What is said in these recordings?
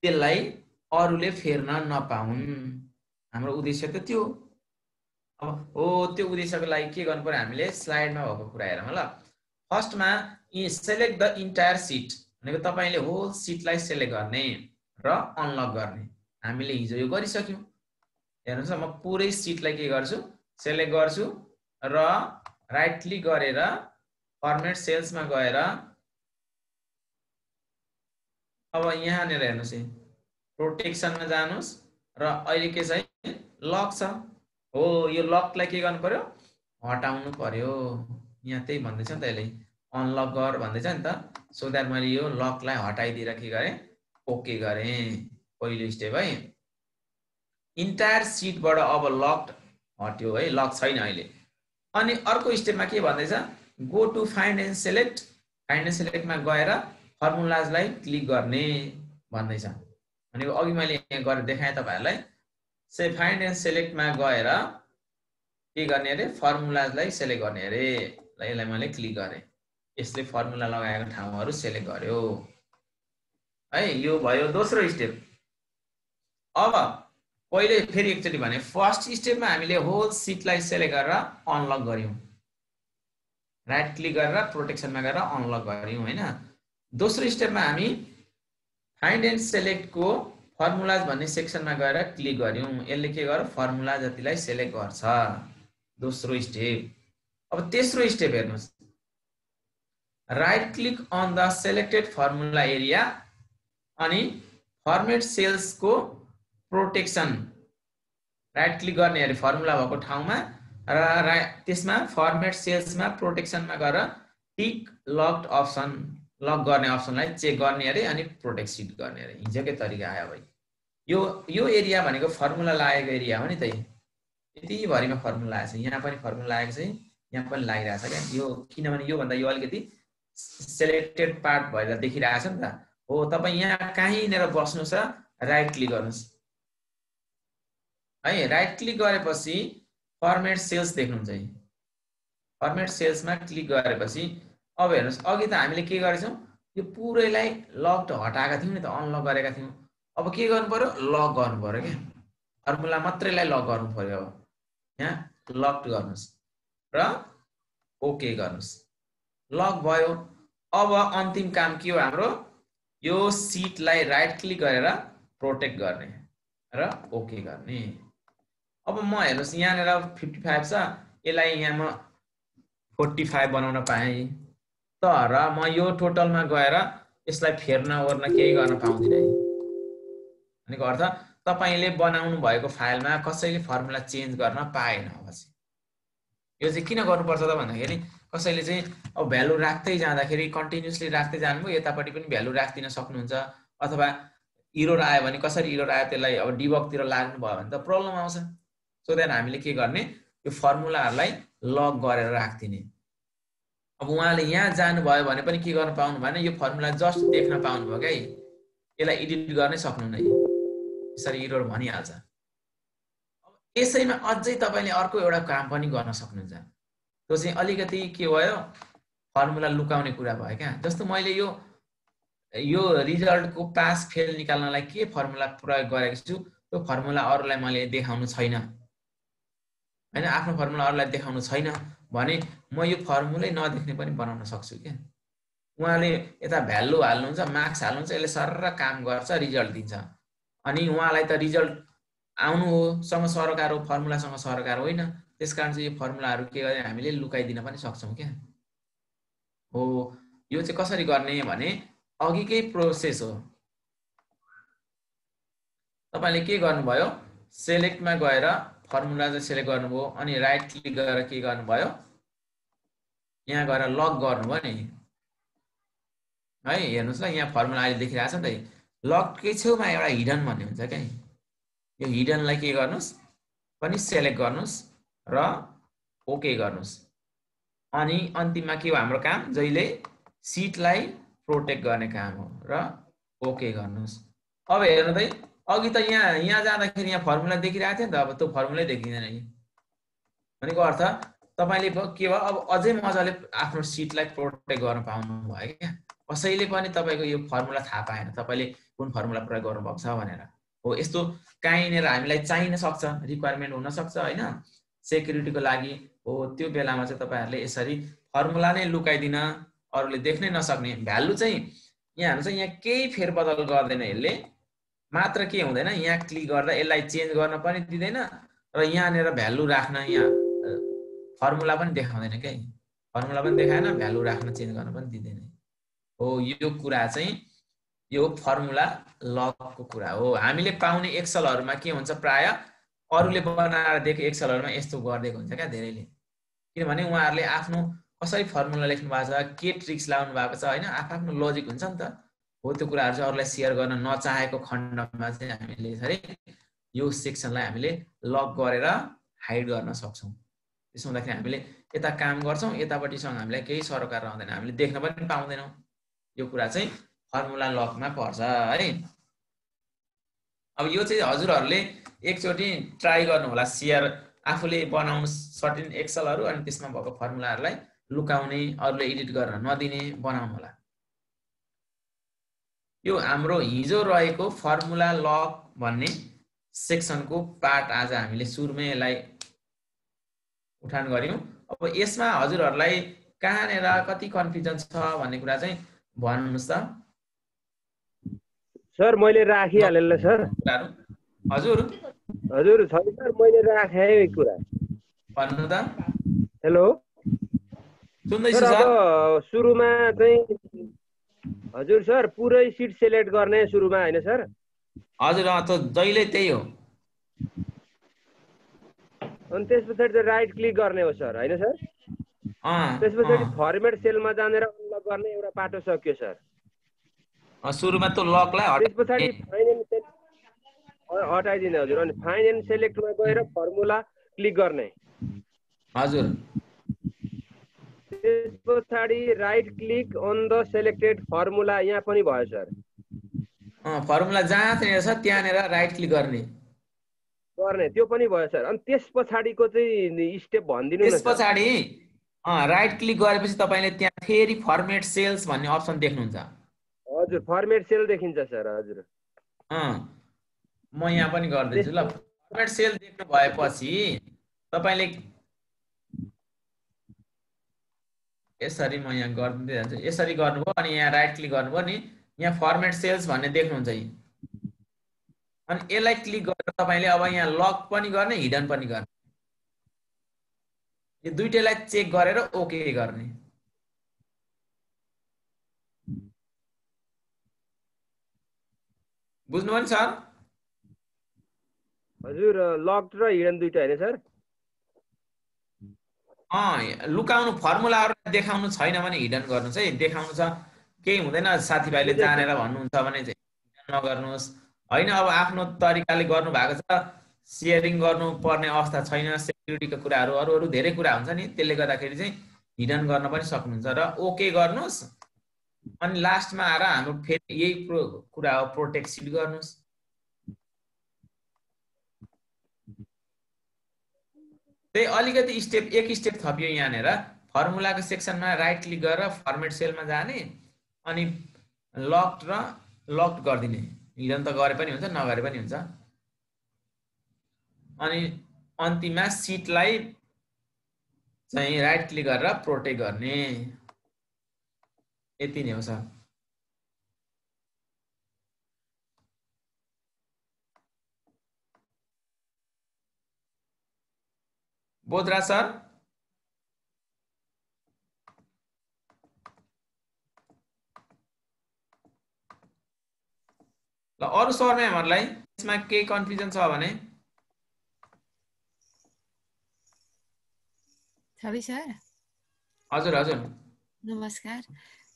त्यसलाई अरूले फेर्न नपाउन्। हाम्रो उद्देश्य त त्यो। अब हो त्यो उद्देश्यको लागि के गर्नु पर्यो हामीले स्लाइडमा भएको कुरा हेरौँ ल। फर्स्टमा सेलेक्ट द इन्टायर सिट भनेको तपाईले होल सिटलाई सेलेक्ट गर्ने र अनलक गर्ने। हामीले हिजो यो गरिसक्यौं। हेर्नुस् म पुरै सिटलाई के गर्छु सेलेक्ट गर्छु र राइट क्लिक गरेर फर्मेट सेल्समा गएर अब यहाँनिर हेर्नुस् है प्रोटेक्सनमा जानुस् र अहिले के छ लक छ हो यो लकलाई के गर्नु पर्यो हटाउनु पर्यो। यहाँ त्यही भन्दैछ नि त यसले अनलक गर भन्दैछ नि त। सो दैट मैले यो लकलाई हटाइदिएर के गरे ओके गरे। पहिलो स्टेप है इन्टायर सिटबाट अब लक हट्यो है लक छैन अहिले। अनि अर्को स्टेपमा के भन्दैछ go to find and select. Find and सेलेक्टमा गएर फर्मुलाजलाई क्लिक गर्ने भन्दैछ। अनि अघि मैले यहाँ गरेर देखाएँ तपाईहरुलाई। से फाइन्ड एन्ड सेलेक्टमा गएर के गर्ने अरे फर्मुलाजलाई सेलेक्ट गर्ने अरे। ल यसलाई मैले क्लिक गरे यसले फर्मुला लगाएको ठाउँहरु सेलेक्ट गर्यो है। यो भयो दोस्रो स्टेप। अब पहिले फेरि एकचोटी भने फर्स्ट स्टेपमा हामीले होल सिटलाई सेलेक्ट गरेर अनलक गर्यौं। राइट क्लिक गरेर प्रोटेक्सनमा गएर अनलक गर्यौं हैन। दोस्रो स्टेपमा हामी फाइन्ड एन्ड सेलेक्ट को फर्मुलाज भन्ने सेक्सनमा गएर क्लिक गर्यौं। यसले के गर्यो फर्मुला जतिलाई सेलेक्ट गर्छ। दोस्रो स्टेप। अब तेस्रो स्टेप हेर्नुस् right click on the selected formula area अनि फर्मेट सेल्स को प्रोटेक्सन राइट क्लिक गर्ने अरे फर्मुला भएको ठाउँमा र त्यसमा फर्मेट सेल्समा प्रोटेक्सनमा गएर टिक लक्ड अप्सन लक गर्ने अप्सनलाई चेक गर्ने अरे अनि प्रोटेक्ट सिट गर्ने अरे। हिजोकै तरिका आयो भाइ। यो एरिया भनेको फर्मुला लागेको एरिया हो नि त। यति भरिमा फर्मुला आएछ। यहाँ पनि फर्मुला लागेको छ यहाँ पनि लागिरहेछ क्या। यो किनभने यो भन्दा यो अलिकति सेलेक्टेड पार्ट भएर देखिरहेछ नि त। हो तपाई यहाँ कहीँनेर बस्नुस् र राइट क्लिक गर्नुस् है। राइट क्लिक गरेपछि फर्मेट सेल्स देख्नुहुन्छ है। फर्मेट सेल्समा क्लिक गरेपछि अब हेर्नुस् अघि त हामीले के गरेछौं यो पुरैलाई लक्ड हटाएका थियौं नि त अनलक गरेका थियौं। अब के गर्नु पर्यो लक गर्नु पर्यो के फर्मुला मात्रैलाई लक गर्नु पर्यो। यहाँ लक्ड गर्नुस् र ओके गर्नुस् लक भयो। अब अन्तिम काम के हो हाम्रो यो सिटलाई राइट क्लिक गरेर प्रोटेक्ट गर्ने र ओके गर्ने। अब म हेर्नुस् यहाँनेर 55 छ यसलाई यहाँ म 45 बनाउन पाएँ तर म यो टोटलमा गएर यसलाई फेर्न ओर्न केही गर्न पाउँदिन। भनेको अर्थ तपाईले बनाउनु भएको फाइलमा कसैले फर्मुला चेन्ज गर्न पाएन। यो चाहिँ किन गर्नुपर्छ त भन्दाखेरि कसैले चाहिँ अब भ्यालु राख्दै जाँदाखेरि कन्टिन्युअसली राख्दै जानुभयो यतापट्टि पनि भ्यालु राख्दिन सक्नुहुन्छ अथवा एरर आयो भने कसरी एरर आयो त्यसलाई अब डिबगतिर लाग्नु भयो भने त प्रब्लम आउँछ। सो दैट हामीले के गर्ने यो फर्मुलाहरुलाई लक गरेर राख्दिने। अब उहाँले यहाँ जानुभयो भने पनि के गर्न पाउनु भएन यो फर्मुला जस्ट देख्न पाउनु भयो के यसलाई एडिट गर्नै सक्नुहुन्न। यसरी एरर भनिहाल्छ। अब यसैमा अझै तपाईले अर्को एउटा काम पनि गर्न सक्नुहुन्छ। त्यो चाहिँ अलिकति के भयो फर्मुला लुकाउने कुरा भयो क्या। जस्तो मैले यो रिजल्टको पास फेल निकाल्नलाई के फर्मुला प्रयोग गरेको छु त्यो फर्मुला अरूलाई मैले देखाउनु छैन हैन। आफ्नो फर्मुला अरूलाई देखाउनु छैन भने म यो फर्मुलै नदेख्ने पनि बनाउन सक्छु के। उहाँले यता भ्यालु हाल्नुहुन्छ मार्क्स हाल्नुहुन्छ यसले सरर काम गर्छ रिजल्ट दिन्छ। अनि उहाँलाई त रिजल्ट आउनु हो सँग सरकार हो फर्मुलासँग सरकार होइन। त्यसकारण चाहिँ यो फर्मुलाहरु के गरे हामीले लुकाइदिन पनि सक्छौं के। हो यो चाहिँ कसरी गर्ने भने अघिकै प्रोसेस हो। तपाईले के गर्नुभयो सेलेक्टमा गएर फर्मुला चाहिँ सेलेक्ट गर्नुभयो अनि राइट क्लिक गरेर के गर्नुभयो यहाँ गएर लक गर्नुभयो नि है। हेर्नुस् ल यहाँ फर्मुला अहिले देखिरहेछ नि त। लककै छेउमा एउटा हिडन भन्ने हुन्छ के। यो हिडनलाई के गर्नुस् पनि सेलेक्ट गर्नुस् र ओके गर्नुस्। अनि अन्तिममा के हो हाम्रो काम जहिले सिटलाई प्रोटेक्ट गर्ने काम हो र ओके गर्नुस्। अब हेर्नु त अघि त यहाँ जाँदाखेरि यहाँ फर्मुला देखिरहेको थियो नि त अब त्यो फर्मुलै देखिदैन नि। भनेको अर्थ तपाईले के भयो अब अझै मजाले आफ्नो सिटलाई प्रोटेक्ट गर्न पाउनु भयो क्या। कसैले पनि तपाईको यो फर्मुला थाहा पाएन तपाईले कुन फर्मुला प्रयोग गर्नुभएको छ भनेर। हो यस्तो काहीँनिर हामीलाई चाहिन सक्छ, रिक्वायरमेन्ट हुन सक्छ हैन सेक्युरिटीको लागि। हो त्यो बेलामा चाहिँ तपाईहरुले यसरी फर्मुला नै लुकाइदिन, अरूले देख्नै नसक्ने भ्यालु चाहिँ यहाँ हुन्छ। यहाँ केही फेरबदल गर्दैन यसले, मात्र के हुँदैन यहाँ क्लिक गर्दा यसलाई चेन्ज गर्न पनि दिँदैन र यहाँनिर भ्यालु राख्न यहाँ फर्मुला पनि देखाउँदैन के, फर्मुला पनि देखाएन, भ्यालु राख्न चेन्ज गर्न पनि दिँदैन। हो यो कुरा चाहिँ यो फर्मुला लकको कुरा हो। हामीले पाउने एक्सलहरुमा के हुन्छ प्राय अरूले बनाएर दिएको एक्सलहरुमा यस्तो गरिदिएको हुन्छ क्या धेरैले, किनभने उहाँहरूले आफ्नो कसरी फर्मुला लेख्नु भएको छ, के ट्रिक्स लाउनु भएको छ हैन, आफ्नो लजिक हुन्छ नि त। हो त्यो कुराहरु चाहिँ अरूलाई शेयर गर्न नचाहेको खण्डमा चाहिँ हामीले यसरी यो सेक्सनलाई हामीले लक गरेर हाइड गर्न सक्छौं। त्यसो हुँदाखेरि हामीले यता काम गर्छौं, यतापट्टिसँग हामीलाई केही सरोकार रहँदैन, हामीले देख्न पनि पाउँदैनौं। यो कुरा चाहिँ फर्मुला लकमा पर्छ है। अब यो चाहिँ हजुरहरुले एकचोटी ट्राई गर्नु होला, शेयर आफूले बनाउनु सर्टेन एक्सलहरु अनि त्यसमा भएको फर्मुलाहरुलाई लुकाउने, अरूले एडिट गर्न नदिने बनाउनु होला। यो हाम्रो हिजो रहेको फर्मुला लक भन्ने सेक्सनको पार्ट आज हामीले सुरुमै यसलाई उठान गर्यौं। अब यसमा हजुरहरुलाई कहाँनेर कति कन्फ्युजन छ भन्ने कुरा चाहिँ भन्नुस् त। सर मैले राखिहालेँ सर। हजुर हजुर छैन सर, मैले राखेँ यो कुरा। भन्नु त। हेलो सुन्दैछु सर। सर अब सुरुमा चाहिँ हजुर सर पुरै सिट सिलेक्ट गर्ने सुरुमा हैन सर? हजुर त जहिले त्यही हो। अनि त्यसपछि चाहिँ राइट क्लिक गर्ने हो सर हैन सर? त्यसपछि फर्मेट सेलमा जानेर अनलक गर्ने एउटा पाटो सक्यो सर। सुरुमा त लकलाई त्यसपछि हटाइदिने हजुर। अनि फाइन्ड एन्ड सेलेक्टमा गएर फर्मुला क्लिक गर्ने हजुर। त्यसपछि right click on the selected formula यहाँ पनि भयो सर। फर्मुला जहाँ छ त्यहाँनेर राइट क्लिक गर्ने त्यो पनि भयो सर। अनि त्यसपछाडिको चाहिँ स्टेप भनिदिनु न। त्यसपछाडि राइट क्लिक गरेपछि तपाईले त्यहाँ फेरि फर्मेट सेल्स भन्ने अप्सन देख्नुहुन्छ। हजुर फर्मेट सेल देखिन्छ सर। हजुर म यहाँ पनि गर्दैछु ल। फर्मेट सेल देख्नु भएपछि तपाईले यसरी म यहाँ गर्दै जान्छु, यसरी गर्नुभयो अनि यहाँ राइट क्लिक गर्नुभयो नि, यहाँ फर्मेट सेल्स भन्ने देख्नुहुन्छ यी। अनि यसलाई क्लिक गरेर तपाईले अब यहाँ लक पनि गर्ने, हिडन पनि गर्ने, यो दुईटैलाई चेक गरेर ओके गर्ने। बुझ्नुभयो नि सर? हजुर लक र हिडन दुईटा हैन सर? लुकाउनु फर्मुलाहरु देखाउनु छैन भने हिडन गर्नुस् है। देखाउनु छ केही हुँदैन, साथीभाइले जानेर भन्नुहुन्छ भने चाहिँ हिडन नगर्नुस् हैन। अब आफ्नो तरिकाले गर्नु भएको छ, शेयरिङ गर्नु पर्ने अवस्था छैन, सेक्युरिटीको कुराहरु अरु धेरै कुरा हुन्छ नि, त्यसले गर्दाखेरि चाहिँ हिडन गर्न पनि सक्नुहुन्छ र ओके गर्नुस्। अनि लास्टमा आएर हाम्रो फेरि यही कुरा हो, प्रोटेक्ट सिट गर्नुस्। त्यही अलिकति स्टेप एक स्टेप थपियो यहाँनेर। फर्मुलाको सेक्सनमा राइट क्लिक गरेर फर्मेट सेलमा जाने अनि लक्ड गरिदिने। हिडन त गरे पनि हुन्छ, नगरे पनि हुन्छ। अनि अन्तिममा सिटलाई चाहिँ राइट क्लिक गरेर प्रोटेक्ट गर्ने। यति नै हो सर। बोधराज सर ल अरु सरम्यामहरुलाई यसमा केही कन्फ्युजन छ भने? छवि सर हजुर हजुर नमस्कार।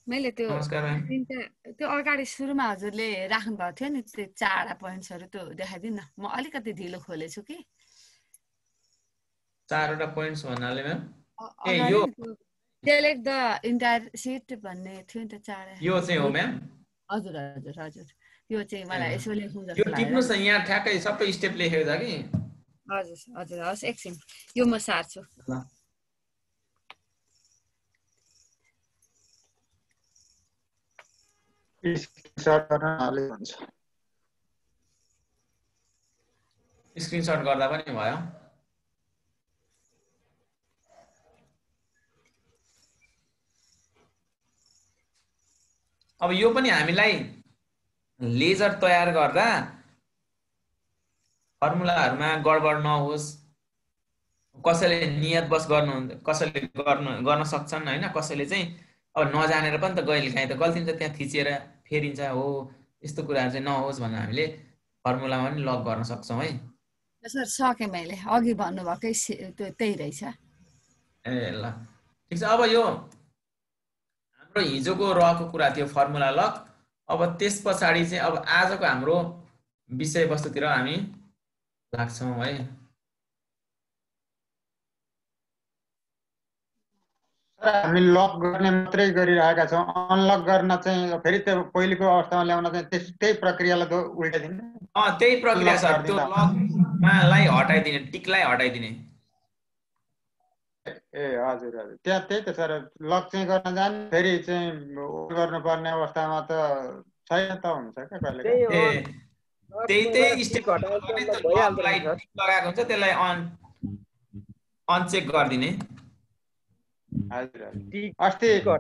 मैले त्यो नमस्कार म्याम। त्यो अगाडि सुरुमा हजुरले राख्नु भएको थियो नि त्यो 4 पोइन्ट्सहरु, त्यो देखाइदिनु न। म अलिकति ढिलो खोलेछु कि। 4 वटा पोइन्ट्स भन्नाले म्याम ए यो सेलेक्ट द इन्टायर सिट भन्ने थियो नि त 4। यो चाहिँ हो म्याम? हजुर हजुर हजुर। यो चाहिँ मलाई यसो लेख्नु जस्तो यो लाग्यो। टिप्नुस् न, यहाँ ठ्याक्कै सबै स्टेप लेखेको छ कि। हजुर हजुर हस् एकछिन यो म सार्छु। ल स्क्रिनशट गर्न हाले हुन्छ। स्क्रिनशट गर्दा पनि भयो। अब यो पनि हामीलाई लेजर तयार गर्दा फर्मुलाहरुमा गडबड नहोस्, कसैले नियतवश कसैले गर्न सक्छन् हैन, कसैले चाहिँ अब नजानेर पनि त कहिलेकाहीँ त गल्ती हुन्छ, त्यहाँ थिचेर फेरिन्छ हो, यस्तो कुराहरु चाहिँ नहोस् भनेर हामीले फर्मुलामा पनि लक गर्न सक्छौं है। सर सके मैले अघि भन्नुभएकै त्यही रहेछ। ए ल ठीक छ। अब यो हाम्रो हिजोको रहको कुरा थियो फर्मुला लक। अब त्यसपछि चाहिँ अब आजको हाम्रो विषयवस्तुतिर हामी लाग्छौं है। हामी लक गर्ने मात्रै गरिरहेका छौं, अनलक गर्न चाहिँ फेरि त्यो पहिलेको अवस्थामा ल्याउन चाहिँ त्यही प्रक्रियालाई उल्टाइदिने। त्यही प्रक्रिया छ, त्यो लकलाई हटाइदिने, टिकलाई हटाइदिने। ए हजुर हजुर, त्यहाँ त्यही त सर, लक चाहिँ गर्न जाने फेरि चाहिँ गर्नुपर्ने अवस्थामा त छैन त हुन्छ क्या कहिले। त्यही स्टेप लगाएको हुन्छ, त्यसलाई अनचेक गरिदिने। हजुर अस्ति त्यो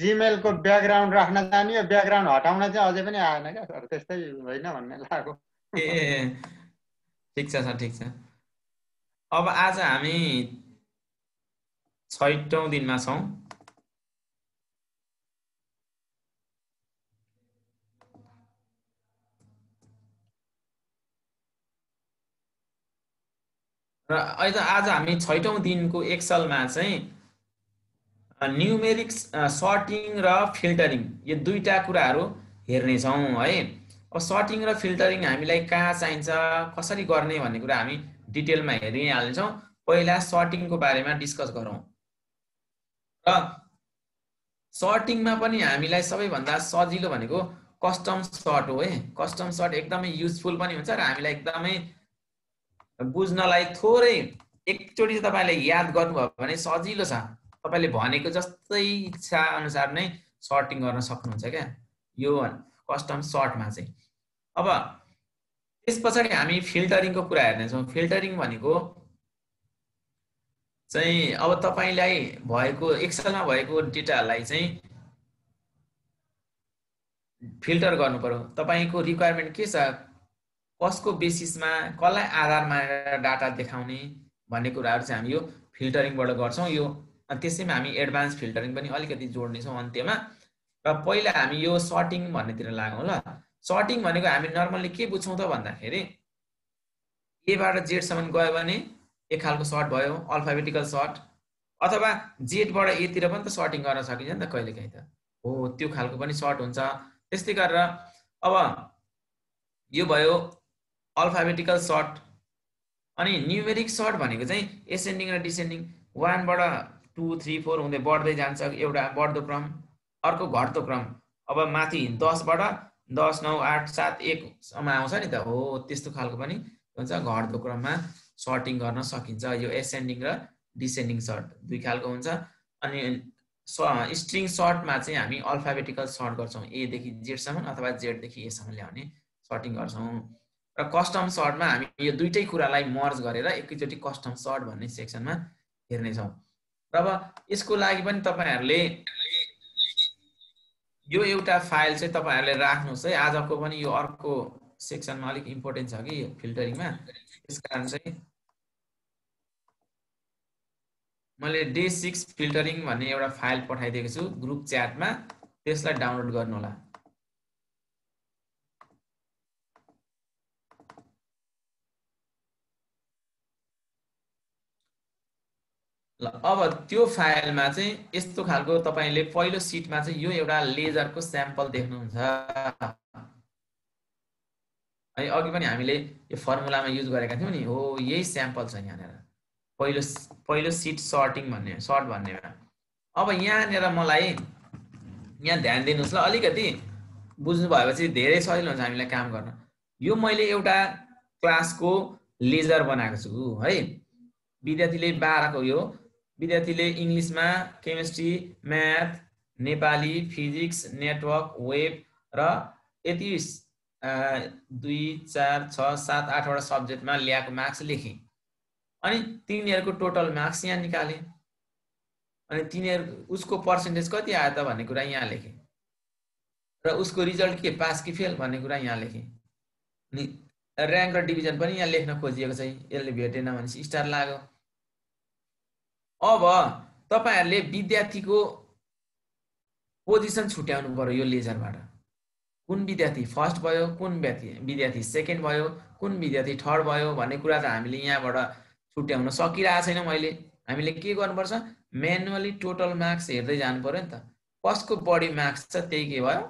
जीमेल को ब्याकग्राउन्ड राख्न जानियो, ब्याकग्राउन्ड हटाउन चाहिँ अझै पनि आएन क्या सर, त्यस्तै होइन भन्ने लाग्यो। ठिक छ सर, ठिक छ। अब आज हामी 6औं दिनमा छौं। र आज हामी 6औं दिनको एक्सलमा चाहिँ न्यूमेरिक सर्टिङ र फिल्टरिङ यो दुईटा कुराहरु हेर्ने छौं है। अब सर्टिङ र फिल्टरिङ हामीलाई कहाँ चाहिन्छ, कसरी गर्ने भन्ने कुरा हामी डिटेलमा हेरिहाल्छौं। पहिला सर्टिङको बारेमा डिस्कस गरौं। र सर्टिङमा पनि हामीलाई सबैभन्दा सजिलो भनेको कस्टम सर्ट हो है। कस्टम सर्ट एकदमै युजफुल पनि हुन्छ र हामीलाई एकदमै बुझ्नलाई थोरै एकचोटी तपाईले याद गर्नुभयो भने सजिलो छ। तपाईले भनेको जस्तै इच्छा अनुसार नै सर्टिङ गर्न सक्नुहुन्छ क्या यो कस्टम सर्टमा चाहिँ। अब त्यसपछि हामी फिल्टरिङको कुरा हेर्ने छौं। फिल्टरिङ भनेको चाहिँ अब तपाईलाई भएको एक्सलमा भएको डेटालाई चाहिँ फिल्टर गर्नु पर्यो। तपाईको रिक्वायरमेन्ट के छ, कसको बेसिसमा, कसलाई आधार मानेर डाटा देखाउने भन्ने कुराहरु चाहिँ हामी यो फिल्टरिङबाट गर्छौं। यो त्यसैमा हामी एडभान्स फिल्टरिङ पनि अलिकति जोड्ने छौं अन्त्यमा। र पहिला हामी यो सर्टिङ भन्नेतिर लागौं ल। सर्टिङ भनेको हामी नर्मली के बुझ्छौं त भन्दाखेरि ए बाट जेड सम्म गयो भने एक खालको सर्ट भयो, अल्फाबेटिकल सर्ट, अथवा जेड बाट ए तिर पनि त सर्टिङ गर्न सकिन्छ नि त कहिलेकाहीँ त हो, त्यो खालको पनि सर्ट हुन्छ। त्यस्तै गरेर अब यो भयो अल्फाबेटिकल सर्ट। अनि न्यूमेरिक सर्ट भनेको चाहिँ एसेन्डिङ र डिसेन्डिङ, 1 बाट 2 3 4 हुँदै बढ्दै जान्छ, एउटा बढ्दो क्रम, अर्को घट्दो क्रम। अब माथि 10 बाट 10 9 8 7 1 सम्म आउँछ नि त हो, त्यस्तो खालको पनि हुन्छ, घट्दो क्रममा सर्टिङ गर्न सकिन्छ। यो एसेन्डिङ र डिसेन्डिङ सर्ट दुई खालको हुन्छ। अनि स्ट्रिङ सर्टमा चाहिँ हामी अल्फाबेटिकल सर्ट गर्छौं, ए देखि जेड सम्म अथवा जेड देखि ए सम्म ल्याउने सर्टिङ गर्छौं। र कस्टम सर्टमा हामी यो दुईटै कुरालाई मर्ज गरेर एकैचोटी कस्टम सर्ट भन्ने सेक्सनमा हेर्ने छौं। र अब यसको लागि पनि तपाईहरुले यो एउटा फाइल चाहिँ तपाईहरुले राख्नुस् है। आजको पनि यो अर्को सेक्सनमा अलिक इम्पोर्टेन्ट छ कि फिल्टरिङमा, त्यसकारण चाहिँ मैले डे 6 फिल्टरिङ भन्ने एउटा फाइल पठाइदिएको छु ग्रुप च्याटमा, त्यसलाई डाउनलोड गर्नु होला। ल अब त्यो फाइलमा चाहिँ यस्तो खालको तपाईले पहिलो सिटमा चाहिँ यो एउटा लेजरको स्याम्पल देख्नुहुन्छ है। अघि पनि हामीले यो फर्मुलामा युज गरेका थियौं नि, हो यही स्याम्पल छ यहाँनेर पहिलो सिट सर्टिङ भन्ने सर्ट भन्नेमा। अब यहाँनेर मलाई यहाँ ध्यान दिनुस् ल, अलिकति बुझ्नु भएपछि धेरै सजिलो हुन्छ हामीलाई काम गर्न। यो मैले एउटा क्लासको लेजर बनाएको छु है। विद्यार्थीले 12 को यो विद्यार्थीले इंग्लिशमा chemistry, math, Nepali, physics, network, web र यति 2 4 6 7 8 वटा सब्जेक्टमा ल्याएको मार्क्स लेखेँ। अनि तिनीहरूको टोटल मार्क्स यहाँ निकाले। अनि तिनीहरू उसको पर्सेन्टेज कति आयो त भन्ने कुरा यहाँ लेखेँ र उसको रिजल्ट के पास कि फेल भन्ने कुरा यहाँ लेखेँ। अनि र्याङ्क र डिभिजन पनि यहाँ लेख्न खोजिएको छ। यसले भेटेन भनेपछि स्टार लाग्यो। अब तपाईहरुले विद्यार्थीको पोजिसन छुट्याउनु पर्यो यो लेजरबाट। कुन विद्यार्थी फर्स्ट भयो, कुन विद्यार्थी सेकेन्ड भयो, कुन विद्यार्थी थर्ड भयो भन्ने कुरा त हामीले यहाँबाट छुट्याउन सकिरहेको छैन मैले। हामीले के गर्नुपर्छ, म्यानुअली टोटल मार्क्स हेर्दै जानु पर्यो नि त। कसको बढी मार्क्स छ त्यही के भयो,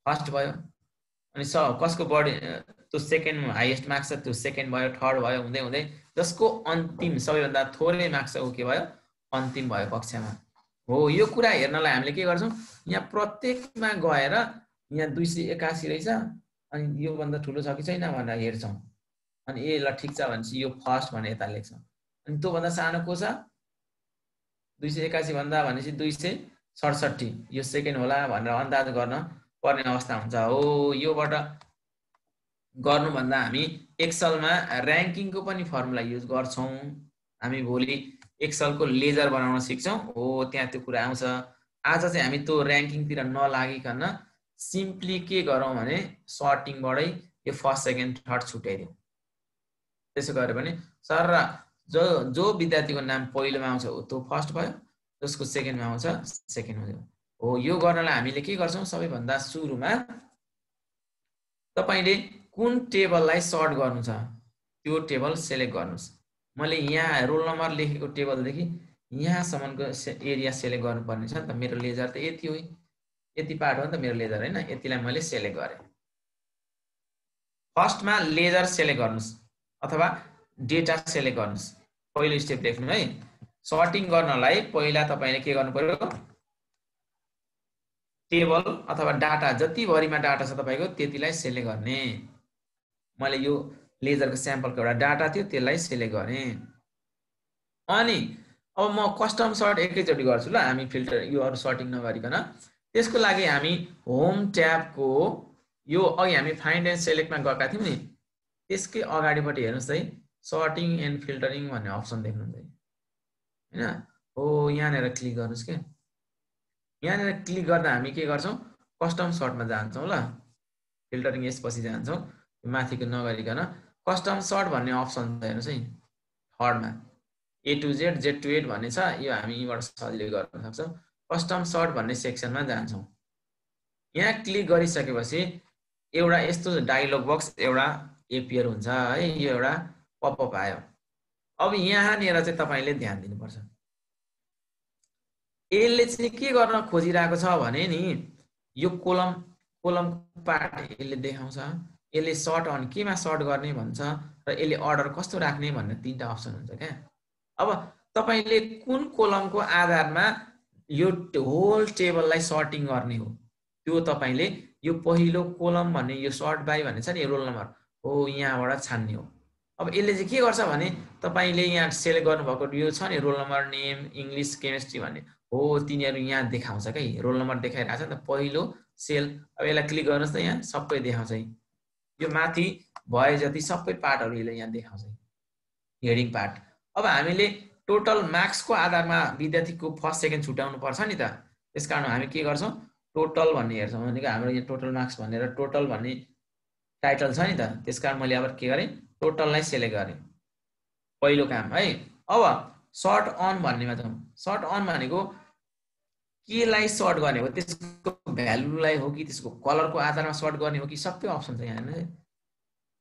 फर्स्ट भयो। अनि कसको बढी त्यो सेकेन्ड हाइएस्ट मार्क्स छ त्यो सेकेन्ड भयो, थर्ड भयो, हुँदै हुँदै जसको अन्तिम सबैभन्दा थोरै मार्क्स छ ऊ के भयो, अन्तिम भयो कक्षामा। हो, यो कुरा हेर्नलाई हामीले के गर्छौं, यहाँ प्रत्येकमा गएर यहाँ 281 रहेछ अनि यो भन्दा ठुलो छ कि छैन भनेर हेर्छौं। अनि ए ल ठीक छ भनेपछि यो फर्स्ट भनेर यता लेख्छौं। अनि त्यो भन्दा सानो को छ 281 भन्दा भनेपछि 267 यो सेकेन्ड होला भनेर अन्दाज गर्न पर्ने अवस्था हुन्छ। हो, योबाट गर्नुभन्दा हामी एक्सेलमा र्याङ्किङको पनि फर्मुला युज गर्छौं। हामी भोलि एक्सेलको लेजर बनाउन सिक्छौं। हो, त्यहाँ त्यो कुरा आउँछ। आज चाहिँ हामी त्यो र्याङ्किङतिर नलागिकन सिम्पली के गरौँ भने सर्टिङबाटै यो फर्स्ट सेकेन्ड थर्ड छुट्याइदिउँ। त्यसो गरे भने सर जो विद्यार्थीको नाम पहिलोमा आउँछ त्यो फर्स्ट भयो, जसको सेकेन्डमा आउँछ सेकेन्ड भयो। हो, यो गर्नलाई हामीले के गर्छौं, सबैभन्दा सुरुमा तपाईले कुन टेबललाई सर्ट गर्नु छ त्यो टेबल सेलेक्ट गर्नुस्। मैले यहाँ रोल नम्बर लेखेको टेबलदेखि यहाँसम्मको एरिया सेलेक्ट गर्नुपर्ने छ नि त। मेरो लेजर त यति हो, यति पार्ट हो नि त मेरो लेजर हैन। यतिलाई मैले सेलेक्ट गरे। फर्स्टमा लेजर सेलेक्ट गर्नुस् अथवा डेटा सेलेक्ट गर्नुस्। पहिलो स्टेप देख्नु है। सर्टिङ गर्नलाई पहिला तपाईले के गर्नु पर्यो, टेबल अथवा डाटा जति भरिमा डाटा छ तपाईको त्यतिलाई सेलेक्ट गर्ने। मैले यो लेजरको स्याम्पलको एउटा डाटा थियो त्यसलाई सेलेक्ट गरे। अनि अब म कस्टम सर्ट एकैचोटी गर्छु ल, हामी फिल्टर यो अरु सर्टिङ नगरिकन। त्यसको लागि हामी होम ट्याबको यो अघि हामी फाइन्ड एन्ड सेलेक्टमा गएका थियौं नि, त्यसकै अगाडिपट्टि हेर्नुस् है, सर्टिङ एन्ड फिल्टरिङ भन्ने अप्सन देख्नुहुन्छ हैन। हो, यहाँनेर क्लिक गर्नुस् के। यहाँनेर क्लिक गर्दा हामी के गर्छौं, कस्टम सर्टमा जान्छौं ल। फिल्टरिङ यसपछि जान्छौं, माथिको नगरिकन कस्टम सर्ट भन्ने अप्सन छ हेर्नुस् है। थर्डमा A to Z, Z to 8 भन्ने छ। यो हामी यहीबाट सजिलै गर्न सक्छौं। कस्टम सर्ट भन्ने सेक्सनमा जान्छौं। यहाँ क्लिक गरिसकेपछि एउटा यस्तो डायलग बक्स एउटा एपियर हुन्छ है। यो एउटा पपअप आयो। अब यहाँनेर चाहिँ तपाईले ध्यान दिनुपर्छ। यसले चाहिँ के गर्न खोजिरहेको छ भने नि, यो कोलम पार्ट यसले देखाउँछ। यसले सर्ट अन केमा सर्ट गर्ने भन्छ र यसले अर्डर कस्तो राख्ने भन्ने तीनटा अप्सन हुन्छ क्या। अब तपाईले कुन कोलमको आधारमा यो होल टेबललाई सर्टिङ गर्ने हो त्यो तपाईले यो पहिलो कोलम भन्ने यो सर्ट बाइ भन्ने छ नि, रोल नम्बर हो, यहाँबाट छान्ने हो। अब यसले चाहिँ के गर्छ भने तपाईले यहाँ सेलेक्ट गर्नुभएको यो छ नि roll number, name, English, chemistry भन्ने हो, तिनीहरु यहाँ देखाउँछ के। रोल नम्बर देखाइरहेछ नि त पहिलो सेल। अब यसलाई क्लिक गर्नुस् त यहाँ सबै देखाउँछ। यो माथि भए जति सबै पार्टहरु यसले यहाँ देखाउँछ, हेडिङ पार्ट। अब हामीले टोटल मार्क्सको आधारमा विद्यार्थीको फर्स्ट सेकेन्ड छुट्याउनु पर्छ नि त। त्यसकारण हामी के गर्छौं, टोटल भन्ने हेर्छौं। भनेको हाम्रो यहाँ टोटल मार्क्स भनेर टोटल भन्ने टाइटल छ नि त। त्यसकारण मैले अब के गरे, टोटललाई सेलेक्ट गरे, पहिलो काम है। अब सर्ट अन भन्नेमा जाउँ। सर्ट अन भनेको केलाई सर्ट गर्ने हो, त्यसको भ्यालुलाई हो कि त्यसको कलरको आधारमा सर्ट गर्ने हो कि, सबै अप्सन छ यहाँ हेर्नुस्।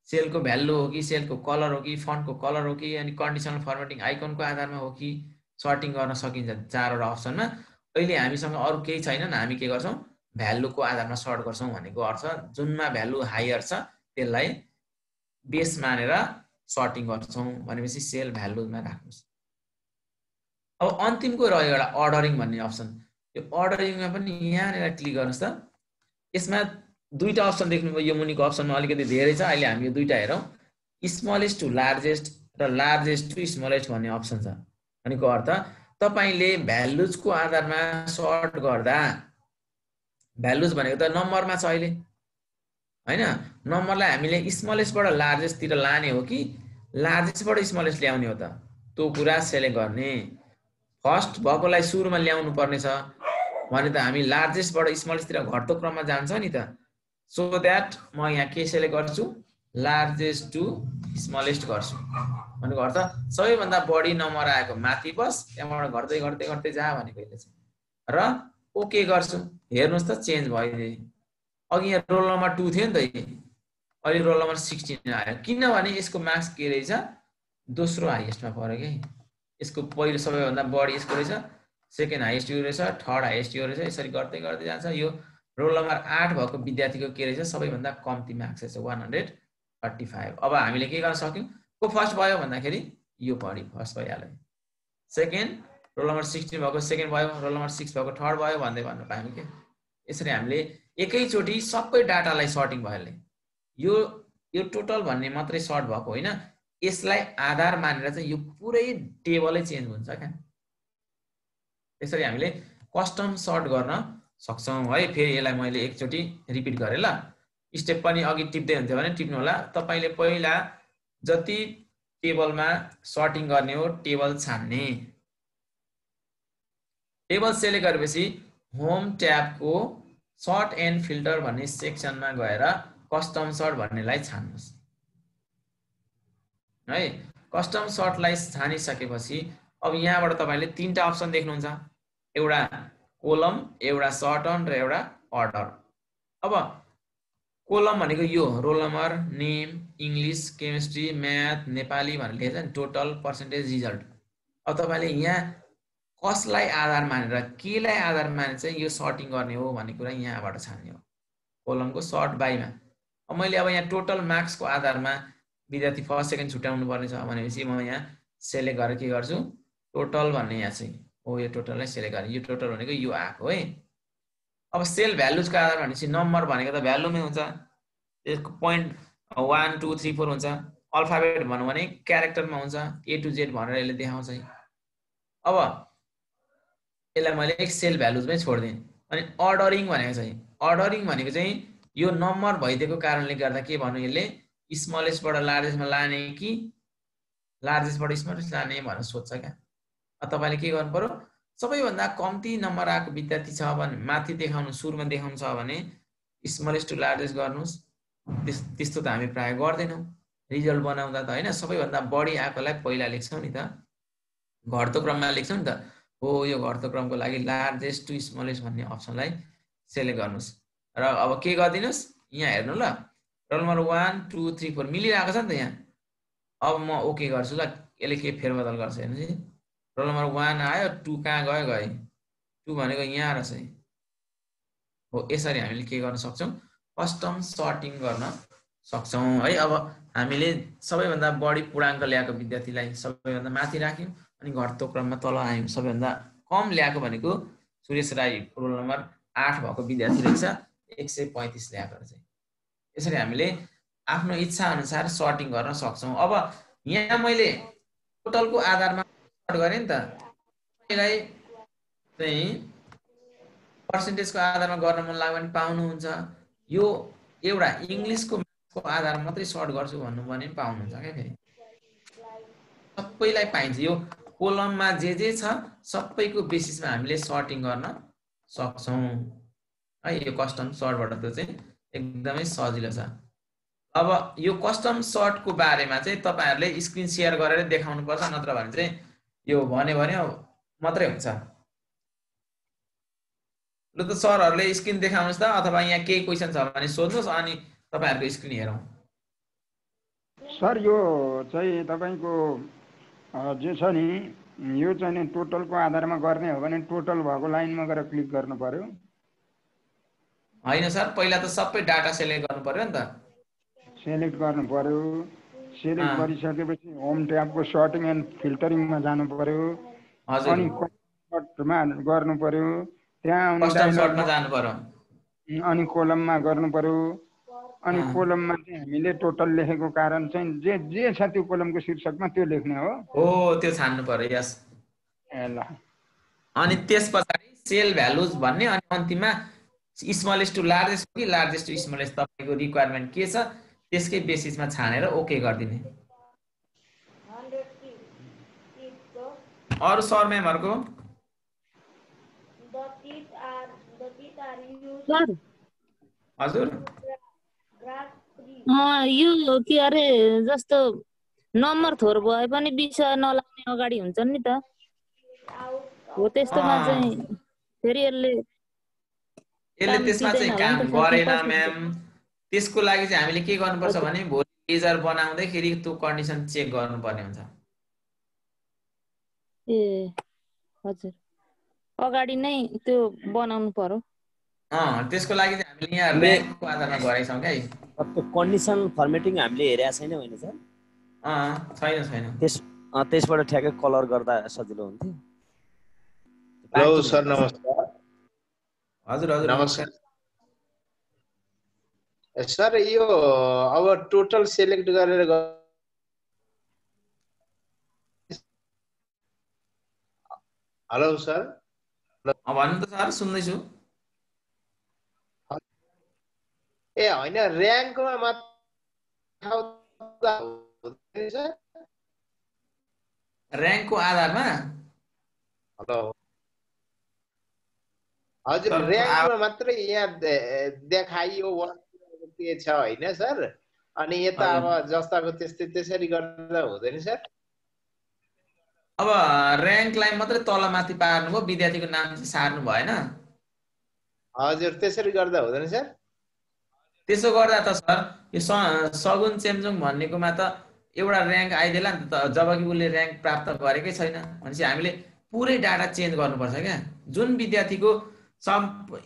सेलको भ्यालु हो कि, सेलको कलर हो कि, फन्टको कलर हो कि, अनि कन्डिसनल फर्मेटिङ आइकनको आधारमा हो कि, सर्टिङ गर्न सकिन्छ चारवटा अप्सनमा। अहिले हामीसँग अरु केही छैनन्, हामी के गर्छौं, भ्यालुको आधारमा सर्ट गर्छौं भनेको अर्थ जुनमा भ्यालु हायर छ त्यसलाई बेस मानेर सर्टिङ गर्छौं भनेपछि सेल भ्यालुमा राख्नुस्। अब अन्तिमको रह्यो एउटा अर्डरिङ भन्ने अप्सन। यो अर्डरिङमा पनि यहाँनेर क्लिक गर्नुस् त। यसमा दुईटा अप्सन देख्नुभयो, यो मुनिको अप्सनमा अलिकति धेरै छ। अहिले हामी यो दुईटा हेरौं, स्मलेस्ट टु लार्जेस्ट र लार्जेस्ट टु स्मलेस्ट भन्ने अप्सन छ। भनेको अर्थ तपाईले भ्यालुजको आधारमा सर्ट गर्दा भ्यालुज भनेको त नम्बरमा छ अहिले हैन नम्बरलाई हामीले स्मलेस्टबाट लार्जेस्टतिर लाने हो कि लार्जेस्टबाट स्मलेस्ट ल्याउने हो त त्यो कुरा सेलेक्ट गर्ने फर्स्ट भएकोलाई सुरुमा ल्याउनु पर्ने छ भने त हामी लार्जेस्टबाट स्मलेस्टतिर घट्दो क्रममा जान्छ नि त सो दैट म यहाँ के सेलेक्ट गर्छु लार्जेस्ट टु स्मलेस्ट गर्छु भनेको अर्थ सबैभन्दा बढी नम्बर आएको माथि बस त्यहाँबाट घट्दै घट्दै घट्दै जा भनेको यसले चाहिँ र ओके गर्छु हेर्नुस् त चेन्ज भयो अघि यहाँ रोल नम्बर 2 थियो नि त अहिले रोल नम्बर 16 आयो किनभने यसको मार्क्स के रहेछ दोस्रो हाईएस्टमा पर्यो के यसको पहिलो सबैभन्दा बढी यसको रहेछ सेकेन्ड हाईएस्ट यो रहेछ थर्ड हाईएस्ट यो रहेछ यसरी गर्दै गर्दै जान्छ यो रोल नम्बर 8 भएको विद्यार्थीको के रहेछ सबैभन्दा कम्ती मार्क्स रहेछ 135 अब हामीले के गर्न सक्यौं को फर्स्ट भयो भन्दाखेरि यो पढी फर्स्ट भइहाल्यो सेकेन्ड रोल नम्बर 16 भएको सेकेन्ड भयो रोल नम्बर 6 भएको थर्ड भयो भन्दै भन्न पायौं के यसरी हामीले एकैचोटी सबै डाटालाई सर्टिङ भइहाल्यो यो टोटल भन्ने मात्रै सर्ट भएको हैन यसलाई आधार मानेर चाहिँ यो पुरै टेबलै चेन्ज हुन्छ क्या यसरी हामीले कस्टम सर्ट गर्न सक्छौं है फेरि यसलाई मैले एकचोटी रिपिट गरे ल स्टेप पनि अघि टिप्दै हुन्थ्यो भने टिप्नु होला तपाईले पहिला जति टेबलमा सर्टिङ गर्ने हो टेबल छान्ने टेबल सेलेक्ट गरेपछि होम ट्याबको सर्ट एन्ड फिल्टर भन्ने सेक्सनमा गएर कस्टम सर्ट भन्नेलाई छान्नुस् है कस्टम सर्टलाई छानिसकेपछि अब यहाँबाट तपाईले तीनटा अप्सन देख्नुहुन्छ एउटा कोलम एउटा सर्टन र एउटा अर्डर अब कोलम भनेको यो roll number name English chemistry math Nepali भनेर लेखेछ नि टोटल पर्सेन्टेज रिजल्ट अब तपाईले यहाँ कसलाई आधार मानेर केलाई आधार मानेर चाहिँ यो सर्टिङ गर्ने हो भन्ने कुरा यहाँबाट छान्ने हो कोलमको सर्ट बाइमा अब मैले अब यहाँ टोटल मार्क्सको आधारमा विद्यार्थी फर्स्ट सेकेन्ड छुट्याउनु पर्ने छ भनेपछि म यहाँ सेलेक्ट गरेर के गर्छु टोटल भन्ने यहाँ चाहिँ हो यो टोटललाई सेलेक्ट गर्ने यो टोटल भनेको यो आको है अब सेल भ्यालुजको आधार भनेपछि नम्बर भनेको त भ्यालुमै हुन्छ त्यसको पॉइन्ट 1 2 3 4 हुन्छ अल्फाबेट भन्नु भने क्यारेक्टरमा हुन्छ ए टु जेड भनेर यसले देखाउँछ अब यसलाई मैले एक सेल भ्यालुजमै छोड्दिएँ अनि अर्डरिङ भनेको चाहिँ यो नम्बर भइदिएको कारणले गर्दा के भन्नु यसले स्मलेस्टबाट लार्जेस्टमा लाने कि लार्जेस्टबाट स्मलेस्ट लाने भनेर सोध्छ क्या तपाईले के गर्नु पर्यो सबैभन्दा कम्ती नम्बर आएको विद्यार्थी छ भने माथि देखाउनु सुरुमा देखाउनु छ भने स्मलेस्ट टु लार्जेस्ट गर्नुस् त्यस्तो त हामी प्राय गर्दैनौं रिजल्ट बनाउँदा त हैन सबैभन्दा बढी आएकोलाई पहिला लेख्छौं नि त घट्दो क्रममा लेख्छौं नि त हो यो घट्दो क्रमको लागि लार्जेस्ट टु स्मलेस्ट भन्ने अप्सनलाई सेलेक्ट गर्नुस् र अब के गर्दिनुस् यहाँ हेर्नु ल रोल नम्बर 1 2 3 4 मिलिरहेको छ नि त यहाँ अब म ओके गर्छु ल यसले के फेरबदल गर्छ हेर्नुस् रोल नम्बर 1 आयो 2 कहाँ गयो 2 भनेको यहाँ रहेछ हो यसरी हामीले के गर्न सक्छौं कस्टम सर्टिङ गर्न सक्छौं है अब हामीले सबैभन्दा बढी पूर्णांक ल्याएको विद्यार्थीलाई सबैभन्दा माथि राख्यौं अनि घट्दो क्रममा तल आयौं सबैभन्दा कम ल्याएको भनेको सुरेश राई रोल नम्बर 8 भएको विद्यार्थी रहेछ 135 ल्याएको रहेछ यसरी हामीले आफ्नो इच्छा अनुसार सर्टिङ गर्न सक्छौं अब यहाँ मैले टोटलको आधारमा सर्ट गरे नि त यसलाई चाहिँ पर्सेन्टेजको आधारमा गर्न मन लाग्यो भने पाउनुहुन्छ यो एउटा इंग्लिशको आधारमा मात्रै सर्ट गर्छु भन्नु भने पाउनुहुन्छ के फेरि सबैलाई पाइन्छ यो कोलममा जे छ सबैको बेसिसमा हामीले सर्टिङ गर्न सक्छौं है यो कस्टम सर्टबाट त चाहिँ एकदमै सजिलो छ अब यो कस्टम सर्टको बारेमा चाहिँ तपाईहरुले स्क्रिन शेयर गरेर देखाउनु पर्छ नत्र भने चाहिँ यो भने मात्रै हुन्छ ल त सरहरुले स्क्रिन देखाउनुस् त अथवा यहाँ केही क्वेशन छ भने सोध्नुस् अनि तपाईहरुको स्क्रिन हेरौं सर यो चाहिँ तपाईको जे छ नि यो चाहिँ नि टोटलको आधारमा गर्ने हो भने टोटल भएको लाइनमा गएर क्लिक गर्नु पर्यो हैन सर पहिला त सबै डाटा सेलेक्ट गर्नु पर्यो नि त सेलेक्ट गर्नु पर्यो सेलेक्ट गरिसकेपछि होम ट्याबको सर्टिङ एन्ड फिल्टरिङमा जानु पर्यो अनि कस्टममा गर्नु पर्यो त्यहाँ कस्टम सर्टमा जानु पर्यो अनि कोलममा गर्नु पर्यो अनि कोलममा चाहिँ हामीले टोटल लेखेको कारण चाहिँ जे छ त्यो कोलमको शीर्षकमा त्यो लेख्ने हो त्यो छान्नु पर्यो यस ल अनि त्यसपछि सेल भ्यालुज भन्ने अनि अन्तिममा स्मलेस्ट टु लार्जेस्ट कि लार्जेस्ट टु स्मलेस्ट तपाईँको रिक्वायरमेन्ट के छ त्यसकै बेसिसमा छानेर ओके गरिदिने। अरू सर म्यामहरूको हजुर यो के अरे जस्तो नम्बर थोर भए पनि विषय नलाउने अगाडि हुन्छ नि त हो त्यस्तोमा चाहिँ फेरि यसले त्यसमा चाहिँ काम गरेन म्याम। त्यसको लागि चाहिँ हामीले के गर्नुपर्छ भने भोलि लेजर बनाउँदैखेरि त्यो कन्डिसन चेक गर्नुपर्ने हुन्छ। ए हजुर अगाडि नै त्यो बनाउनु पर्यो। त्यसको लागि चाहिँ हामीले यहाँ र्याङ्कको आधारमा गरेछौँ क्या। त्यो कन्डिसन फर्मेटिङ हामीले हेरेका छैनौँ होइन सर? छैन। त्यसबाट ठ्याक्कै कलर गर्दा सजिलो हुन्थ्यो। हेलो सर नमस्कार। हजुर नमस्कार सर। यो अब टोटल सेलेक्ट गरेर हेलो सर भन्नु त सर सुन्दैछु। ए होइन र्याङ्कमा मात्र र्याङ्कको आधारमा हेलो हजुर र्याङ्कमा मात्रै यहाँ देखाइयो के छ होइन सर? अनि यता अब जस्ताको त्यस्तै त्यसरी गर्दा हुँदैन सर? अब र्याङ्कलाई मात्रै तलमाथि पार्नुभयो विद्यार्थीको नाम चाहिँ सार्नु भएन। हजुर त्यसरी गर्दा हुँदैन सर? त्यसो गर्दा त सर यो सगुन चेम्जोङ भन्नेकोमा त एउटा र्याङ्क आइदिएला नि त जबकि उसले र्याङ्क प्राप्त गरेकै छैन भनेपछि हामीले पुरै डाटा चेन्ज गर्नुपर्छ क्या। जुन विद्यार्थीको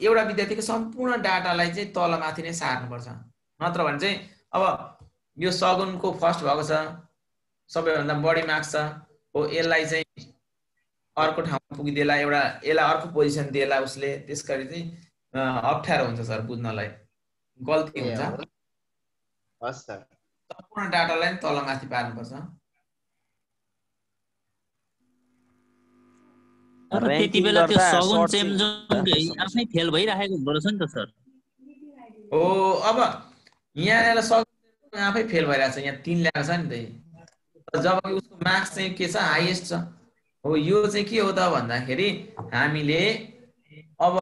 एउटा विद्यार्थीको सम्पूर्ण डाटालाई चाहिँ तलमाथि नै सार्नुपर्छ। नत्र भने चाहिँ अब यो सगुनको फर्स्ट भएको छ सबैभन्दा बढी मार्क्स छ हो यसलाई चाहिँ अर्को ठाउँमा पुगिदिएला यसलाई अर्को पोजिसन दिएला उसले त्यसकारी चाहिँ अप्ठ्यारो हुन्छ सर बुझ्नलाई गल्ती हुन्छ। सम्पूर्ण डाटालाई तलमाथि पार्नुपर्छ। त्यति बेला त्यो सगुन चेम्जोङले आफ्नै फेल भइराखेको हुँदो रहेछ नि त सर। अब यहाँ सगुन आफै फेल भइरहेछ। यहाँ 3 ल्याएको छ नि त जबकि उसको मार्क्स चाहिँ के छ हाइएस्ट छ। हो यो चाहिँ के हो त भन्दाखेरि हामीले अब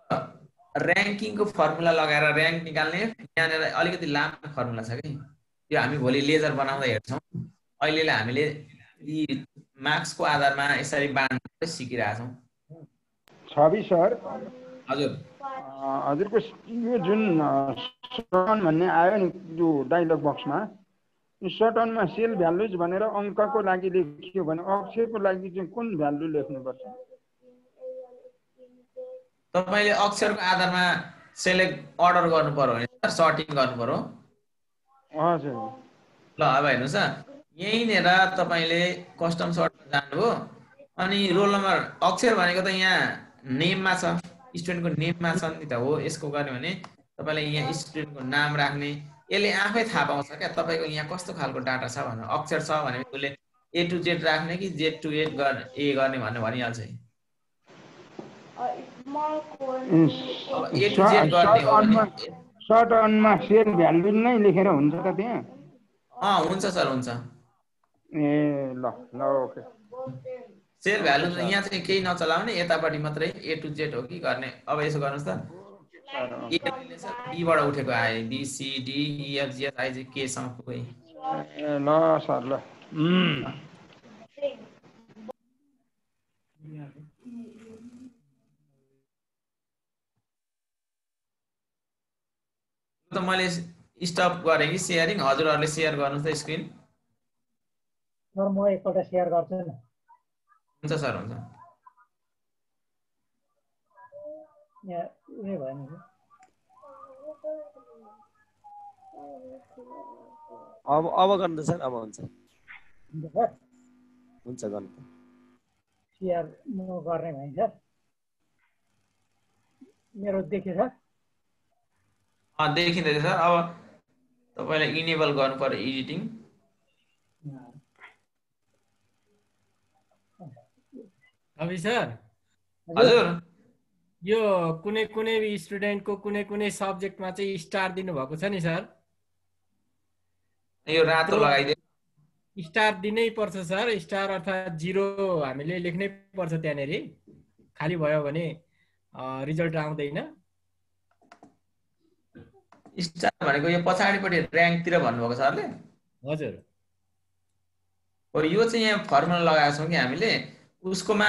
र्याङ्किङको फर्मुला लगाएर र्याङ्क निकाल्ने यहाँनिर अलिकति लामो फर्मुला छ कि त्यो हामी भोलि लेजर बनाउँदा हेर्छौँ। अहिले हामीले यी मार्क्सको आधारमा यसरी बाँड्न सिकिरहेछौँ। छवि सर हजुरको यो जुन सर्टन भन्ने आयो नि यो डायलग बक्समा यो सर्टनमा सेल भ्यालुज भनेर अङ्कको लागि लेखियो भने अक्षरको लागि चाहिँ कुन भ्यालु लेख्नुपर्छ? तपाईँले अक्षरको आधारमा सेलेक्ट अर्डर गर्नु पर्यो भने सर्टिङ गर्नु पर्यो। हजुर ल अब हेर्नुहोस् यहीँनिर तपाईँले कस्टम सर्टमा जानुभयो अनि रोल नम्बर अक्षर भनेको त यहाँ नेममा छ स्टुडेन्टको नेममा छ नि त हो। यसको गर्ने भने तपाईँले यहाँ स्टुडेन्टको नाम राख्ने यसले आफै थाहा पाउँछ क्या तपाईँको यहाँ कस्तो खालको डाटा छ भनेर। अक्षर छ भने उसले A to Z राख्ने कि Z to A गर्ने भनेर भनिहाल्छ। सर्टनमा सेल भ्यालु नै लेखेर हुन्छ त त्यहाँ? हुन्छ सर हुन्छ। ए ल ओके। सेल भ्यालु यहाँ चाहिँ केही नचलाउने यतापट्टि मात्रै A to Z हो कि गर्ने। अब यसो गर्नुहोस् त बाट उठेको आयो B C D E F G H I J K सम्म पुगे। ल सर ल त मैले स्टप गरेँ कि सेयरिङ। हजुरहरूले सेयर गर्नुहोस् त स्क्रिन। सर म एकपल्ट सेयर गर्छु नि। हुन्छ सर हुन्छ। यहाँ उयो भयो नि अब गर्नु सर अब हुन्छ गर्नु सेयर म गर्ने भएँ सर। मेरो देख्यो सर? देखिँदैछ सर। अब तपाईँलाई इनेबल गर्नु पर्यो एडिटिङ। अभि सर हजुर यो कुनै कुनै स्टुडेन्टको कुनै कुनै सब्जेक्टमा चाहिँ स्टार दिनुभएको छ नि सर, यो रातो लगाइदियो, स्टार दिनै पर्छ सर। स्टार अर्थात् 0 हामीले लेख्नै पर्छ त्यहाँनेरि, खाली भयो भने रिजल्ट आउँदैन। स्टार भनेको यो पछाडिपट्टि र्याङ्कतिर भन्नुभएको सरले? हजुर। यो चाहिँ यहाँ फर्मुला लगाएको छौँ कि हामीले, उसकोमा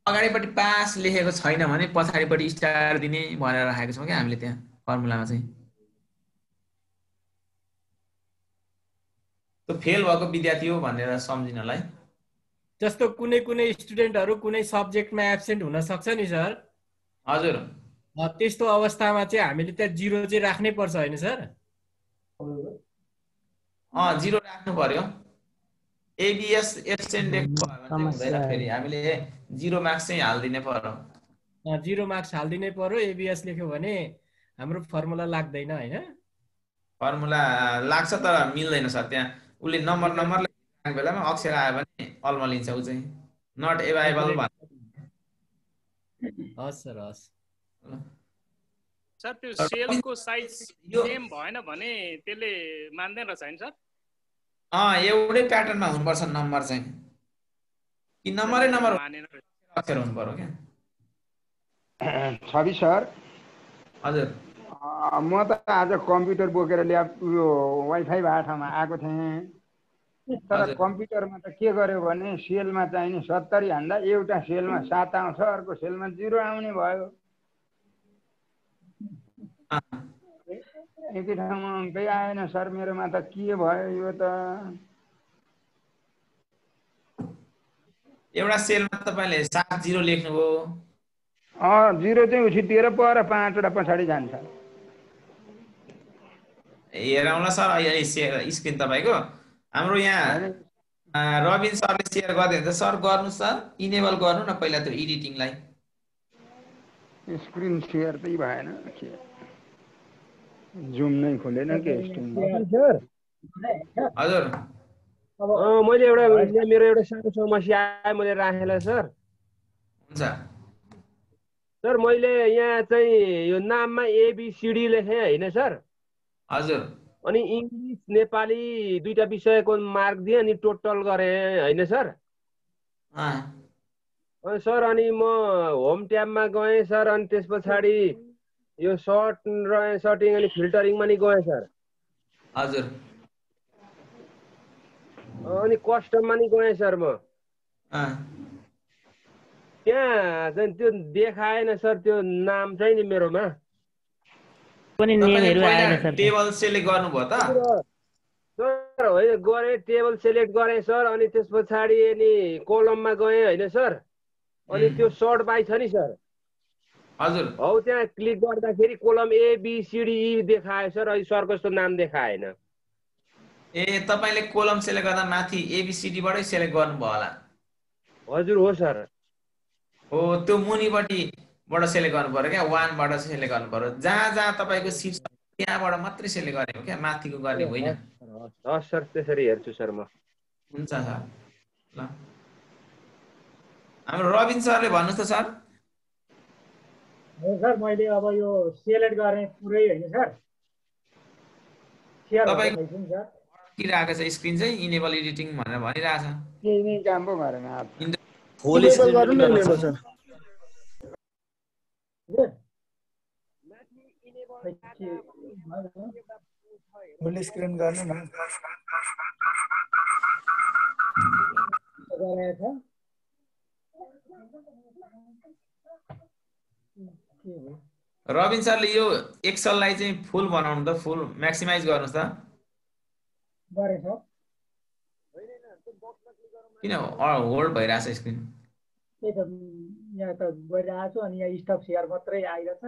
अगाडिपट्टि पास लेखेको छैन भने पछाडिपट्टि स्टार दिने भनेर राखेको छौँ कि हामीले त्यहाँ फर्मुलामा चाहिँ। त्यो फेल भएको विद्यार्थी हो भनेर सम्झिनलाई। जस्तो कुनै कुनै स्टुडेन्टहरू कुनै सब्जेक्टमा एब्सेन्ट हुन सक्छ नि सर। हजुर। त्यस्तो अवस्थामा चाहिँ हामीले त्यहाँ 0 चाहिँ राख्नै पर्छ होइन सर? 0 राख्नु पर्यो। एबिएस एब्सेन्ट हुँदैन, फेरि हामीले 0 मार्क्स चाहिँ हालिदिनै पर्यो। 0 मार्क्स हालिदिनै पर्यो। एबिएस लेख्यो भने हाम्रो फर्मुला लाग्दैन होइन? फर्मुला लाग्छ तर मिल्दैन सर। त्यहाँ उसले नम्बर लेख्ने बेलामा अक्षर आयो भने अलमा लिन्छ, ऊ चाहिँ नट एभाइलेबल भन्छ। हस् सर, हस् सर। त्यो सेलको साइज सेम भएन भने त्यसले मान्दैन रहेछ हैन सर? एउटै प्याटर्नमा हुनुपर्छ नम्बर चाहिँ, कि नम्बरै नम्बर अक्षर हुनु पर्यो क्या। छवि सर। हजुर। म त आज कम्प्युटर बोकेर यो वाइफाई भएको ठाउँमा आएको थिएँ, तर कम्प्युटरमा त के गर्यो भने सेलमा चाहिने 70 हान्दा एउटा सेलमा 7 आउँछ, अर्को सेलमा 0 आउने भयो। एकै ठाउँमा अङ्कै आएन सर मेरोमा त। के भयो यो त? एउटा सेलमा तपाईले 7-0 लेख्नुभयो। 0 चाहिँ उछिटिएर पर 5 वटा पछाडि जान्छ। हेरौँला सर अहिले स्क्रिन तपाईँको। हाम्रो यहाँ रबिन सरले सेयर गरिदिन्छ। सर गर्नु सर, इनेबल गर्नु न पहिला त्यो एडिटिङलाई। स्क्रिन सेयर चाहिँ भएन, जुम नै खोलेन के स्क्रिन। हजुर। मैले मेरो एउटा सानो समस्या आयो, मैले राखेलाई सर। हुन्छ सर। मैले यहाँ चाहिँ यो नाममा ABCD लेखेँ होइन सर? हजुर। अनि इङ्ग्लिस नेपाली दुईटा विषयको मार्क दिएँ अनि टोटल गरेँ होइन सर? अनि सर अनि म होम ट्याबमा गएँ सर, अनि त्यस पछाडि यो सर्टिङ अनि फिल्टरिङमा नि गएँ सर। हजुर। अनि कस्टममा नि गएँ सर म। त्यहाँ चाहिँ त्यो देखाएन सर, त्यो नाम चाहिँ नि मेरोमा पनि नेमहरु आएन सर। टेबल सेलेक्ट गर्नुभयो त? सर होइन, गरेँ, टेबल सेलेक्ट गरेँ सर। अनि त्यस पछाडि अनि कोलममा गएँ होइन सर? अनि त्यो सर्ट बाई छ नि सर? हजुर। हौ त्यहाँ क्लिक गर्दाखेरि कोलम ABCDE देखायो सर, अहिले सरको जस्तो नाम देखाएन। तपाईले कोलम सेलेक्ट गर्दा माथि ABCD बाटै सेलेक्ट गर्नुभयो होला। हजुर हो सर। हो, त्यो मुनिपट्टिबाट सेलेक्ट गर्नु पर्यो क्या, 1 बाट सेलेक्ट गर्नु पर्यो। जहाँ जहाँ तपाईँको सिट छ त्यहाँबाट मात्रै सेलेक्ट गर्ने हो क्या, माथिको गर्ने होइन। हस् सर, त्यसरी हेर्छु सर म। हुन्छ सर। ल हाम्रो रबिन सरले भन्नुहोस् त सर। हो सर, मैले अब यो सेलेक्ट गर्ने पुरै होइन सर? किरहेको छ स्क्रिन चाहिँ इनेबल एडिटिङ भनेर भनिरहेछ। केही नै काम पो गरेन। फुल स्क्रिन गर्नु न इनेबल सर। फुल स्क्रिन गर्नु न। रबिन सरले यो एक्सललाई चाहिँ फुल बनाउनु त, फुल म्याक्सिमाइज गर्नुहोस् त। किन होल्ड भइरहेछ स्क्रिन? त्यही त यहाँ त गरिरहेको छु, अनि यहाँ स्टप सेयर मात्रै आइरहेछ।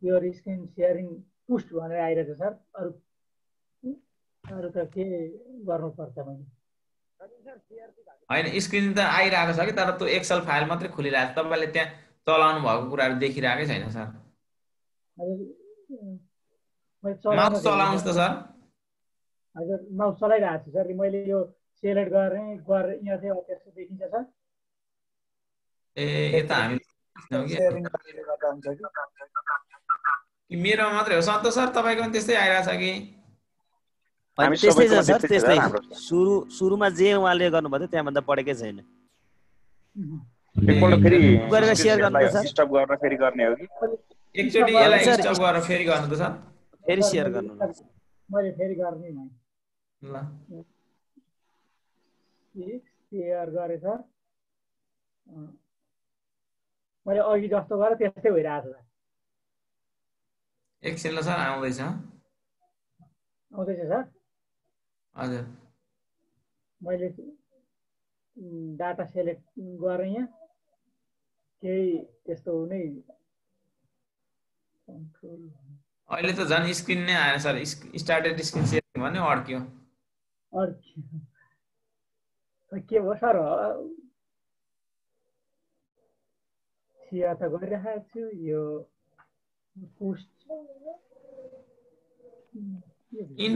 यो स्क्रिन सेयरिङ पुस्ट भनेर आइरहेछ सर। अरू त के गर्नुपर्छ मैले? होइन, स्क्रिन त आइरहेको छ कि, तर त्यो एक्सल फाइल मात्रै खुलिरहेको छ। तपाईँले त्यहाँ चलाउनु भएको कुराहरू देखिरहेकै छैन सर। माउस चलाउनुहोस् त सर। हजुर, माउस चलाइरहेको छु सर। मैले यो सेलेक्ट गरेँ यहाँ चाहिँ त्यस्तो देखिन्छ सर। यता हामी सेयरिङ गर्दा हुन्छ कि मेरोमा मात्रै हो सन्तोष सर तपाईँको पनि त्यस्तै आइरहेछ कि त्यस्तै छ सर त्यस्तै सुरुमा जे उहाँले गर्नुभयो त्यहाँभन्दा बढेकै छैन एकपल्ट फेरि गरेर शेयर गर्नु त सर स्टप गर्न फेरि गर्ने हो कि एकचोटी यसलाई स्टप गरेर फेरि गर्नु त सर फेरि शेयर गर्नु मैले फेरि गर्ने नि ल शेयर गरे सर मैले अघि जस्तो गरेँ त्यस्तै भइरहेको छ एकछिन ल सर आउँदैछ सर हजुर मैले डाटा सेलेक्ट गरेँ यहाँ केही त्यस्तो नै अहिले त झन् स्क्रिन नै आएन सर स्टार्टेड स्क्रिन सेयरिङ भन्यो अड्क्यो के भयो सर सेयर त गरिरहेको छु यो पोस्ट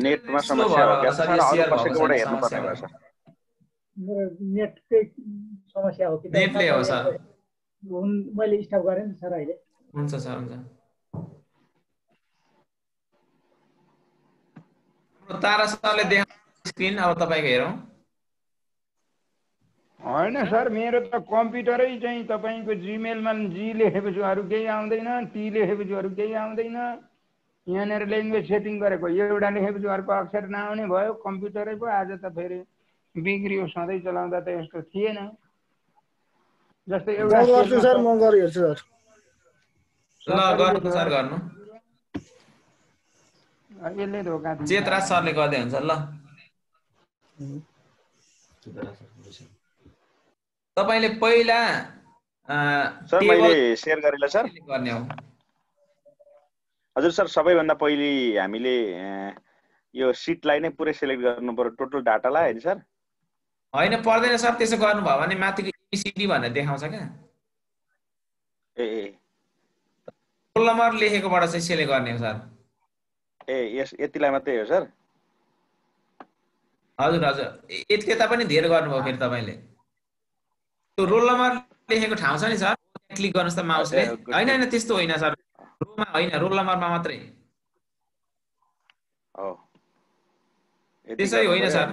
नेटमा समस्या हो क्या सर अरु कसैकोबाट हेर्नु पर्ने भयो सर मेरो नेटकै समस्या हो कि नेटले हो सर मैले स्टप गरेँ नि सर अहिले हुन्छ सर हुन्छ तारा सरले देखाएको स्क्रिन अब तपाईको हेरौँ होइन सर मेरो त कम्प्युटरै चाहिँ तपाईँको जीमेलमा जी लेखेपछि अरू केही आउँदैन टी लेखेपछि अरू केही आउँदैन यहाँनिर ल्याङ्ग्वेज सेटिङ गरेको एउटा लेखेपछि अर्को अक्षर नआउने भयो कम्प्युटरै पो आज त फेरि बिग्रियो सधैँ चलाउँदा त यस्तो थिएन जस्तै एउटा सर म गरिहेर्छु सर ल गर्नु सर गर्नु यसले धोका दिन्छ चेतराज सरले गर्दै हुन्छ ल तपाईले पहिला सर मैले शेयर गरेला सर गर्ने हो हजुर सर सबैभन्दा पहिले हामीले यो सिटलाई नै पुरै सेलेक्ट गर्नु पर्यो टोटल डाटालाई हैन सर हैन पर्दैन सर त्यसो गर्नु भयो भने माथिको एबीसीडी भनेर देखाउँछ क्या ए रोल नम्बर लेखेकोबाट चाहिँ सेलेक्ट गर्ने हो सर ए यस यतिलाई मात्रै हो सर हजुर हजुर त्यता पनि धेरै गर्नुभयो फेरि तपाईले त्यो रोल नम्बर लेखेको ठाउँ छ नि सर क्लिक गर्नुस् त माउसले हैन हैन त्यस्तो होइन सर रोमा हैन रोल नम्बरमा मात्रै हो त्यसै होइन सर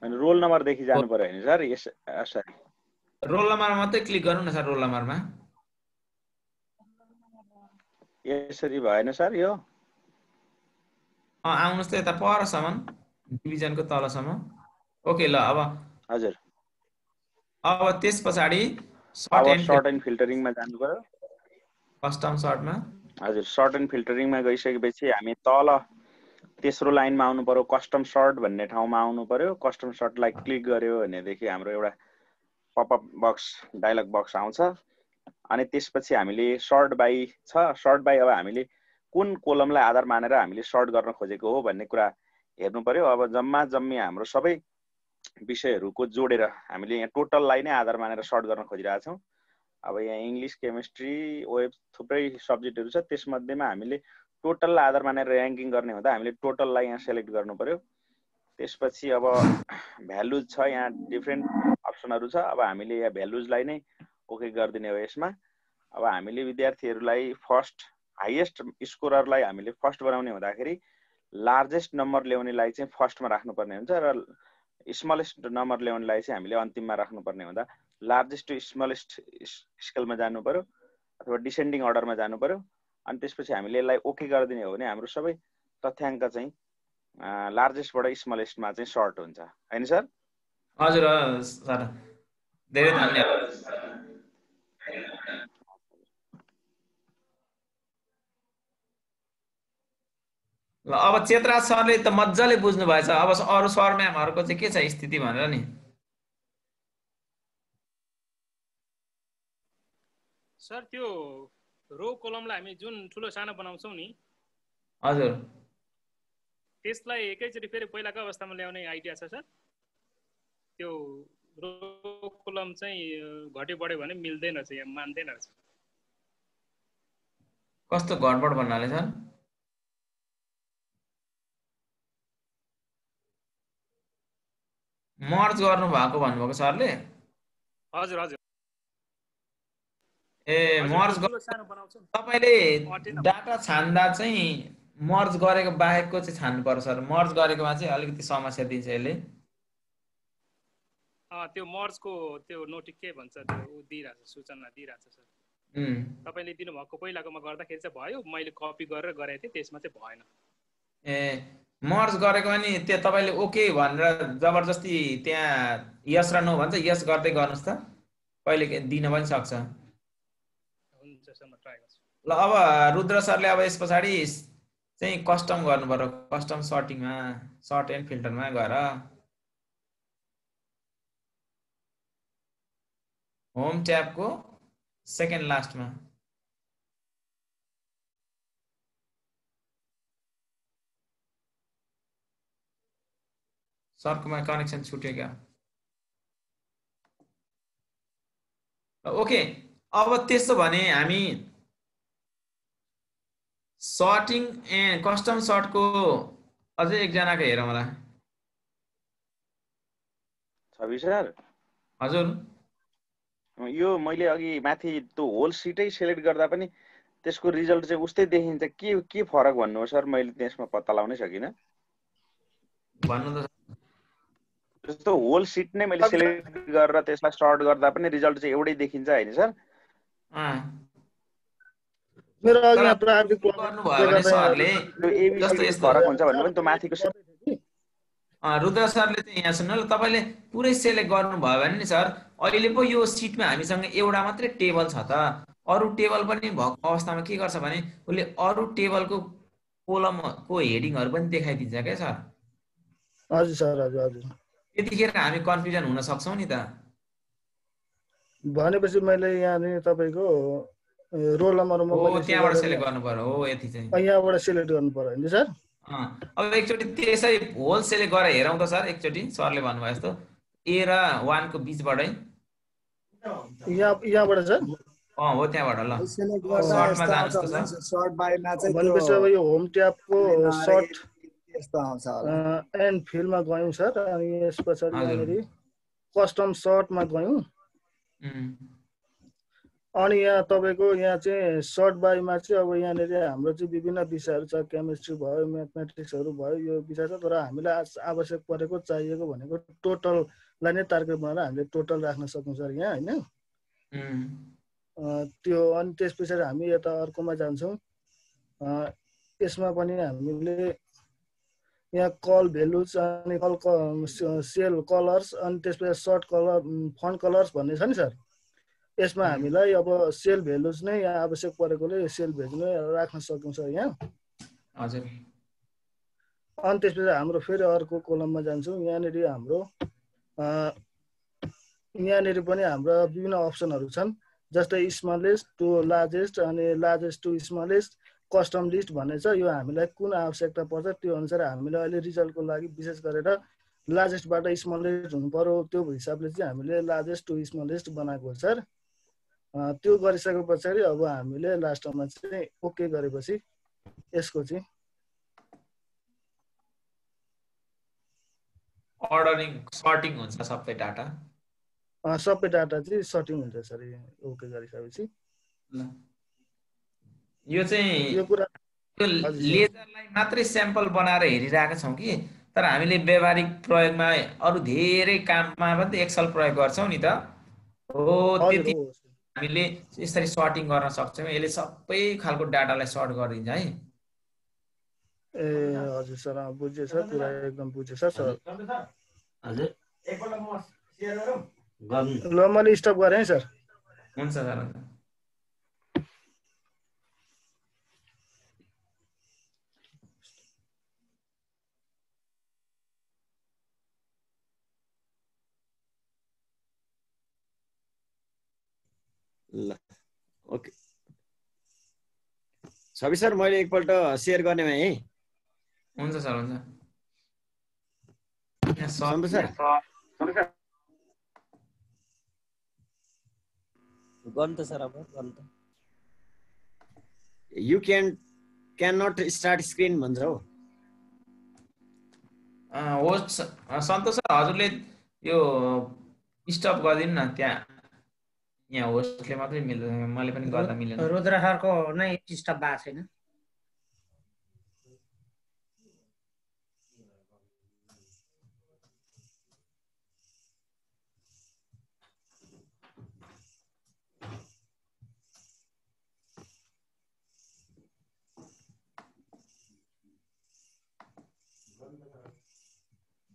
अनि रोल नम्बर देखि जानु पर्यो हैन सर यस सर रोल नम्बरमा मात्रै क्लिक गर्नु न सर रोल नम्बरमा यसरी भएन सर यो आउनुस् त यता परसम्म डिभिजनको तलसम्म ओके ल अब हजुर अब त्यस पछाडी सर्ट एन्ड फिल्टरिङमा जानु पर्यो कस्टम सर्टमा हजुर सर्ट एन्ड फिल्टरिङमा गइसकेपछि हामी तल तेस्रो लाइनमा आउनु पर्यो कस्टम सर्ट भन्ने ठाउँमा आउनु पर्यो कस्टम सर्टलाई क्लिक गर्यो भनेदेखि हाम्रो एउटा पपअप बक्स डायलग बक्स आउँछ अनि त्यसपछि हामीले सर्ट बाई छ सर्ट बाई अब हामीले कुन कोलमलाई आधार मानेर हामीले सर्ट गर्न खोजेको हो भन्ने कुरा हेर्नु पर्यो अब जम्मी हाम्रो सबै विषयहरूको जोडेर हामीले यहाँ टोटललाई नै आधार मानेर सर्ट गर्न खोजिरहेका छौँ अब यहाँ इङ्ग्लिस केमिस्ट्री वेब थुप्रै सब्जेक्टहरू छ त्यसमध्येमा हामीले टोटललाई आधार मानेर र्याङ्किङ गर्ने हुँदा हामीले टोटललाई यहाँ सेलेक्ट गर्नु पर्यो त्यसपछि अब भ्यालुज छ यहाँ डिफ्रेन्ट अप्सनहरू छ अब हामीले यहाँ भ्यालुजलाई नै ओके गरिदिने हो यसमा अब हामीले विद्यार्थीहरूलाई फर्स्ट हाइएस्ट स्कोररलाई हामीले फर्स्ट बनाउने हुँदाखेरि लार्जेस्ट नम्बर ल्याउनेलाई चाहिँ फर्स्टमा राख्नुपर्ने हुन्छ र स्मलेस्ट नम्बर ल्याउनेलाई चाहिँ हामीले अन्तिममा राख्नुपर्ने हुँदा लार्जेस्ट टु स्मलेस्ट स्केलमा जानु पर्यो अथवा डिसेन्डिङ अर्डरमा जानु पर्यो अनि त्यसपछि हामीले यसलाई ओके गरिदिने हो भने हाम्रो सबै तथ्याङ्क चाहिँ लार्जेस्टबाट स्मलेस्टमा चाहिँ सर्ट हुन्छ हैन सर हजुर सर धेरै धन्यवाद ल अब चेतराज सरले त मजाले बुझ्नु भएछ अब अरु सर म्यामहरुको चाहिँ के छ स्थिति भनेर नि सर त्यो रो कोलमलाई हामी जुन ठुलो सानो बनाउँछौं नि हजुर त्यसलाई एकैचोटी फेरि पहिलाको अवस्थामा ल्याउने आइडिया छ सर त्यो रो कोलम चाहिँ घट्यो बढ्यो भने मिल्दैन छ यहाँ मान्दैन छ कस्तो गडबड भन्नाले सर मर्ज गर्नु भएको भन्नुभएको सरले हजुर हजुर मर्ज सानो बनाउँछ तपाईले डाटा छान्दा चाहिँ मर्ज गरेको बाहेकको चाहिँ छान्नु पर्छ सर। मर्ज गरेकोमा चाहिँ अलिकति समस्या दिन्छ यसले। त्यो मर्जको त्यो नोटिस के भन्छ त्यो दिइरहेछ, सूचना दिइरहेछ सर। तपाईले दिनुभएको पहिलाकोमा गर्दाखेरि चाहिँ भयो, मैले कपी गरेर गरेको थिएँ त्यसमा चाहिँ भएन। मर्ज गरेको नि त्यो तपाईले ओके भनेर जबरजस्ती त्यहाँ यस र नो भन्छ, यस गर्दै गर्नुस् त, कहिले दिन पनि सक्छ। हुन्छ सर म ट्राई गर्छु। ल अब रुद्र सरले अब यस पछाडि चाहिँ कस्टम गर्नु पर्यो। कस्टम सर्टिङमा सर्ट एन्ड फिल्टरमा गएर होम ट्याबको सेकेन्ड लास्टमा सरकोमा कनेक्सन छुट्यो क्या। ओके अब त्यसो भने हामी सर्टिङ एन्ड कस्टम सर्टको अझै एकजनाको हेरौँ होला। छवि सर हजुर यो मैले अघि माथि त्यो होल सिटै सिलेक्ट गर्दा पनि त्यसको रिजल्ट चाहिँ उस्तै देखिन्छ, के फरक भन्नु हो सर? मैले त्यसमा पत्ता लगाउनै सकिनँ। भन्नु त जस्तो होल सिट नै मैले सिलेक्ट गरेर त्यसलाई सर्ट गर्दा पनि रिजल्ट चाहिँ एउटै देखिन्छ हैन सर? मेरो अघि यहाँ प्राविधिक गर्नुभयो भने सरले जस्तो यस्तो फरक हुन्छ भन्नु पनि त्यो माथिको रुद्र सरले चाहिँ यहाँ सुन्नु ल, तपाईले पुरै सेलेक्ट गर्नुभयो भने नि सर अहिले पो यो सिटमा हामीसँग एउटा मात्रै टेबल छ त, अरु टेबल पनि भएको अवस्थामा के गर्छ भने उसले अरु टेबलको कोलमको हेडिङहरु पनि देखाइदिन्छ क्या सर। हजुर सर हजुर हजुर। यतिखेर हामी कन्फ्युजन हुन सक्छौं नि त। भनेपछि मैले यहाँ नि तपाईको रोल नम्बरमा त्यहाँबाट सेलेक्ट गर्नु पर्यो। हो यति चाहिँ यहाँबाट सिलेक्ट गर्नु पर्यो हैन सर? अब एकचोटी त्यसै होल सेलेक्ट गरेर हेरौँ त सर एकचोटी। सरले भन्नुभयो जस्तो ए र 1 को बीचबाटै यहाँबाट सर? हो त्यहाँबाट ल सर्टमा जानुस् त सर। सर्ट बाइमा चाहिँ भनेपछि अब यो होम ट्याबको सर्ट यस्तो आउँछ एन्ड फिल्डमा गयौं सर। अनि यस पछाडी यहाँनेरि कस्टम सर्टमा गयौं। अनि यहाँ तपाईको यहाँ चाहिँ सर्ट बाइमा चाहिँ अब यहाँनेरि हाम्रो चाहिँ विभिन्न विषयहरु छ, केमिस्ट्री भयो, म्याथमेटिक्सहरु भयो, यो विषय छ। तर हामीलाई आवश्यक परेको चाहिएको भनेको टोटललाई नै टार्गेट बनाएर हामीले टोटल राख्न सक्छौं सर यहाँ हैन? त्यो अनि त्यसपछि हामी यता अर्कोमा जान्छौं। यसमा पनि हामीले यहाँ कल भ्यालुज अनि सेल कलर्स अनि त्यसपछि सर्ट कलर फन्ट कलर्स भन्ने छ नि सर। यसमा हामीलाई अब सेल भ्यालुज नै यहाँ आवश्यक परेकोले सेल भ्यालु नै राख्न सक्छौं सर यहाँ। हजुर। अनि त्यसपछि हाम्रो फेरि अर्को कोलममा जान्छौं। यहाँनेरि हाम्रो यहाँनेरि पनि हाम्रो विभिन्न अप्सनहरु छन्, जस्तै स्मलेस्ट टु लार्जेस्ट अनि largest to smallest, custom list भन्ने छ। यो हामीलाई कुन आवश्यकता पर्छ त्यो अनुसार हामीले अहिले रिजल्टको लागि विशेष गरेर लार्जेस्टबाट स्मलेस्ट हुनु पर्यो, त्यो हिसाबले चाहिँ हामीले लार्जेस्ट टु स्मलेस्ट बनाएको हो सर। त्यो गरिसके पछाडि अब हामीले लास्टमा चाहिँ ओके गरेपछि यसको चाहिँ अर्डरिङ सर्टिङ हुन्छ सबै डाटा। सबै डाटा चाहिँ सर्टिङ हुन्छ सर ओके गरिसकेपछि। यो चाहिँ यो कुरा लेजरलाई मात्रै स्याम्पल बनाएर हेरिरहेका छौं कि, तर हामीले व्यावहारिक प्रयोगमा अरु धेरै काममा पनि एक्सेल प्रयोग गर्छौं नि त। हो त्यति हामीले यसरी सर्टिङ गर्न सक्छौं। यसले सबै खालको डाटालाई सर्ट गरिदिन्छ है। ए हजुर सर बुझ्यो सर, कुरा एकदम बुझ्यो सर। हजुर एकपल्ट म शेयर गरौँ ल मैले स्टप गरे है सर। हुन्छ सर। ल ओके छवि सर मैले एकपल्ट शेयर गर्ने भए है। हुन्छ सर हुन्छ। सर गर्नु त सर अब गर्नु त। You can not start screen भन्छ हो। हो सन्तोष सर हजुरले यो स्टप गरिदिनु न, त्यहाँ यहाँ होस्टले मात्रै मिल्दैन, मैले पनि गर्दा मिलेन। रुद्र सरको नै स्टप भएको छैन।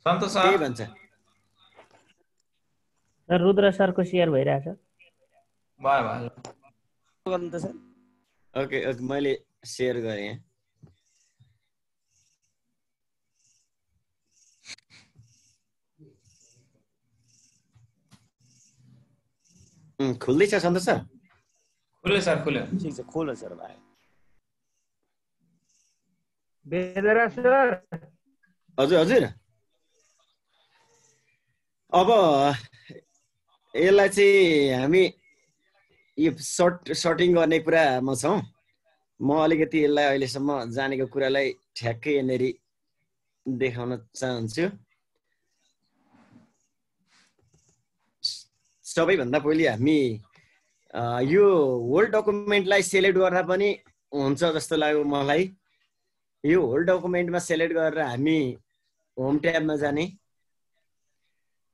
सन्तोष सर के भन्छ? रुद्र सरको सेयर भइरहेछ। भयो भयो गर्नु त सर। ओके ओके मैले सेयर गरेँ। खुल्दैछ सन्तोष सर? खुल्यो सर, खुल्यो। ठिक छ, खोलो सर भाइ। बेदरा सर। हजुर हजुर। अब यसलाई चाहिँ हामी यो सर्टिङ गर्ने कुरामा छौँ। म अलिकति यसलाई अहिलेसम्म जानेको कुरालाई ठ्याक्कै यहाँनिर देखाउन चाहन्छु। सबैभन्दा पहिले हामी यो होल डकुमेन्टलाई सेलेक्ट गर्दा पनि हुन्छ जस्तो लाग्यो मलाई। यो होल डकुमेन्टमा सेलेक्ट गरेर हामी होम ट्याबमा जाने।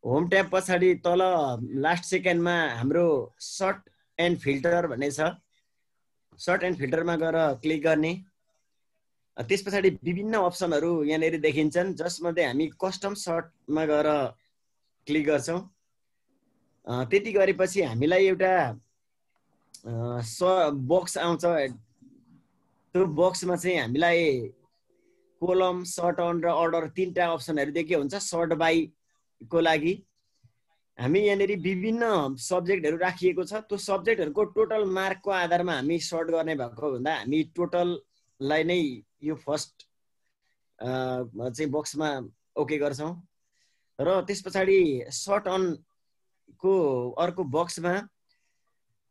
होम ट्याब पछाडि तल लास्ट सेकेन्डमा हाम्रो सर्ट एन्ड फिल्टर भन्ने छ। सर्ट एन्ड फिल्टरमा गएर क्लिक गर्ने। त्यस पछाडि विभिन्न अप्सनहरू यहाँनिर देखिन्छन्, जसमध्ये हामी कस्टम सर्टमा गएर क्लिक गर्छौँ। त्यति गरेपछि हामीलाई एउटा बक्स आउँछ। त्यो बक्समा चाहिँ हामीलाई कोलम, सर्ट अन र अर्डर तीनटा अप्सनहरू देखियो हुन्छ। सर्ट बाई को लागि हामी यहाँनिर विभिन्न सब्जेक्टहरू राखिएको छ। त्यो सब्जेक्टहरूको टोटल मार्कको आधारमा हामी सर्ट गर्ने भएको हुँदा हामी टोटललाई नै यो फर्स्ट चाहिँ बक्समा ओके गर्छौँ। र त्यस पछाडि सर्ट अनको अर्को बक्समा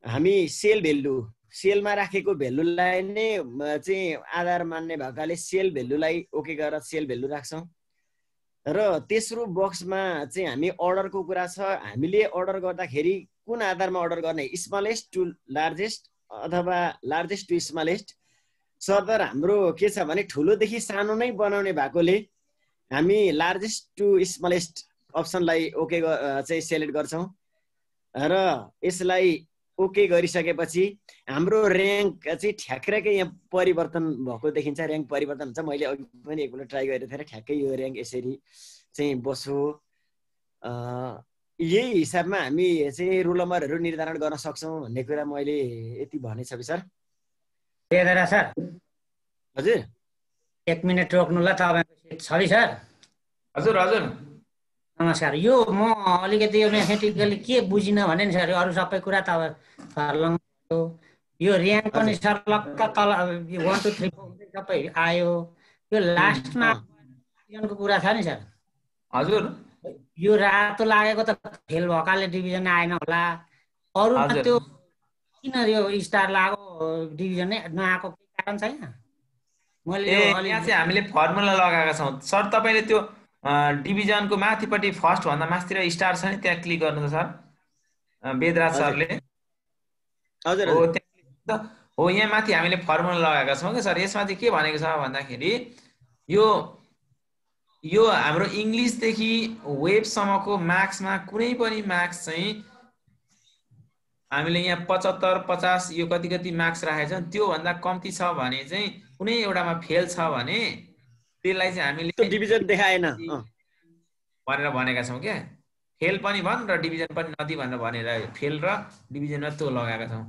हामी सेल भेल्यु, सेलमा राखेको भेल्युलाई नै चाहिँ आधार मान्ने भएकाले सेल भेल्युलाई ओके गरेर सेल भेल्यु राख्छौँ। र तेस्रो बक्समा चाहिँ हामी अर्डरको कुरा छ। हामीले अर्डर गर्दाखेरि कुन आधारमा अर्डर गर्ने, स्मलेस्ट टु लार्जेस्ट अथवा लार्जेस्ट टु स्मलेस्ट। सर्दर हाम्रो के छ भने ठुलोदेखि सानो नै बनाउने भएकोले हामी लार्जेस्ट टु स्मलेस्ट अप्सनलाई ओके चाहिँ सेलेक्ट गर्छौँ। र यसलाई ओके गरिसकेपछि हाम्रो र्याङ्क चाहिँ ठ्याक्कै यहाँ परिवर्तन भएको देखिन्छ। र्याङ्क परिवर्तन हुन्छ। मैले अघि पनि एकपल्ट ट्राई गरेको थिएँ। ठ्याक्कै यो र्याङ्क यसरी चाहिँ बस्यो। यही हिसाबमा हामी चाहिँ रोल नम्बरहरू निर्धारण गर्न सक्छौँ भन्ने कुरा मैले यति भने छ सर। बेदरा सर हजुर 1 मिनेट रोक्नु ल, तपाईँको छ सर? हजुर हजुर नमस्कार। यो म अलिकति यो म्याथमेटिकली के बुझिनँ भने नि सर, अरू सबै कुरा त अब फर्लङ हो। यो र्याङ्क पनि सर लक्क तल 1 2 3 4 सबै आयो। यो लास्टमा डिभिजनको कुरा छ नि सर? हजुर यो रातो लागेको त फेल भएकाले डिभिजन आएन होला। अरू त्यो किन यो स्टार लाग्यो डिभिजन नै नआएको केही कारण छैन? मैले यहाँ चाहिँ हामीले फर्मुला लगाएका छौँ सर। तपाईँले त्यो डिभिजनको माथिपट्टि फर्स्ट भन्दा माथितिर स्टार छ नि, त्यहाँ क्लिक गर्नु त सर वेदराज सरले। हजुर हो यहाँ माथि हामीले फर्मुला लगाएका छौँ कि सर। यसमा चाहिँ के भनेको छ भन्दाखेरि यो हाम्रो इङ्ग्लिसदेखि वेबसम्मको मार्क्समा कुनै पनि मार्क्स चाहिँ हामीले यहाँ 75 50 यो कति कति मार्क्स राखेका छौँ। त्योभन्दा कम्ती छ भने चाहिँ कुनै एउटामा फेल छ भने त्यसलाई चाहिँ हामीले डिभिजन देखाएन भनेर भनेका छौँ क्या। फेल पनि भन् र डिभिजन पनि नदी भनेर भनेर फेल र डिभिजनमा त्यो लगाएका छौँ।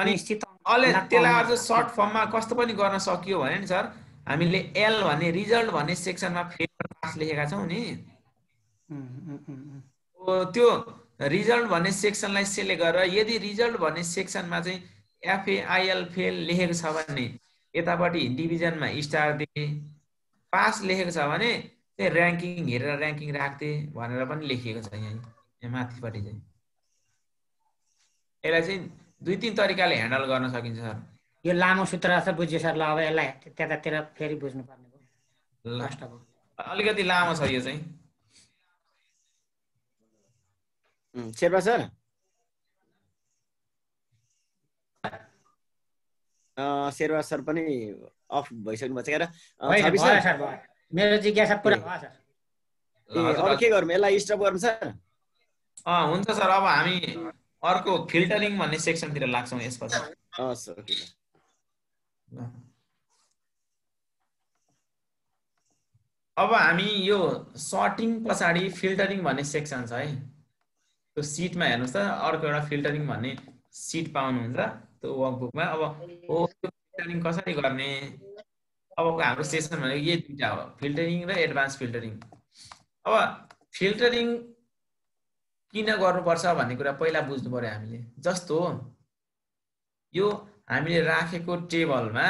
अनि त्यसलाई अझ सर्ट फर्ममा कस्तो पनि गर्न सकियो भने नि सर, हामीले एल भन्ने रिजल्ट भन्ने सेक्सनमा फेल र पास लेखेका छौँ नि। त्यो रिजल्ट भन्ने सेक्सनलाई सेलेक्ट गरेर यदि रिजल्ट भन्ने सेक्सनमा चाहिँ FAIL फेल लेखेको छ भने यतापट्टि डिभिजनमा स्टार दिए, पास लेखेको छ भने चाहिँ र्याङ्किङ हेरेर र्याङ्किङ राख्थे भनेर पनि लेखिएको छ यहाँ माथिपट्टि चाहिँ। यसलाई चाहिँ 2-3 तरिकाले ह्यान्डल गर्न सकिन्छ सर। यो लामो सूत्र छ, बुझ्यो सर। ल अब यसलाई त्यतातिर फेरि बुझ्नु पर्ने भयो। अलिकति लामो छ यो चाहिँ। शेर्पा सर शेर्पा सर पनि अफ भइसक्नु भएको छ क्या मेरो जिज्ञासा पुरा भयो सर अब के गरौँ यसलाई स्टप गरौँ सर हुन्छ सर अब हामी अर्को फिल्टरिङ भन्ने सेक्सनतिर लाग्छौँ यसपछि हस् ओके अब हामी यो सर्टिङ पछाडि फिल्टरिङ भन्ने सेक्सन छ है त्यो सिटमा हेर्नुहोस् त अर्को एउटा फिल्टरिङ भन्ने सिट पाउनुहुन्छ त्यो वर्कबुकमा अब हो त्यो फिल्टरिङ कसरी गर्ने अबको हाम्रो सेसन भनेको यही दुईटा हो फिल्टरिङ र एडभान्स फिल्टरिङ अब फिल्टरिङ किन गर्नुपर्छ भन्ने कुरा पहिला बुझ्नु पर्यो हामीले जस्तो यो हामीले राखेको टेबलमा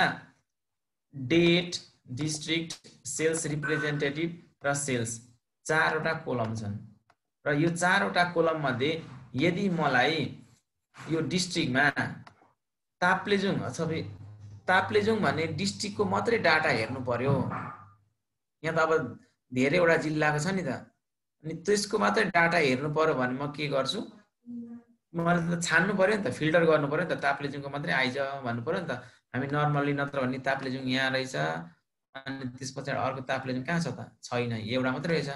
डेट डिस्ट्रिक्ट सेल्स रिप्रेजेन्टेटिभ र सेल्स चारवटा कोलम छन् र यो चारवटा कोलम मध्ये यदि मलाई यो डिस्ट्रिक्टमा ताप्लेजुङ अथवा ताप्लेजुङ भन्ने डिस्ट्रिक्टको मात्रै डाटा हेर्नु पर्यो यहाँ त अब धेरैवटा जिल्लाको छ नि त अनि त्यसको मात्रै डाटा हेर्नु पर्यो भने म के गर्छु मलाई त छान्नु पर्यो नि त फिल्टर गर्नु पर्यो नि त ताप्लेजुङको मात्रै आइज भन्नु पर्यो नि त हामी नर्मली नत्र भने ताप्लेजुङ यहाँ रहेछ अनि त्यस पछाडि अर्को ताप्लेजुङ कहाँ छ त छैन एउटा मात्रै रहेछ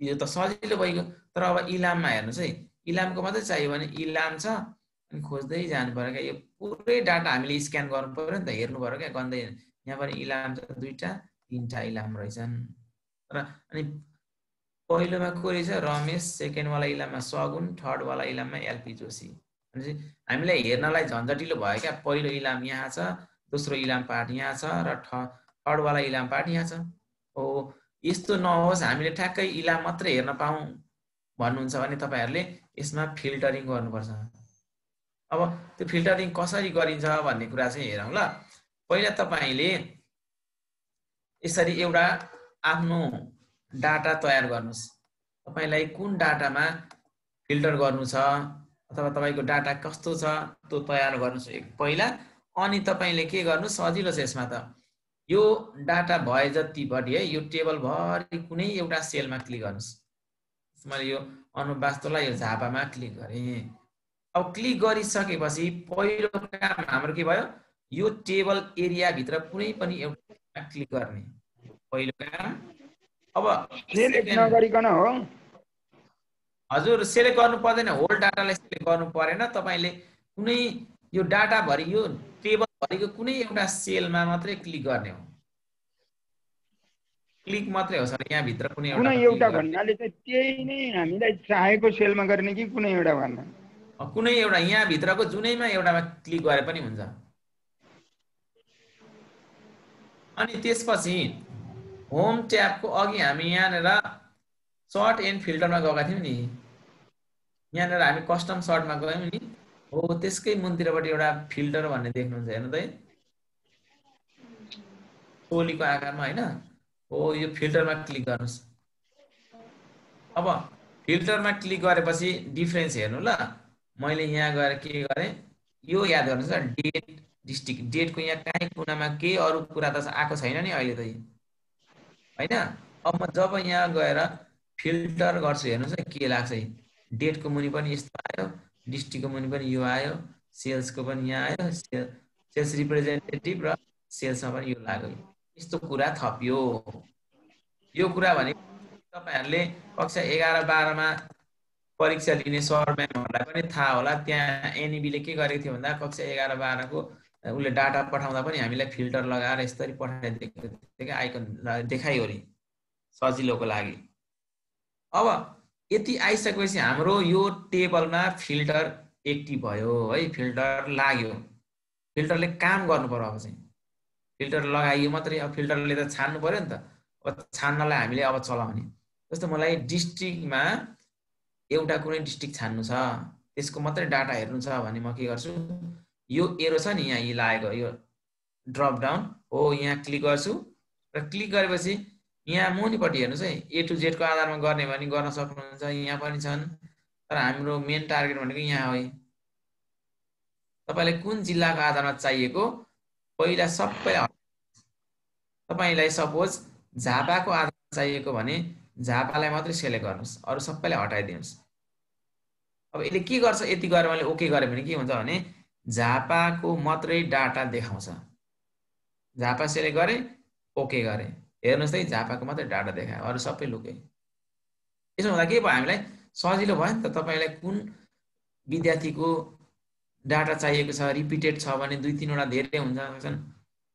यो त सजिलो भइगयो तर अब इलाममा हेर्नुहोस् है इलामको मात्रै चाहियो भने इलाम छ अनि खोज्दै जानु पर्यो क्या यो पुरै डाटा हामीले स्क्यान गर्नु पर्यो नि त हेर्नु पर्यो क्या गन्दै यहाँ पनि इलाम छ दुईटा तीनटा इलाम रहेछन् र अनि पहिलोमा को रहेछ रमेश सेकेन्डवाला इलाममा सगुन थर्डवाला इलाममा एलपी जोशी भनेपछि हामीलाई हेर्नलाई झन्झटिलो भयो क्या पहिलो इलाम यहाँ छ दोस्रो इलाम पार्ट यहाँ छ र थर्डवाला इलाम पार्ट यहाँ छ हो यस्तो नहोस् हामीले ठ्याक्कै इलाम मात्रै हेर्न पाऊँ भन्नुहुन्छ भने तपाईहरुले यसमा फिल्टरिङ गर्नुपर्छ अब त्यो फिल्टरिङ कसरी गरिन्छ भन्ने कुरा चाहिँ हेरौँ ल पहिला तपाईले यसरी एउटा आफ्नो डाटा तयार गर्नुस् तपाईलाई कुन डाटामा फिल्टर गर्नु छ अथवा तपाईको डाटा कस्तो छ त्यो तयार गर्नुस् पहिला अनि तपाईले के गर्नु सजिलो छ यसमा त यो डाटा भए जति बढी है यो टेबल भरि कुनै एउटा सेलमा क्लिक गर्नुस् मैले यो अनुवास्तवलाई यो झापामा क्लिक गरे अब क्लिक गरिसकेपछि पहिलो काम हाम्रो के भयो यो टेबल एरिया भित्र कुनै पनि एउटा क्लिक गर्ने पहिलो काम अब सेलेक्ट नगरिकन हो हजुर सेलेक्ट गर्नु पर्दैन होल डाटालाई सेलेक्ट गर्नु परेन तपाईले कुनै यो डाटा भरि यो टेबल भरिको कुनै एउटा सेलमा मात्रै क्लिक गर्ने हो क्लिक मात्रै हो सर यहाँ भित्र कुनै एउटा भन्नाले चाहिँ त्यही नै हामीलाई चाहेको सेलमा गर्ने कि कुनै एउटा भन्नु कुनै एउटा यहाँ भित्रको जुनैमा एउटामा क्लिक गरे पनि हुन्छ अनि त्यसपछि होम ट्याबको अघि हामी यहाँनेर सर्ट एन्ड फिल्टरमा गएका थियौं नि यहाँनेर हामी कस्टम सर्टमा गयौं नि हो त्यसकै मुन्तिरबाट एउटा फिल्टर भन्ने देख्नुहुन्छ हेर्नु त टोलीको आकारमा हैन हो यो फिल्टरमा क्लिक गर्नुस् अब फिल्टरमा क्लिक गरेपछि डिफरेन्स हेर्नु ल मैले यहाँ गएर के गरे यो याद गर्नुस् डेट डिस्ट्रिक्ट डेटको यहाँ काहीँ कुनामा केही अरु कुरा त आएको छैन नि अहिले त हैन अब म जब यहाँ गएर फिल्टर गर्छु हेर्नुस् के लाग्छ डेटको मुनि पनि यस्तो आयो डिस्ट्रिक्टको मुनि पनि यो आयो सेल्सको पनि यहाँ आयो सेल्स रिप्रेजेन्टेटिभ र सेल्समा पनि यो लाग्यो यस्तो कुरा थपियो यो कुरा भने तपाईहरुले कक्षा 11 12 मा परीक्षा लिने सर म्यामहरुलाई पनि थाहा होला त्यहाँ एनईबीले के गरेको थियो भन्दा कक्षा 11 12 को उले डाटा पठाउँदा पनि हामीलाई फिल्टर लगाएर यसरी पठाइदिएको थियो आइकन देखाइयो नि सजिलोको लागि अब यति आइसकेपछि हाम्रो यो टेबलमा फिल्टर एक्टिभ भयो है फिल्टर लाग्यो फिल्टरले काम गर्नु पर्यो अब चाहिँ फिल्टर लगाइयो मात्रै अब फिल्टरले त छान्नु पर्यो नि त अब छान्नलाई हामीले अब चलाउने जस्तो मलाई डिस्ट्रिक्टमा एउटा कुनै डिस्ट्रिक्ट छान्नु छ त्यसको मात्रै डाटा हेर्नु छ भने म के गर्छु यो एरो छ नि यहाँ यी लागेको यो ड्रप डाउन हो यहाँ क्लिक गर्छु र क्लिक गरेपछि यहाँ मुनिपट्टि हेर्नुस् है ए टु जेड को आधारमा गर्ने भने गर्न सक्नुहुन्छ यहाँ पनि छन् तर हाम्रो मेन टार्गेट भनेको यहाँ हो तपाईलाई कुन जिल्लाको आधारमा चाहिएको पहिला सबैलाई तपाईलाई सपोज झापाको आधारमा चाहिएको भने झापालाई मात्रै सेलेक्ट गर्नुस् अरु सबैलाई हटाइदिनुस् अब यसले के गर्छ, यति गरेर मैले ओके गरेँ भने के हुन्छ भने झापाको मात्रै डाटा देखाउँछ। झापा सेलेक्ट गरेँ, ओके गरेँ, हेर्नुहोस् है झापाको मात्रै डाटा देखायो, अरू सबै लुके। यसो हुँदा के भयो, हामीलाई सजिलो भयो नि त। तपाईँलाई कुन विद्यार्थीको डाटा चाहिएको छ, रिपिटेड छ भने 2-3 वटा धेरै हुन्छन्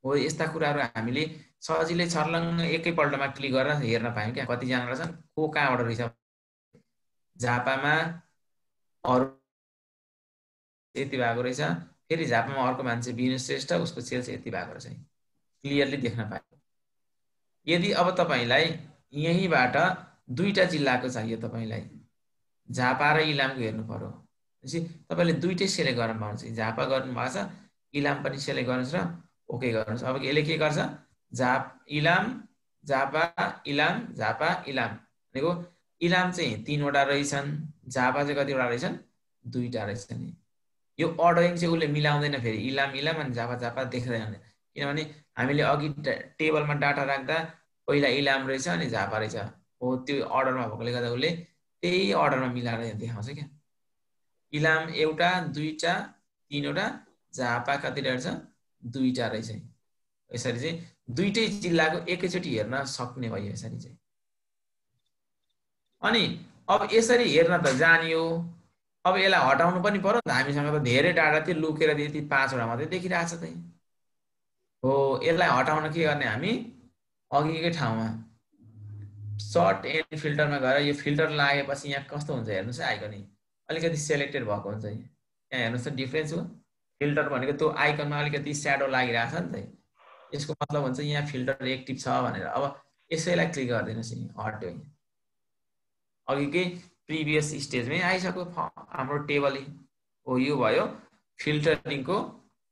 हो, यस्ता कुराहरू हामीले सजिलै छर्लङ्ग एकैपल्टमा क्लिक गरेर हेर्न पायौँ क्या। कतिजना रहेछन् को कहाँबाट रहेछ, झापामा अरू यति भएको रहेछ, फेरि झापामा अर्को मान्छे विनु श्रेष्ठ, उसको सेल्स यति भएको रहेछ, क्लियरली देख्न पायो। यदि अब तपाईँलाई यहीँबाट 2टा जिल्लाको चाहियो, तपाईँलाई झापा र इलामको हेर्नु पर्यो, तपाईँले 2टै सेलेक्ट गर्न पाउनुहुन्छ। झापा गर्नुभएको छ, इलाम पनि सेलेक्ट गर्नुहोस् र ओके गर्नुहोस्। अब यसले के गर्छ, इलाम झापा इलाम झापा इलाम भनेको इलाम चाहिँ 3वटा रहेछन्, झापा चाहिँ कतिवटा रहेछन्, 2टा रहेछन्। यो अर्डरिङ चाहिँ उसले मिलाउँदैन, फेरि इलाम इलाम अनि झापा झापा देख्दैन, किनभने हामीले अघि टेबलमा डाटा राख्दा पहिला इलाम रहेछ अनि झापा रहेछ हो, त्यो अर्डरमा भएकोले गर्दा उसले त्यही अर्डरमा मिलाएर देखाउँछ क्या। इलाम 1, 2, 3वटा, झापा कति रहेछ, 2टा रहेछ। यसरी चाहिँ 2टै जिल्लाको एकैचोटि हेर्न सक्ने भयो यसरी चाहिँ। अनि अब यसरी हेर्न त जानियो, अब यसलाई हटाउनु पनि पर्यो नि त। हामीसँग त धेरै डाटा थियो, लुकेर यति 5वटा मात्रै देखिरहेछ त हो। यसलाई हटाउन के गर्ने, हामी अघिकै ठाउँमा सर्ट एन्ड फिल्टरमा गएर यो फिल्टर लागेपछि यहाँ कस्तो हुन्छ हेर्नुहोस् है, आइकन अलिकति सेलेक्टेड भएको हुन्छ। यहाँ हेर्नुहोस् त डिफ्रेन्स हो। फिल्टर भनेको त्यो आइकनमा अलिकति स्याडो लागिरहेछ नि त, यसको मतलब हुन्छ यहाँ फिल्टर एक्टिभ छ भनेर। अब यसैलाई क्लिक गरिदिनुहोस्, हट्यो, अघिकै प्रिभियस स्टेजमै आइसक्यो हाम्रो टेबल हो। यो भयो फिल्टरिङको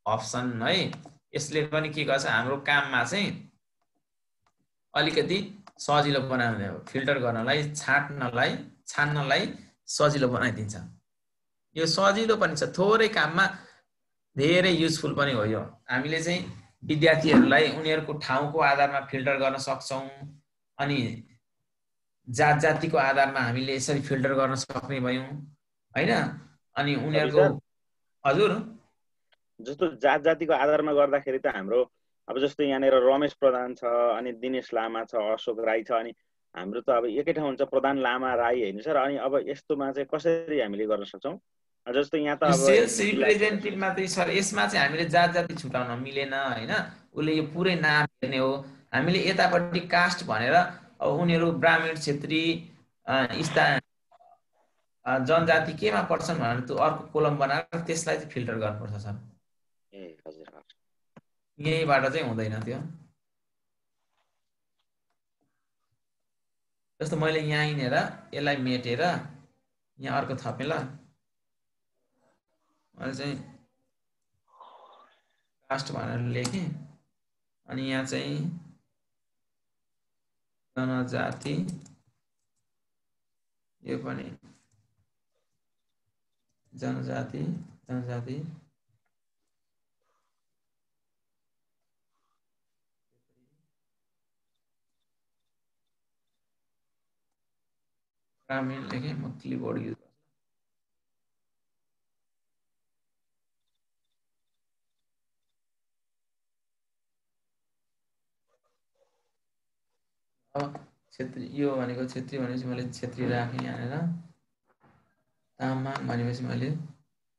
अप्सन है। यसले पनि के गर्छ, हाम्रो काममा चाहिँ अलिकति सजिलो बनाउने हो, फिल्टर गर्नलाई, छान्नलाई सजिलो बनाइदिन्छ। यो सजिलो पनि छ, थोरै काममा धेरै युजफुल पनि हो। यो हामीले चाहिँ विद्यार्थीहरूलाई उनीहरूको ठाउँको आधारमा फिल्टर गर्न सक्छौँ, अनि जातिको आधारमा हामीले यसरी फिल्टर गर्न सक्ने भयौँ हैन। अनि उनीहरूको हजुर जस्तो जातिको आधारमा गर्दाखेरि त हाम्रो अब जस्तो यहाँनिर रमेश प्रधान छ, अनि दिनेश लामा छ, अशोक राई छ, अनि हाम्रो त अब एकै ठाउँ हुन्छ प्रधान लामा राई होइन सर। अनि अब यस्तोमा चाहिँ कसरी हामीले गर्न सक्छौँ? जस्तो यहाँ त अब सेल्स रिप्रेजेन्टेटिभमा चाहिँ सर यसमा चाहिँ हामीले जाति छुटाउन मिलेन हैन। उसले यो पुरै नाम हेर्ने हो। हामीले यतापट्टि कास्ट भनेर अब उनीहरू ब्राह्मण, क्षेत्री, जनजाति केमा पर्छन् भनेर त्यो अर्को कोलम बनाएर त्यसलाई चाहिँ फिल्टर गर्नुपर्छ सर। यहीँबाट चाहिँ हुँदैन त्यो। जस्तो मैले यहाँ हिँडेर यसलाई मेटेर यहाँ अर्को थपेँ ल, मैले चाहिँ कास्ट भनेर लेखेँ, अनि यहाँ चाहिँ जनजाति, यो पनि जनजाति ग्रामीण लेखेँ। म क्लिपबोर्ड युज गर्छु। क्षेत्री, यो भनेको क्षेत्री भनेपछि मैले क्षेत्री राखेँ यहाँनिर। तामाङ भनेपछि मैले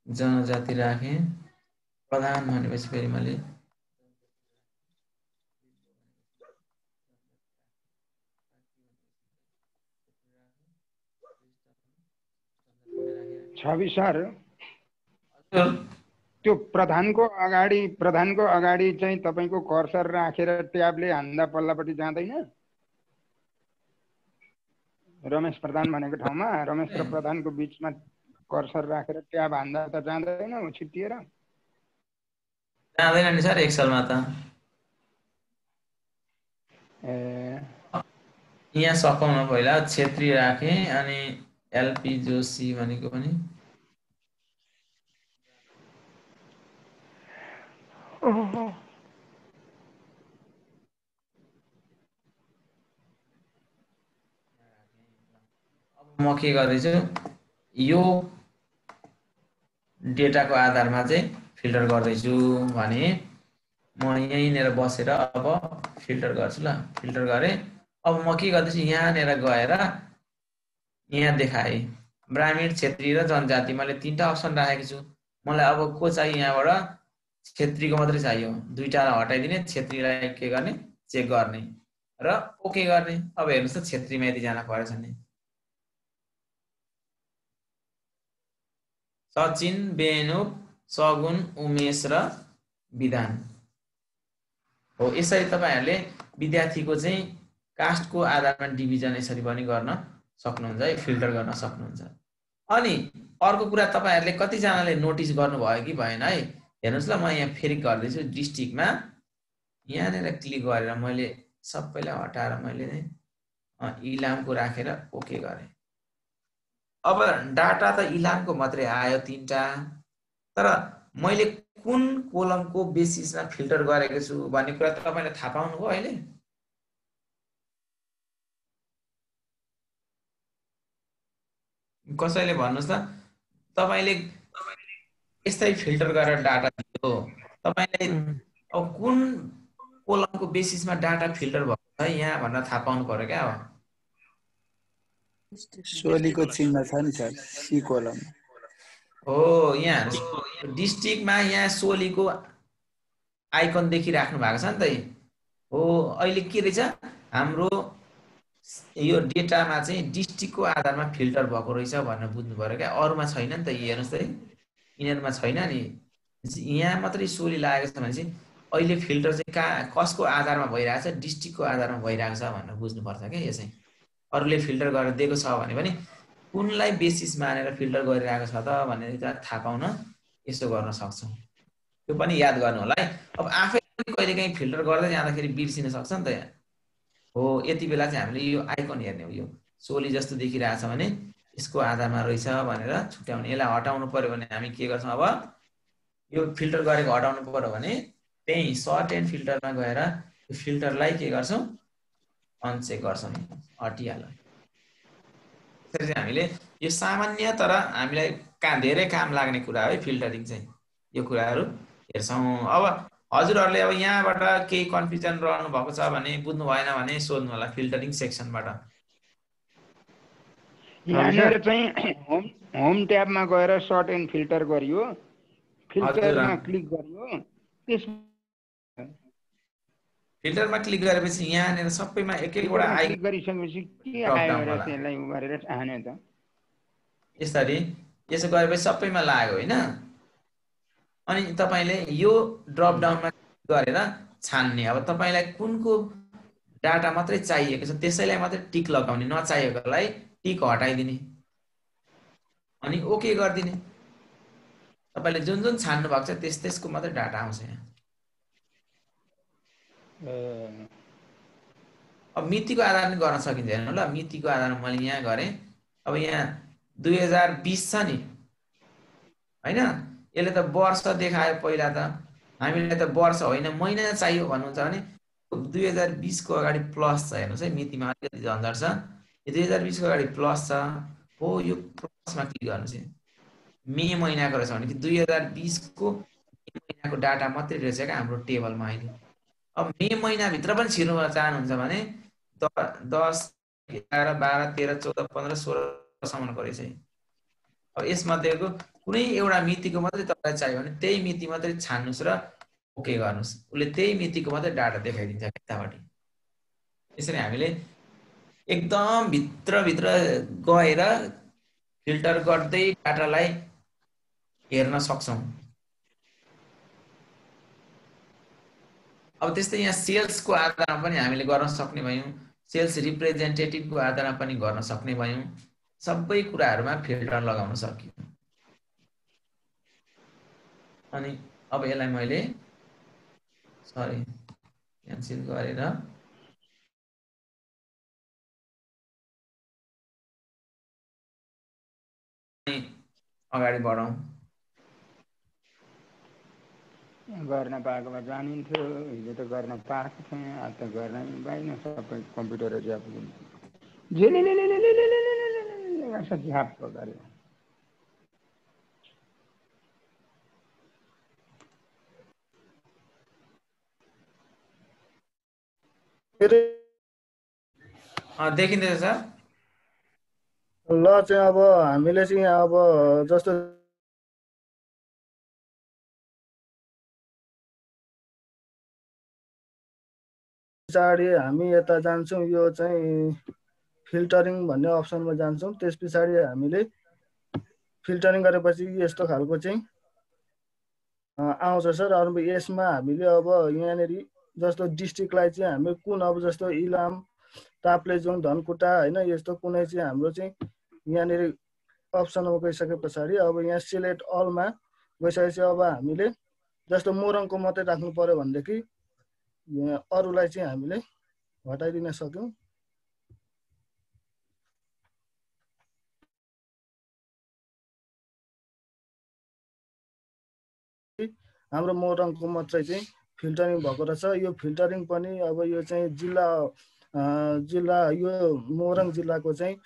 जनजाति राखेँ। प्रधान भनेपछि फेरि मैले छवि सर त्यो प्रधानको अगाडि चाहिँ तपाईको कर्सर राखेर ट्याबले हान्दा पल्लापट्टि जाँदैन? रमेश प्रधान भनेको ठाउँमा रमेश र प्रधानको बीचमा कर्सर राखेर ट्याब हान्दा त जाँदैन छिट्टिएर? जाँदैन नि सर एक्सेलमा त। यहाँ सकाउन पहिला क्षेत्री राखेँ, अनि एलपी जोशी भनेको पनि म के गर्दैछु, यो डेटाको आधारमा चाहिँ फिल्टर गर्दैछु भने म यहीँनिर बसेर अब फिल्टर गर्छु ल। फिल्टर गरेँ। अब म के गर्दैछु यहाँनिर गएर यहाँ देखाएँ ग्रामीण क्षेत्रीय र जनजाति मैले 3टा अप्सन राखेको छु। मलाई अब को चाहियो यहाँबाट क्षेत्रीको मात्रै चाहियो। 2टालाई हटाइदिने क्षेत्रीलाई के गर्ने चेक गर्ने र ओके गर्ने। अब हेर्नुहोस् त क्षेत्रीमा यति जान परेछ नि। सचिन, बेनुप, सगुन, उमेश र विधान हो। यसरी तपाईहरुले विद्यार्थीको चाहिँ कास्टको आधारमा डिभिजन यसरी पनि गर्न सक्नुहुन्छ है, फिल्टर गर्न सक्नुहुन्छ। अनि अर्को कुरा तपाईहरुले कतिजनाले नोटिस गर्नुभयो कि भएन है, हेर्नुस् ल म यहाँ फेरि गर्दैछु डिस्ट्रिक्टमा यहाँनिर क्लिक गरेर मैले सबैलाई हटाएर मैले इलामको राखेर ओके गरे। अब डाटा त इलामको मात्रै आयो 3टा, तर मैले कुन कोलमको बेसिसमा फिल्टर गरेको छु भन्ने कुरा तपाईले थाहा पाउनुभयो अहिले? कसैले भन्नुस् त तपाईले यस्तै फिल्टर गरेर डाटा दियो, तपाईले अब कुन कोलमको बेसिसमा डाटा फिल्टर भएको छ यहाँ भनेर थाहा पाउनु पर्यो क्या। अब सोलीको चिन्ह छ नि सर, सी कोलम हो। यहाँ डिस्ट्रिक्टमा यहाँ सोलीको आइकन देखिराख्नु भएको छ नि त हो। अहिले के रहेछ हाम्रो यो डेटामा चाहिँ डिस्ट्रिक्टको आधारमा फिल्टर भएको रहेछ भनेर बुझ्नु पर्यो क्या, अरूमा छैन नि त। हेर्नुहोस् त यिनीहरूमा छैन नि, यहाँ मात्रै सोली लागेको छ भने चाहिँ अहिले फिल्टर चाहिँ कसको आधारमा भइरहेको छ, डिस्ट्रिक्टको आधारमा भइरहेको छ भनेर बुझ्नुपर्छ क्या। यो चाहिँ अरूले फिल्टर गरेर दिएको छ भने पनि कुनलाई बेसिस मानेर फिल्टर गरिरहेको छ त भनेर थाहा पाउन यसो गर्न सक्छौँ। त्यो पनि याद गर्नु होला है। अब आफै कहिलेकाहीँ फिल्टर गर्दै जाँदाखेरि बिर्सिन सक्छ नि त हो। यति बेला चाहिँ हामीले यो आइकन हेर्ने हो, यो सोली जस्तो देखिरहेछ भने यसको आधारमा रहेछ भनेर छुट्याउने। यसलाई हटाउनु पर्यो भने हामी के गर्छौँ, अब यो फिल्टर गरेको हटाउनु पर्यो भने त्यही सर्ट एन्ड फिल्टरमा गएर यो फिल्टरलाई के गर्छौँ अनचेक गर्छौँ, हटिहाल्छ। त्यसरी चाहिँ हामीले यो सामान्य तर हामीलाई धेरै काम लाग्ने कुरा हो फिल्टरिङ चाहिँ, यो कुराहरू हेर्छौँ। अब हजुरहरूले अब यहाँबाट केही कन्फ्युजन रहनु भएको छ भने बुझ्नु भएन भने सोध्नु होला फिल्टरिङ सेक्सनबाट। यहाँनिर चाहिँ होम ट्याबमा गएर सर्ट एन्ड फिल्टर गरियो, फिल्टरमा क्लिक गरियो, त्यस फिल्टरमा क्लिक गरेपछि यहाँनिर सबैमा एक एकवटा क्लिक गरिसकेपछि के आयो र त्यसलाई उ गरेर छान्यो त यसरी। यसो गरेपछि सबैमा लाग्यो हैन। अनि तपाईले यो ड्रप डाउनमा गरेर छान्ने। अब तपाईलाई कुनको डाटा मात्रै चाहिएको छ त्यसैलाई मात्रै टिक लगाउने, नचाहिएकोलाई टिक हटाइदिने अनि ओके गरिदिने। तपाईले जुन जुन छान्नु भएको छ त्यसको मात्रै डाटा आउँछ यहाँ। अब मितिको आधारमा गर्न सकिँदैन ल। मितिको आधारमा मैले यहाँ गरेँ। अब यहाँ 2020 छ नि हैन, यसले त वर्ष देखायो पहिला त। हामीलाई त वर्ष होइन महिना चाहियो भन्नुहुन्छ भने 2020 को अगाडि प्लस छ। हेर्नुहोस् है मितिमा अलिकति झन्झट छ। 2020 को अगाडि प्लस छ हो, यो प्लसमा क्लिक गर्नुहोस्। मे महिनाको रहेछ भने कि 2020 को मे महिनाको डाटा मात्रै रहेछ क्या हाम्रो टेबलमा अहिले। अब मे महिनाभित्र पनि छिर्नु चाहनुहुन्छ भने 10, 11, 12, 13, 14, 15, 16सम्मको रहेछ। अब यसमध्येको कुनै एउटा मितिको मात्रै तपाईँलाई चाहियो भने त्यही मिति मात्रै छान्नुहोस् र ओके गर्नुहोस्, उसले त्यही मितिको मात्रै डाटा देखाइदिन्छ यतापट्टि। यसरी हामीले एकदम भित्रभित्र गएर फिल्टर गर्दै डाटालाई हेर्न सक्छौँ। अब त्यस्तै यहाँ सेल्सको आधारमा पनि हामीले गर्न सक्ने भयौँ, सेल्स रिप्रेजेन्टेटिभको आधारमा पनि गर्न सक्ने भयौँ। सबै कुराहरूमा फिल्टर लगाउन सकियो। अनि अब यसलाई मैले क्यान्सल गरेर अगाडि बढौँ। गर्न पाएको भए जानिन्थ्यो, हिजो त गर्न पाएको थिएँ, आज त गर्न पाइन। सबै कम्प्युटर ज्याप झ्याप्प गऱ्यो। देखिँदैछ सर। ल चाहिँ अब हामीले चाहिँ अब जस्तो पछाडि हामी यता जान्छौँ, यो चाहिँ फिल्टरिङ भन्ने अप्सनमा जान्छौँ। त्यस पछाडि हामीले फिल्टरिङ गरेपछि यस्तो खालको चाहिँ आउँछ सर। अरू यसमा हामीले अब यहाँनिर जस्तो डिस्ट्रिक्टलाई चाहिँ हामी कुन, अब जस्तो इलाम, ताप्लेजुङ, धनकुटा होइन, यस्तो कुनै चाहिँ हाम्रो चाहिँ यहाँनिर अप्सनमा गइसके पछाडि अब यहाँ सिलेक्ट अलमा गइसकेपछि अब हामीले जस्तो मोरङको मात्रै राख्नु पर्यो भनेदेखि अरूलाई चाहिँ हामीले हटाइदिन सक्यौँ। हाम्रो मोरङको मात्रै चाहिँ फिल्टरिङ भएको रहेछ। यो फिल्टरिङ पनि अब यो चाहिँ जिल्ला यो मोरङ जिल्लाको चाहिँ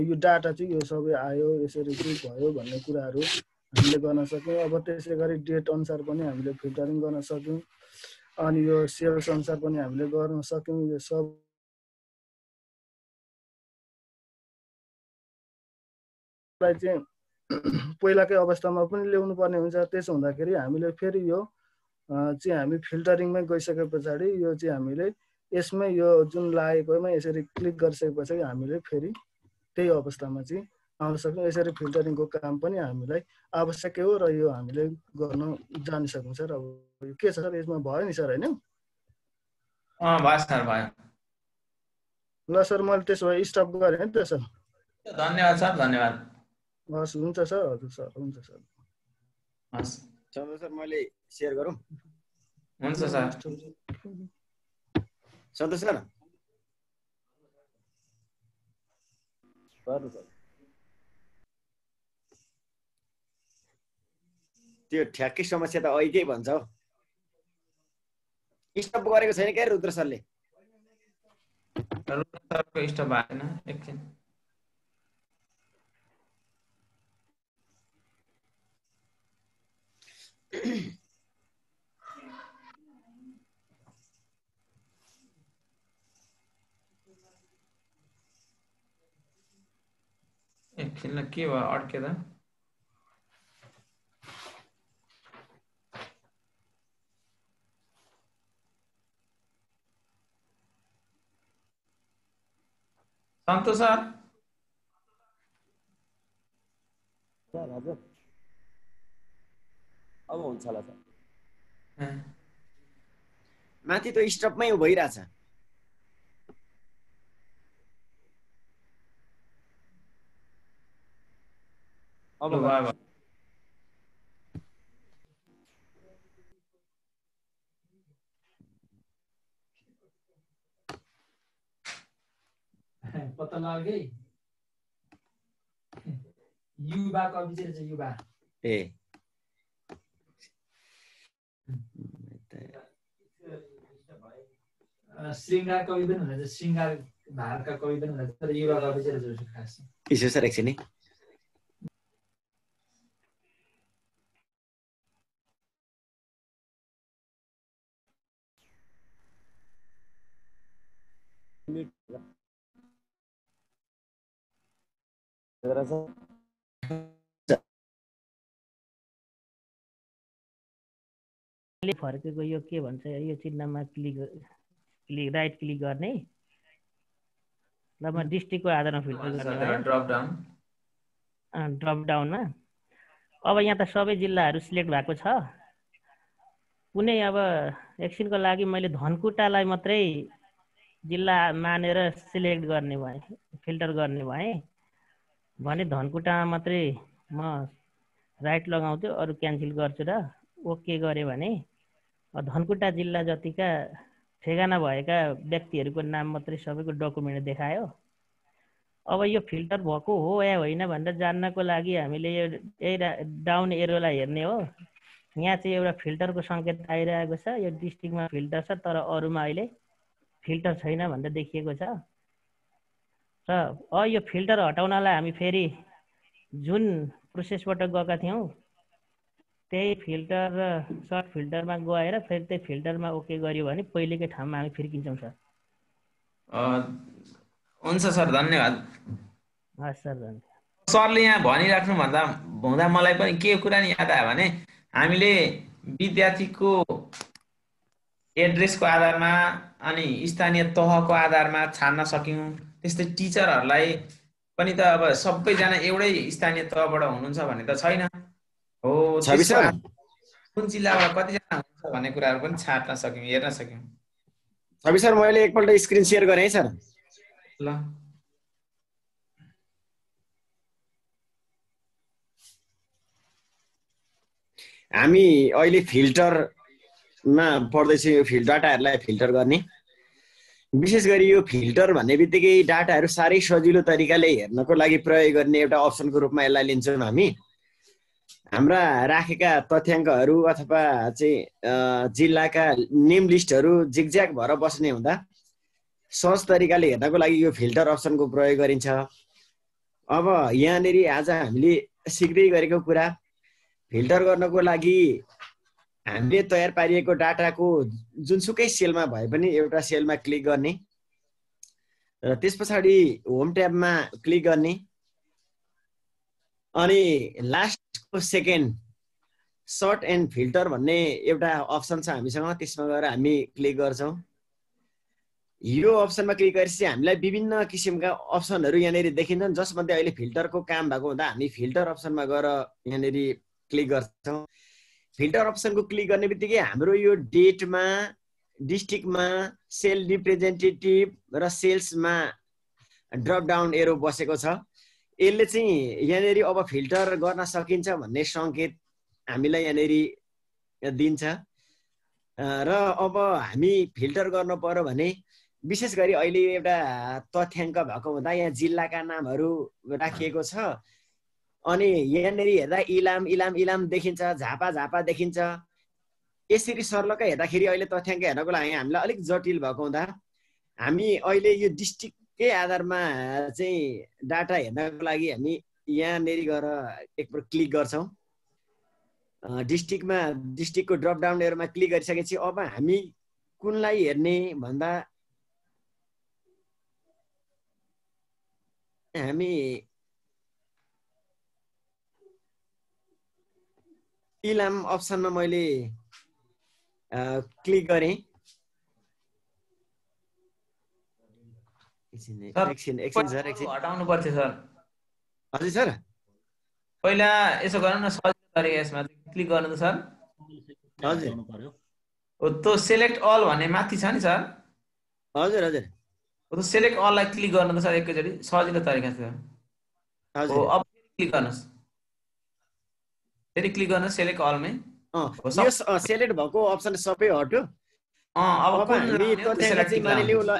यो डाटा चाहिँ यो सबै आयो, यसरी चाहिँ भयो भन्ने कुराहरू हामीले गर्न सक्यौँ। अब त्यसै गरी डेट अनुसार पनि हामीले फिल्टरिङ गर्न सक्यौँ। अनि यो सेल्स अनुसार पनि हामीले गर्न सक्यौँ। यो सब चाहिँ पहिलाकै अवस्थामा पनि ल्याउनु पर्ने हुन्छ। त्यसो हुँदाखेरि हामीले फेरि यो चाहिँ हामी फिल्टरिङमै गइसके पछाडि यो चाहिँ हामीले यसमै यो जुन लागेकोमा यसरी क्लिक गरिसकेपछि हामीले फेरि त्यही अवस्थामा चाहिँ आउन सक्छौँ। यसरी फिल्टरिङको काम पनि हामीलाई आवश्यक हो र यो हामीले गर्न जानिसक्छौँ सर। अब के छ सर, यसमा भयो नि सर होइन? भयो सर, भयो। ल सर, मैले त्यसो भए स्टप गरेँ नि त सर। धन्यवाद सर, धन्यवाद। हस्, हुन्छ सर। हजुर सर, हुन्छ सर। हस् सन्तोष सर, मैले सेयर गरौँ? हुन्छ सर। सन्तोष सर, त्यो ठ्याक्कै समस्या त अहिकै भन्छ हो। स्टप गरेको छैन क्या रुद्र सरले? रुद्र सरको स्टप भएन एकछिन। एकछिन के भयो, अड्के त? सन्तोष सर, हजुर अब हुन्छ होला सर। माथि त स्टपमै भइरहेछ। अब भयो। पत्ता लाग्यो युवा कवि चाहिँ युवा श्रृङ्गार कवि पनि हुनुहुन्छ, श्रृङ्गार भारतका कवि पनि हुनुहुन्छ, तर युवा कवि चाहिँ खास। यसो सर एकछिन है। फर्केको यो के भन्छ, यो चिन्हमा राइट क्लिक गर्ने। ल म डिस्ट्रिक्टको आधारमा फिल्टर गर्ने, ड्रप डाउनमा। अब यहाँ त सबै जिल्लाहरू सिलेक्ट भएको छ। कुनै अब एकछिनको लागि मैले धनकुटालाई मात्रै जिल्ला मानेर सिलेक्ट गर्ने भएँ, फिल्टर गर्ने भएँ भने धनकुटामा मात्रै म राइट लगाउँछु, अरू क्यान्सल गर्छु र ओके गरेँ भने धनकुटा जिल्ला जतिका ठेगाना भएका व्यक्तिहरूको नाम मात्रै सबैको डकुमेन्ट देखायो। अब यो फिल्टर भएको हो या होइन भनेर जान्नको लागि हामीले यो डाउन एरोलाई हेर्ने हो। यहाँ चाहिँ एउटा फिल्टरको सङ्केत आइरहेको छ। यो डिस्ट्रिक्टमा फिल्टर छ तर अरूमा अहिले फिल्टर छैन भनेर देखिएको छ। र यो फिल्टर हटाउनलाई हामी फेरि जुन प्रोसेसबाट गएका थियौँ त्यही फिल्टर र सर्ट फिल्टरमा गएर फेरि त्यही फिल्टरमा ओके गर्यो भने पहिलेकै ठाउँमा हामी फर्किन्छौँ सर। हुन्छ सर, धन्यवाद। हस् सर, धन्यवाद। सरले यहाँ भनिराख्नु भन्दा हुँदा मलाई पनि के कुरा नि याद आयो भने हामीले विद्यार्थीको एड्रेसको आधारमा अनि स्थानीय तहको आधारमा छान्न सक्यौँ। त्यस्तै टिचरहरूलाई पनि त अब सबैजना एउटै स्थानीय तहबाट हुनुहुन्छ भन्ने त छैन हो। कुन जिल्लाबाट कतिजना हुनुहुन्छ भन्ने कुराहरू पनि छाट्न सक्यौँ, हेर्न सक्यौँ। छवि सर, मैले एकपल्ट स्क्रिन सेयर गरेँ है सर। ल हामी अहिले फिल्टरमा पढ्दैछौँ, यो डाटाहरूलाई फिल्टर गर्ने। विशेष गरी यो फिल्टर भन्ने बित्तिकै डाटाहरू साह्रै सजिलो तरिकाले हेर्नको लागि प्रयोग गर्ने एउटा अप्सनको रूपमा यसलाई लिन्छौँ हामी। हाम्रा राखेका तथ्याङ्कहरू अथवा चाहिँ जिल्लाका नेम लिस्टहरू जिगज्याग भएर बस्ने हुँदा सहज तरिकाले हेर्नको लागि यो फिल्टर अप्सनको प्रयोग गरिन्छ। अब यहाँनिर आज हामीले सिक्दै गरेको कुरा, फिल्टर गर्नको लागि हामीले तयार पारिएको डाटाको जुनसुकै सेलमा भए पनि एउटा सेलमा क्लिक गर्ने र त्यस पछाडि होम ट्याबमा क्लिक गर्ने अनि लास्टको सेकेन्ड सर्ट एन्ड फिल्टर भन्ने एउटा अप्सन छ हामीसँग, त्यसमा गएर हामी क्लिक गर्छौँ। यो अप्सनमा क्लिक गरेपछि हामीलाई विभिन्न किसिमका अप्सनहरू यहाँनिर देखिन्छन्, जसमध्ये अहिले फिल्टरको काम भएको हुँदा हामी फिल्टर अप्सनमा गएर यहाँनिर क्लिक गर्छौँ। फिल्टर अप्सनको क्लिक गर्ने बित्तिकै हाम्रो यो डेटमा, डिस्ट्रिक्टमा, सेल रिप्रेजेन्टेटिभ र सेल्समा ड्रप डाउन एरो बसेको छ। यसले चाहिँ यहाँनिर अब फिल्टर गर्न सकिन्छ भन्ने सङ्केत हामीलाई यहाँनिर दिन्छ। र अब हामी फिल्टर गर्नु पर्यो भने विशेष गरी अहिले एउटा तथ्याङ्क भएको हुँदा यहाँ जिल्लाका नामहरू राखिएको छ अनि यहाँनिर हेर्दा इलाम इलाम इलाम देखिन्छ, झापा झापा देखिन्छ। यसरी सर्लक्क हेर्दाखेरि अहिले तथ्याङ्क हेर्नको लागि हामीलाई अलिक जटिल भएको हुँदा हामी अहिले यो डिस्ट्रिक्टकै आधारमा चाहिँ डाटा हेर्नको लागि हामी यहाँनिर गएर एकपल्ट क्लिक गर्छौँ। डिस्ट्रिक्टको ड्रप डाउन एरोमा क्लिक गरिसकेपछि अब हामी कुनलाई हेर्ने भन्दा हामी इलाम अप्सनमा मैले क्लिक गरेँ। हटाउनु पर्थ्यो सर। हजुर सर, पहिला यसो गर्नु न, सजिलो तरिका यसमा क्लिक गर्नु त सर। हजुर, त्यो सेलेक्ट अल भन्ने माथि छ नि सर। हजुर हजुर, त्यो सेलेक्ट अललाई क्लिक गर्नु त सर एकैचोटि, सजिलो तरिका छ। हो, अब क्लिक गर्नुहोस्, फेरि क्लिक गर्नुहोस् सेलेक्ट अलमै। यो सेलेक्ट भएको अप्सन सबै हट्यो। अब हामी तथ्याङ्क चाहिँ मानिलिउँ ल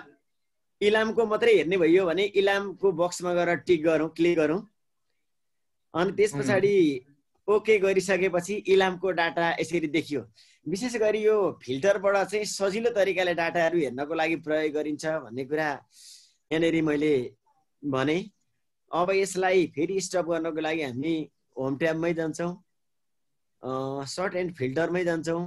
इलामको मात्रै हेर्ने भइयो भने इलामको बक्समा गएर टिक गरौँ, क्लिक गरौँ। अनि त्यस पछाडि ओके गरिसकेपछि इलामको डाटा यसरी देखियो। विशेष गरी यो फिल्टरबाट चाहिँ सजिलो तरिकाले डाटाहरू हेर्नको लागि प्रयोग गरिन्छ भन्ने कुरा यहाँनिर मैले भने। अब यसलाई फेरि स्टप गर्नको लागि हामी होम ट्याबमै जान्छौँ, सर्ट एन्ड फिल्टरमै जान्छौँ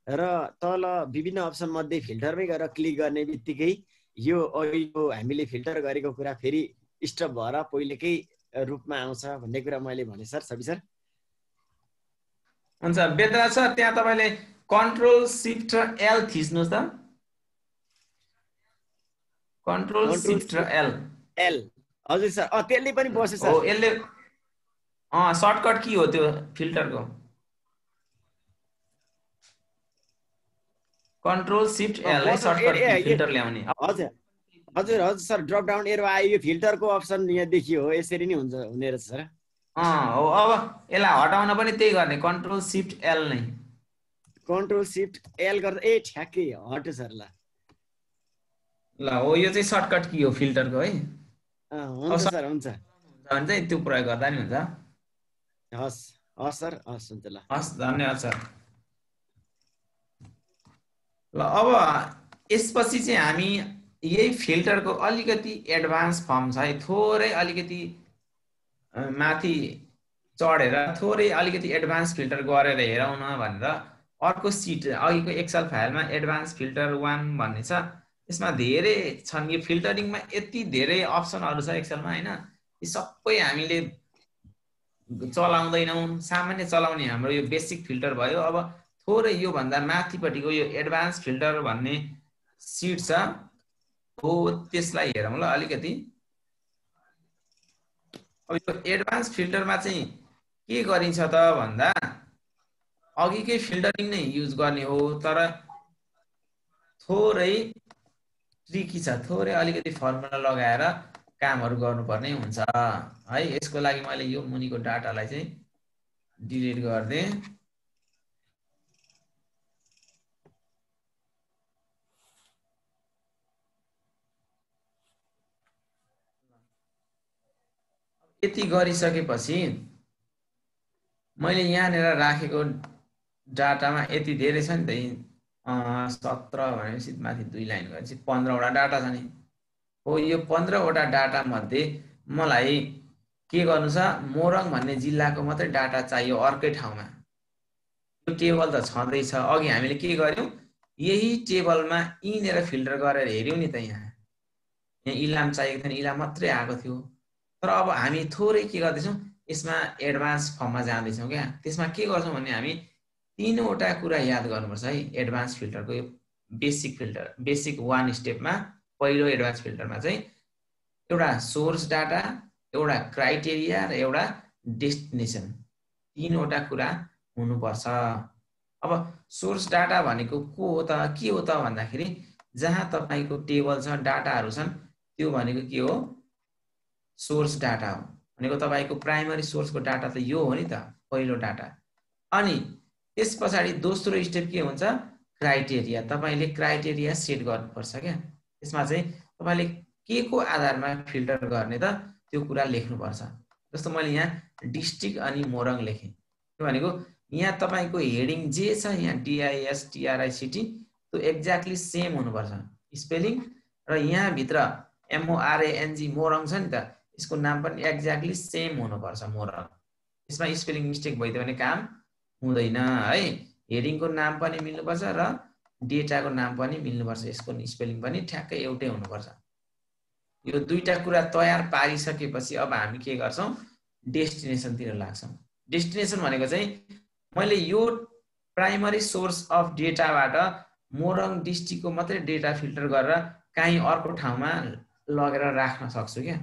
र तल विभिन्न अप्सन मध्ये फिल्टरमै गएर क्लिक गर्ने बित्तिकै यो अहिलेको हामीले फिल्टर गरेको कुरा फेरि स्टप भएर पहिलेकै रूपमा आउँछ भन्ने कुरा मैले भने सर। सबै सर हुन्छ बेद्रा सर, त्यहाँ तपाईँले कन्ट्रोल सिफ्ट र एल थिच्नुहोस् त। कन्ट्रोल सिफ्ट र एल। हजुर सर, त्यसले पनि बस्यो सर। हो, यसले सर्टकट की हो त्यो फिल्टरको? कन्ट्रोल सिफ्ट एल है सर्टकट फिल्टर ल्याउने। हजुर हजुर हजुर सर, ड्रप डाउन एरो आयो, यो फिल्टरको अप्सन यहाँ देखियो हो, यसरी नै हुन्छ हुने रहेछ सर। हो, अब यसलाई हटाउन पनि त्यही गर्ने, कन्ट्रोल सिफ्ट एल नै। कन्ट्रोल सिफ्ट एल गर्दा ठ्याक्कै हट्यो सर। ल हो, यो चाहिँ सर्टकट की हो फिल्टरको है। हुन्छ सर, हुन्छ भने चाहिँ त्यो प्रयोग गर्दा नि हुन्छ। हस् हस् सर, हस् हुन्छ ल, हस् धन्यवाद सर। ल अब यसपछि चाहिँ हामी यही फिल्टरको अलिकति एडभान्स फर्म छ है, थोरै अलिकति माथि चढेर थोरै अलिकति एडभान्स फिल्टर गरेर हेरौँ न भनेर अर्को सिट अघिको एक्सेल फाइलमा एडभान्स फिल्टर 1 भन्ने छ, यसमा धेरै छन् यो फिल्टरिङमा यति धेरै अप्सनहरु छ एक्सेलमा हैन यी सबै हामीले चलाउँदैनौं सामान्य चलाउने हाम्रो यो बेसिक फिल्टर भयो अब थोरै यो भन्दा माथिपट्टिको यो एडभान्स फिल्टर भन्ने सिट छ हो त्यसलाई हेरौं ल अलिकति अब यो एडभान्स फिल्टरमा चाहिँ के गरिन्छ त भन्दा अघिकै फिल्टरिङ नै युज गर्ने हो तर थोरै ट्रिकी छ थोरै अलिकति फर्मुला लगाएर कामहरु गर्नुपर्ने हुन्छ है यसको लागि मैले यो मुनिको डाटालाई चाहिँ डिलिट गर्दै यति गरिसकेपछि मैले यहाँनेर राखेको डाटामा यति धेरै छ नि त 17 भनेपछि माथि 2 लाइन गरेपछि 15 वटा डाटा छ नि हो यो 15 वटा डाटा मध्ये मलाई के गर्नु छ मोरङ भन्ने जिल्लाको मात्रै डाटा चाहियो अर्कै ठाउँमा यो टेबल त छँदै छ अघि हामीले के गर्यौं यही टेबलमा इनेर फिल्टर गरेर हेर्यौं नि त यहाँ इलाम चाहिएको थिएन इलाम मात्रै आएको थियो तर अब हामी थोरै के गर्दैछौं यसमा एडभान्स फर्ममा जाँदैछौं क्या त्यसमा के गर्छौं भने हामी तीनवटा कुरा याद गर्नुपर्छ है एडभान्स फिल्टरको यो बेसिक फिल्टर बेसिक 1 स्टेपमा पहिलो एडभान्स फिल्टरमा चाहिँ एउटा सोर्स डाटा एउटा क्राइटेरिया र एउटा डेस्टिनेसन तीनवटा कुरा हुनुपर्छ अब सोर्स डाटा भनेको को हो त के हो त भन्दाखेरि जहाँ तपाईको टेबल छ डाटाहरु छन् त्यो भनेको के हो सोर्स डाटा हो भनेको तपाईको प्राइमरी सोर्सको डाटा त यो हो नि त पहिलो डाटा अनि त्यसपछि दोस्रो स्टेप के हुन्छ क्राइटेरिया तपाईले क्राइटेरिया सेट गर्नुपर्छ क्या त्यसमा चाहिँ तपाईले के को आधारमा फिल्टर गर्ने त त्यो कुरा लेख्नुपर्छ जस्तो मैले यहाँ डिस्ट्रिक्ट अनि मोरङ लेखे त्यो भनेको यहाँ तपाईको हेडिङ जे छ यहाँ DIS TRICT त्यो एक्ज्याक्टली सेम हुनुपर्छ स्पेलिङ र यहाँ भित्र MORANG मोरङ छ नि त यसको नाम पनि एक्ज्याक्टली सेम हुनुपर्छ मोरङ यसमा स्पेलिङ मिस्टेक भइदियो भने काम हुँदैन है हेडिङको नाम पनि मिल्नुपर्छ र डेटाको नाम पनि मिल्नुपर्छ यसको स्पेलिङ पनि ठ्याक्कै एउटै हुनुपर्छ यो दुईटा कुरा तयार पारिसकेपछि अब हामी के गर्छौं डेस्टिनेसन तिर लाग्छौं डेस्टिनेसन भनेको चाहिँ मैले यो प्राइमरी सोर्स अफ डेटाबाट मोरङ डिस्ट्रिक्टको मात्रै डेटा फिल्टर गरेर कहीँ अर्को ठाउँमा लगेर राख्न सक्छु क्या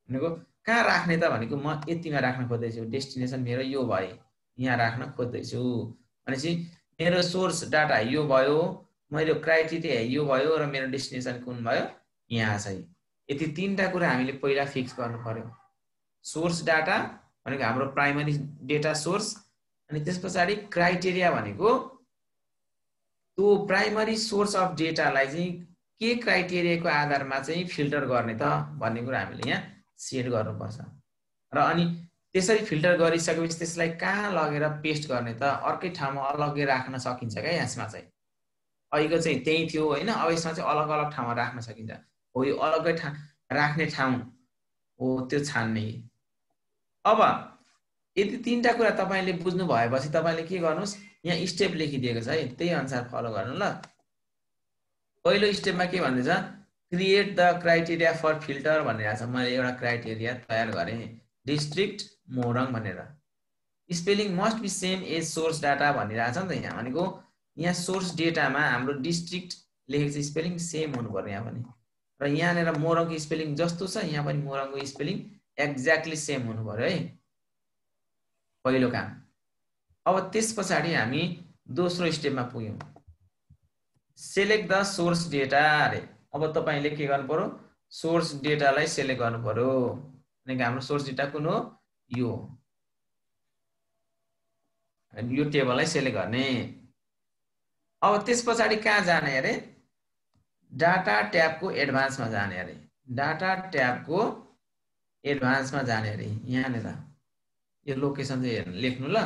भनेको कहाँ राख्ने त भनेको म यतिमा राख्न खोज्दैछु डेस्टिनेसन मेरो यो भयो यहाँ राख्न खोज्दैछु भनेपछि मेरो सोर्स डाटा यो भयो मेरो क्राइटेरिया यो भयो र मेरो डेस्टिनेसन कुन भयो यहाँ चाहिँ यति तीनटा कुरा हामीले पहिला फिक्स गर्नु पर्यो सोर्स डाटा भनेको हाम्रो प्राइमरी डेटा सोर्स अनि त्यसपछि क्राइटेरिया भनेको त्यो प्राइमरी सोर्स अफ डेटालाई चाहिँ के क्राइटेरियाको आधारमा चाहिँ फिल्टर गर्ने त भन्ने कुरा हामीले यहाँ सेट गर्नुपर्छ र अनि त्यसरी फिल्टर गरिसकेपछि त्यसलाई कहाँ लगेर पेस्ट गर्ने त अर्कै ठाउँमा अलग्गै राख्न सकिन्छ क्या यसमा चाहिँ अहिलेको चाहिँ त्यही थियो हैन अब यसमा चाहिँ अलग अलग ठाउँमा राख्न सकिन्छ हो यो अलग्गै राख्ने ठाउँ हो त्यो छान्ने अब यति तीनटा कुरा तपाईले बुझ्नु भएपछि तपाईले के गर्नुस् यहाँ स्टेप लेखिदिएको छ है त्यही अनुसार फलो गर्नु ल पहिलो स्टेपमा के भन्दैछ create the criteria for filter भनिरहेछ मैले एउटा क्राइटेरिया तयार गरे डिस्ट्रिक्ट मोरङ भनेर spelling must be same as source data भनिरहेछ नि त यहाँ भनेको यहाँ सोर्स डेटामा हाम्रो डिस्ट्रिक्ट लेखेको छ स्पेलिङ सेम हुनु पर्यो यहाँ पनि र यहाँनेर मोरङको स्पेलिङ जस्तो छ यहाँ पनि मोरङको स्पेलिङ एक्ज्याक्टली सेम हुनु पर्यो है पहिलो काम अब त्यसपछि हामी दोस्रो स्टेपमा पुग्यौं सेलेक्ट द सोर्स डेटा अरे अब तपाईले के गर्नु पर्यो सोर्स डेटालाई सेलेक्ट गर्नु पर्यो अनि हाम्रो सोर्स डेटा कुन हो यो टेबललाई सेलेक्ट गर्ने अब त्यसपछि कहाँ जाने अरे डाटा ट्याबको एडभान्समा जाने अरे डाटा ट्याबको एडभान्समा जाने अरे यहाँनेर यो लोकेसन चाहिँ लेख्नु ल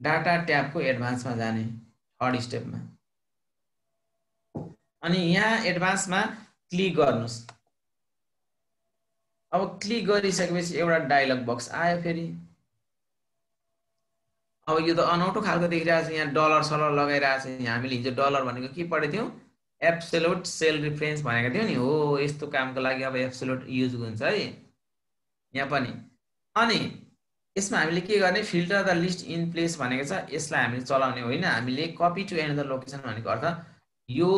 डाटा ट्याबको एडभान्समा जाने थर्ड स्टेपमा अनि यहाँ एडभान्समा क्लिक गर्नुस् अब क्लिक गरिसकेपछि एउटा डायलग बक्स आयो फेरि अब यो त अनौठो खालको देखिरहेछ यहाँ डलर सलर लगाइरहेछ यहाँ हामीले हिजो डलर भनेको के पढेको थियौं एब्सोल्युट सेल रिफरेन्स भनेको थियो नि हो यस्तो कामको लागि अब एब्सोल्युट युज हुन्छ है यहाँ पनि अनि यसमा हामीले के गर्ने filter the list in place भनेको छ यसलाई हामीले चलाउने होइन हामीले कपी टु एनदर लोकेसन भनेको अर्थ यो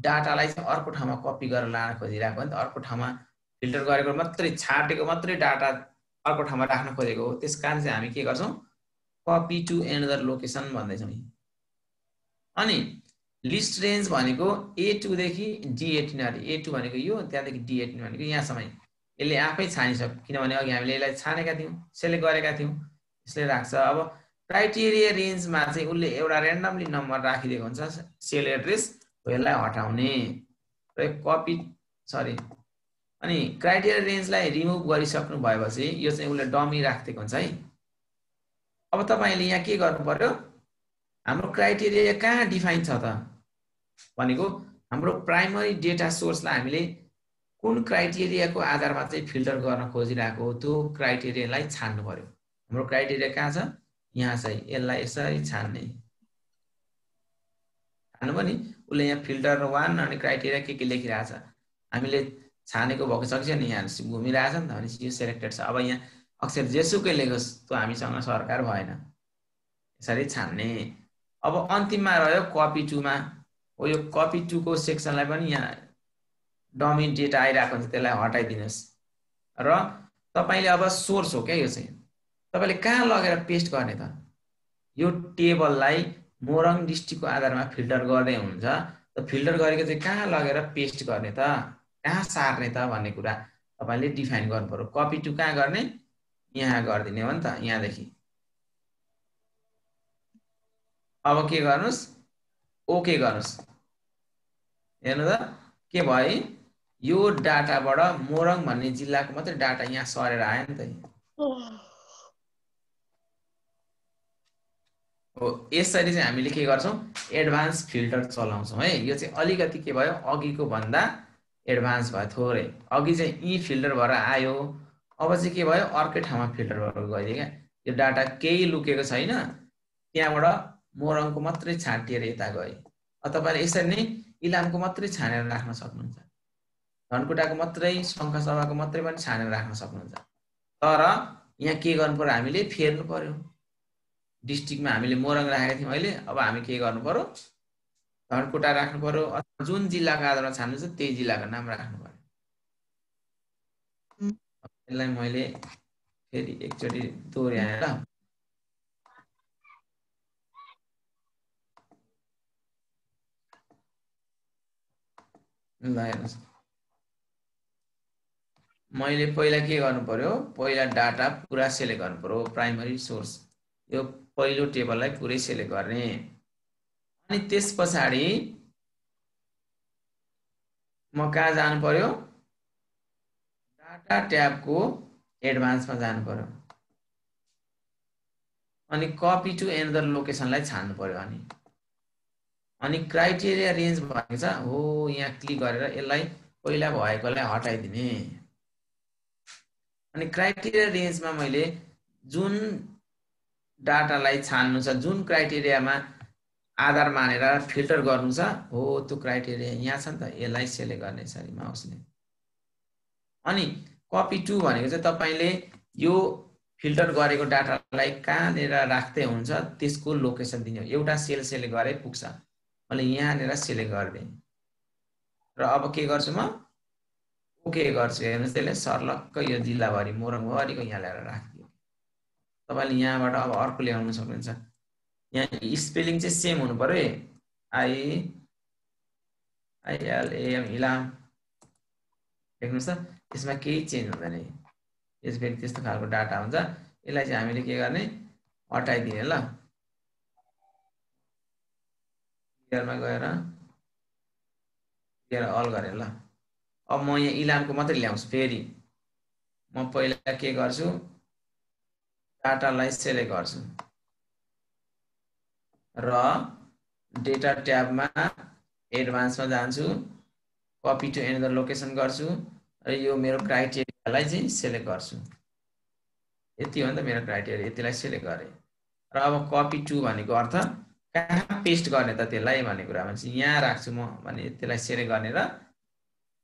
डाटालाई चाहिँ अर्को ठाउँमा कपी गरेर लान खोजिरहेको हो नि त अर्को ठाउँमा फिल्टर गरेको मात्रै छाटेको मात्रै डाटा अर्को ठाउँमा राख्न खोजेको हो त्यस कारण चाहिँ हामी के गर्छौँ कपी टु एनदर लोकेसन भन्दैछौँ अनि लिस्ट रेन्ज भनेको A2 देखि D18 A2 भनेको यो त्यहाँदेखि D18 भनेको यहाँसम्म यसले आफै छानिसक्यो किनभने अघि हामीले यसलाई छानेका थियौँ सेलेक्ट गरेका थियौँ यसले राख्छ अब क्राइटेरिया रेन्जमा चाहिँ उसले एउटा र्यान्डमली नम्बर राखिदिएको हुन्छ सेल एड्रेस यसलाई हटाउने र कपी अनि क्राइटेरिया रेन्जलाई रिमुभ गरिसक्नु भएपछि यो चाहिँ उसले डमी राखिदिएको हुन्छ है अब तपाईले यहाँ के गर्नु पर्यो हाम्रो क्राइटेरिया कहाँ डिफाइन छ त भनेको हाम्रो प्राइमरी डेटा सोर्सलाई हामीले कुन क्राइटेरियाको आधारमा चाहिँ फिल्टर गर्न खोजिरहेको हो त्यो क्राइटेरियालाई छान्नु पर्यो हाम्रो क्राइटेरिया कहाँ छ यहाँ चाहिँ यसलाई यसरी छान्ने छान्नु पनि उसले यहाँ फिल्टर 1 अनि क्राइटेरिया के लेखिरहेछ हामीले छानेको भएको छ कि यहाँ घुमिरहेछ नि त भनेपछि यो सेलेक्टेड छ अब यहाँ अक्षर जेसुकै लेखोस् त्यो हामीसँग सरकार भएन यसरी छान्ने अब अन्तिममा रह्यो कपी 2 मा हो यो कपी 2 को सेक्सनलाई पनि यहाँ डमी डेटा आइरहेको हुन्छ त्यसलाई हटाइदिनुस् र तपाईले अब सोर्स हो क्या यो चाहिँ तपाईले कहाँ लगेर पेस्ट गर्ने त यो टेबललाई मोरङ डिस्ट्रिक्टको आधारमा फिल्टर गर्दै हुन्छ त फिल्टर गरेको चाहिँ कहाँ लगेर पेस्ट गर्ने त कहाँ सार्ने त भन्ने कुरा तपाईले डिफाइन गर्नु पर्यो कपी 2 कहाँ गर्ने यहाँ गर्दिने हो नि त यहाँदेखि अब के गर्नुस् ओके गर्नुस् हेर्नु त के भयो यो डाटाबाट मोरङ भन्ने जिल्लाको मात्रै डाटा यहाँ सरेर आयो नि त हो यसरी चाहिँ हामीले के गर्छौं एडभान्स फिल्टर चलाउँछौं है यो चाहिँ अलिकति के भयो अघिको भन्दा एडभान्स भयो थोरै अघि चाहिँ ई फिल्टर भएर आयो अब चाहिँ के भयो अर्कै ठाउँमा फिल्टर भएर गयो क्या यो डाटा केही लुकेको छैन त्यहाँबाट मोरङको मात्रै छाटिएर यता गयो तपाईले यसरी नै इलामको मात्रै छानेर राख्न सक्नुहुन्छ धनकुटाको मात्रै शङ्खसभाको मात्रै पनि छानेर राख्न सक्नुहुन्छ तर यहाँ के गर्नु पर्यो हामीले फेर्नु पर्यो डिस्ट्रिक्टमा हामीले मोरङ राखेका थियौं अहिले अब हामी के गर्नु पर्यो धनकुटा राख्नु पर्यो अथवा जुन जिल्लाको आधारमा छान्नु छ त्यही जिल्लाको नाम राख्नु पर्यो यसलाई मैले फेरि एकचोटी दोहोर्याएँ ल हेर्नुस् मैले पहिला के गर्नु पर्यो पहिला डाटा पुरा सेलेक्ट गर्नु पर्यो प्राइमरी सोर्स यो पहिलो टेबललाई पुरै सेलेक्ट गर्ने अनि त्यसपछि म कहाँ जानु पर्यो डाटा ट्याबको एडभान्समा जानु पर्यो अनि कपी टु एनदर लोकेसनलाई छान्नु पर्यो अनि क्राइटेरिया रेन्ज भनेको छ हो यहाँ क्लिक गरेर यसलाई पहिला भएकोलाई हटाइदिने अनि क्राइटेरिया रेन्जमा मैले जुन डाटालाई छान्नु छ जुन क्राइटेरियामा आधार मानेर फिल्टर गर्नु छ हो त्यो क्राइटेरिया यहाँ छ नि त यसलाई सेलेक्ट गर्ने सरी माउसले अनि कपी 2 भनेको चाहिँ तपाईले यो फिल्टर गरेको डाटालाई कहाँनेर राख्दै हुन्छ त्यसको लोकेसन दिने हो एउटा सेल सेलेक्ट गरे पुग्छ मैले यहाँनेर सेलेक्ट गर्दै र अब के गर्छु म ओके गर्छु हेर्नुस् त्यसले सर्लक्क यो जिल्लाभरि मोरङभरिको यहाँ ल्याएर राखिदियो तपाईले यहाँबाट अब अर्को ल्याउन सक्नुहुन्छ यहाँ स्पेलिङ चाहिँ सेम हुनु पर्यो ILAM इलाम देख्नुस् त यसमा केही चेन्ज हुँदैन यसपछि त्यस्तो खालको डाटा हुन्छ यसलाई चाहिँ हामीले के गर्ने हटाइदिने ल क्लियरमा गएर क्लियर अल गरे ल अब म यहाँ इलामको मात्रै ल्याउँछु फेरि म पहिला के गर्छु डाटालाई सेलेक्ट गर्छु र डेटा ट्याबमा एडभान्समा जान्छु कपी टु एनदर लोकेसन गर्छु र यो मेरो क्राइटेरियालाई चाहिँ सेलेक्ट गर्छु यति हो नि त मेरो क्राइटेरिया यतिलाई सेलेक्ट गरे र अब कपी 2 भनेको अर्थ कहाँ पेस्ट गर्ने त त्यसलाई भन्ने कुरामा चाहिँ यहाँ राख्छु म भने त्यसलाई सेलेक्ट गर्ने र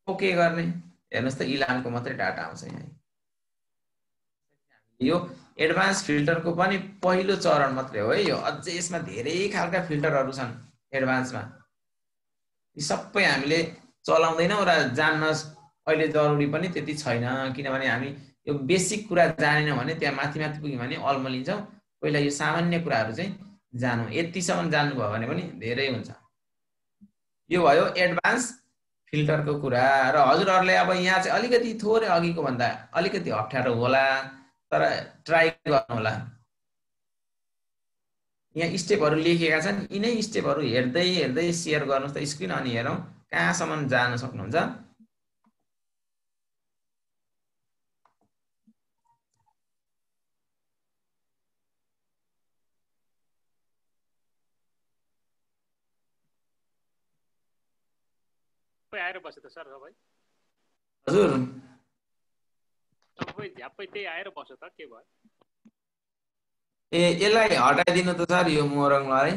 ओके गर्ने। हेर्नुहोस् त इलानको मात्रै डाटा आउँछ यहाँ। यो एडभान्स फिल्टरको पनि पहिलो चरण मात्रै हो है यो। अझै यसमा धेरै खालका फिल्टरहरू छन् एडभान्समा। यी सबै हामीले चलाउँदैनौँ र जान्न अहिले जरुरी पनि त्यति छैन, किनभने हामी यो बेसिक कुरा जानेनौँ भने त्यहाँ माथि माथि पुग्यौँ भने अल्मलिन्छौँ। पहिला यो सामान्य कुराहरू चाहिँ जानु, यतिसम्म जान्नुभयो भने पनि धेरै हुन्छ। यो भयो एडभान्स फिल्टरको कुरा। र हजुरहरूले अब यहाँ चाहिँ अलिकति थोरै अघिको भन्दा अलिकति अप्ठ्यारो होला, तर ट्राई गर्नु होला। यहाँ स्टेपहरू लेखेका छन्, यिनै स्टेपहरू हेर्दै हेर्दै सेयर गर्नुहोस् त स्क्रिन, अनि हेरौँ कहाँसम्म जान सक्नुहुन्छ। आएर बस्यो त सर सबै? हजुर सबै झ्याप्पै त्यही आएर बस्यो त, के भयो? ए यसलाई हटाइदिनु त सर यो मोरङलाई।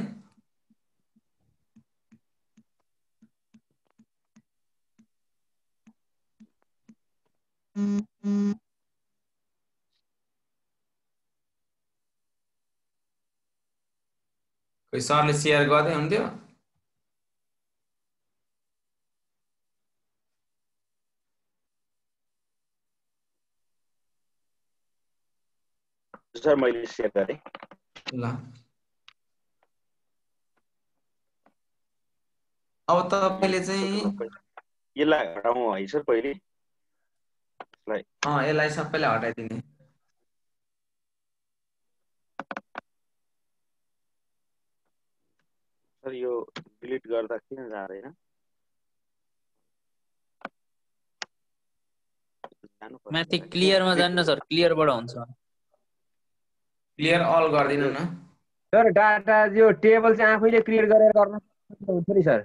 कोही सरले सेयर गर्दै हुन्थ्यो। सर मैले सेयर गरेँ। ल अब तपाईँले चाहिँ यसलाई हटाउँ है सर पहिले? यसलाई सबैलाई हटाइदिने। सर यो डिलिट गर्दा किन जाँदैन? माथि क्लियरमा जान्न सर, क्लियरबाट हुन्छ। क्लियर अल गरिदिनु न सर। डाटा यो टेबल चाहिँ आफैले क्रिएट गरेर गर्न हुन्छ नि सर?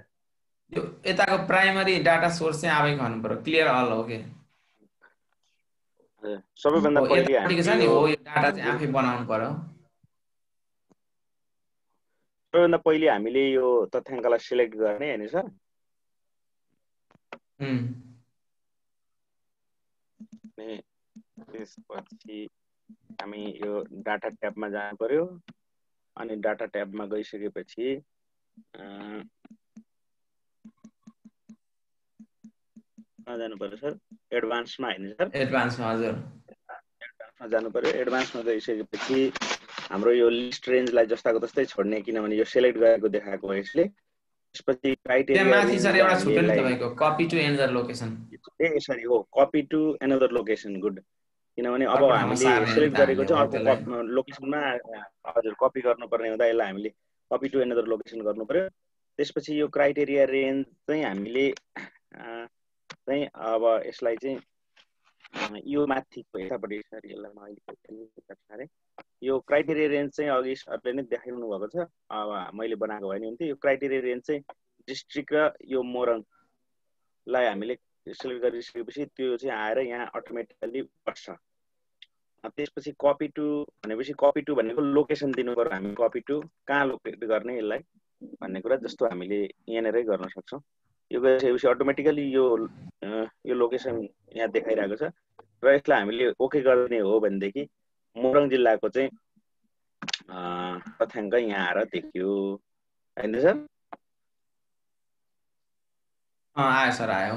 यो यताको प्राइमरी डाटा सोर्स चाहिँ आफै गर्नु पर्यो। क्लियर अल हो के? सबैभन्दा पहिले हामी छ नि हो यो डाटा चाहिँ आफै बनाउनु पर्यो। सबैभन्दा पहिले हामीले यो तथ्याङ्कलाई सिलेक्ट गर्ने हैन सर? त्यसपछि हामी यो डाटा ट्याबमा जानु पर्यो। अनि डाटा ट्याबमा गइसकेपछि जानु पर्यो सर एडभान्समा हैन सर? एडभान्समा हजुर एडभान्समा जानु पर्यो। एडभान्समा गइसकेपछि हाम्रो यो लिस्ट रेन्जलाई जस्ताको तस्तै छोड्ने, किनभने यो सिलेक्ट गरेको देखाएको हो यसले। त्यसपछि क्राइटेरिया माथि सर एउटा छुट्यो नि तपाईको copy to another location. Ah sorry हो copy to another location. Good. किनभने अब हामीले सिलेक्ट गरेको चाहिँ अर्को लोकेसनमा हजुर कपी गर्नुपर्ने हुँदा यसलाई हामीले कपी टु एनदर लोकेसन गर्नु पर्यो। त्यसपछि यो क्राइटेरिया रेन्ज चाहिँ हामीले चाहिँ अब यसलाई चाहिँ यो माथिको यतापट्टि सर यसलाई मैले यो क्राइटेरिया रेन्ज चाहिँ अघि सरले नै देखाइदिनु भएको छ। अब मैले बनाएको भए नि हुन्थ्यो। यो क्राइटेरिया रेन्ज चाहिँ डिस्ट्रिक्ट र यो मोरङलाई हामीले सिलेक्ट गरिसकेपछि त्यो चाहिँ आएर यहाँ अटोमेटिकल्ली बस्छ। त्यसपछि कपी टु भनेपछि कपी टु भनेको लोकेसन दिनु पर्यो। हामी कपी टु कहाँ लोकेट गर्ने यसलाई भन्ने कुरा जस्तो हामीले यहाँनिरै गर्न सक्छौँ। यो गरिसकेपछि अटोमेटिकली यो लोकेसन यहाँ देखाइरहेको छ र यसलाई हामीले ओके गर्ने हो भनेदेखि मोरङ जिल्लाको चाहिँ तथ्याङ्क यहाँ आएर देखियो हैन सर? आयो सर आयो।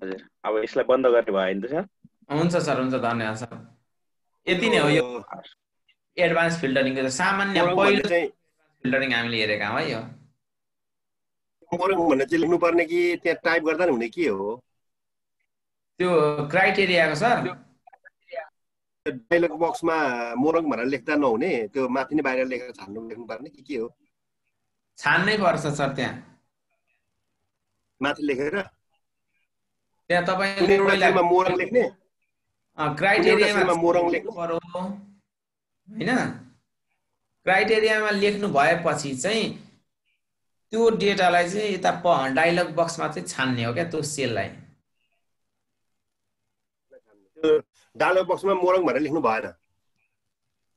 हजुर अब यसलाई बन्द गर्ने भयो नि त सर? हुन्छ सर हुन्छ धन्यवाद सर। यति नै हो यो एडभान्स फिल्टरिङको सामान्य पहिलो फिल्टरिङ हामीले हेरेका हौँ है। यो मोरङ भन्ने चाहिँ लेख्नु पर्ने कि त्यहाँ टाइप गर्दा नि हुने के हो? त्यो क्राइटेरियाको सर डायलग बक्समा मोरङ भनेर लेख्दा नहुने, त्यो माथि नै बाहिर लेखेर लेख्नु पर्ने कि के हो? छान्नै पर्छ सर। त्यहाँ माथि लेखेर त्यहाँ तपाईले पहिला मोरङ लेख्ने, क्राइटेरियामा मोरङ लेख्नु पर्यो हैन? क्राइटेरियामा लेख्नु भएपछि चाहिँ त्यो डेटालाई चाहिँ यता डायलग बक्समा चाहिँ छान्ने हो क्या त्यो सेललाई। डायलग बक्समा मोरङ भनेर लेख्नु भएन?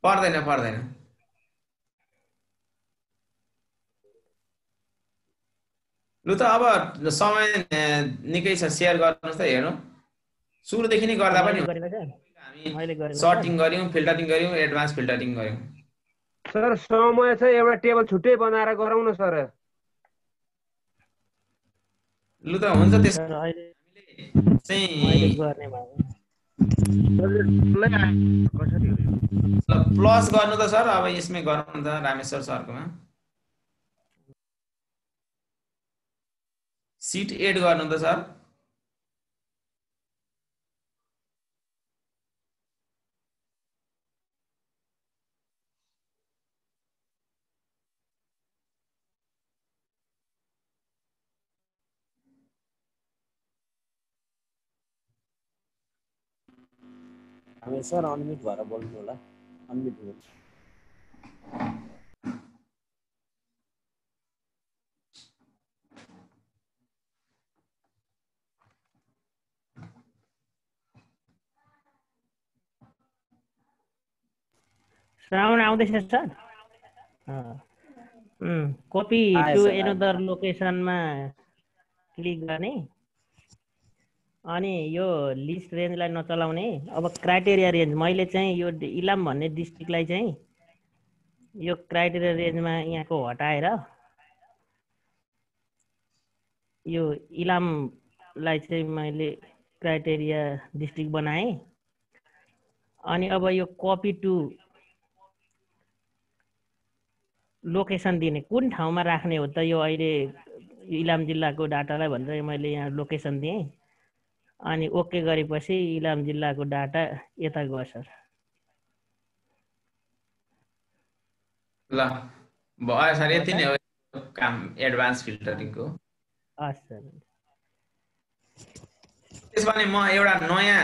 पर्दैन पर्दैन। लु त अब समय निकै छ, सेयर गर्नुहोस् त, हेर्नु सुरुदेखि नै गर्दा पनि हामी सर्टिङ गर्यौँ, फिल्टरिङ गर्यौँ, एडभान्स फिल्टरिङ गर्यौँ। सर समय छ, एउटा टेबल छुट्टै बनाएर गरौँ न सर। लु त हुन्छ, त्यस प्लस गर्नु त सर, अब यसमै गरौँ त रामेश्वर सरकोमा सिट एड गर्नु त सर। सर अनम्युट भएर बोल्नु होला, अनम्युट हो। श्रावण आउँदैछ सर। कपी टु एनदर लोकेसनमा क्लिक गर्ने अनि यो लिस्ट रेन्जलाई नचलाउने। अब क्राइटेरिया रेन्ज मैले चाहिँ यो इलाम भन्ने डिस्ट्रिक्टलाई चाहिँ यो क्राइटेरिया रेन्जमा यहाँको हटाएर यो इलामलाई चाहिँ मैले क्राइटेरिया डिस्ट्रिक्ट बनाएँ। अनि अब यो कपी टु लोकेसन दिने, कुन ठाउँमा राख्ने हो त यो अहिले इलाम जिल्लाको डाटालाई भनेर मैले यहाँ लोकेसन दिएँ। अनि ओके गरेपछि इलाम जिल्लाको डाटा यता गयो सर। ल भयो सर, यति नै हो काम एडभान्स फिल्टरिङको। त्यसो भने म एउटा नयाँ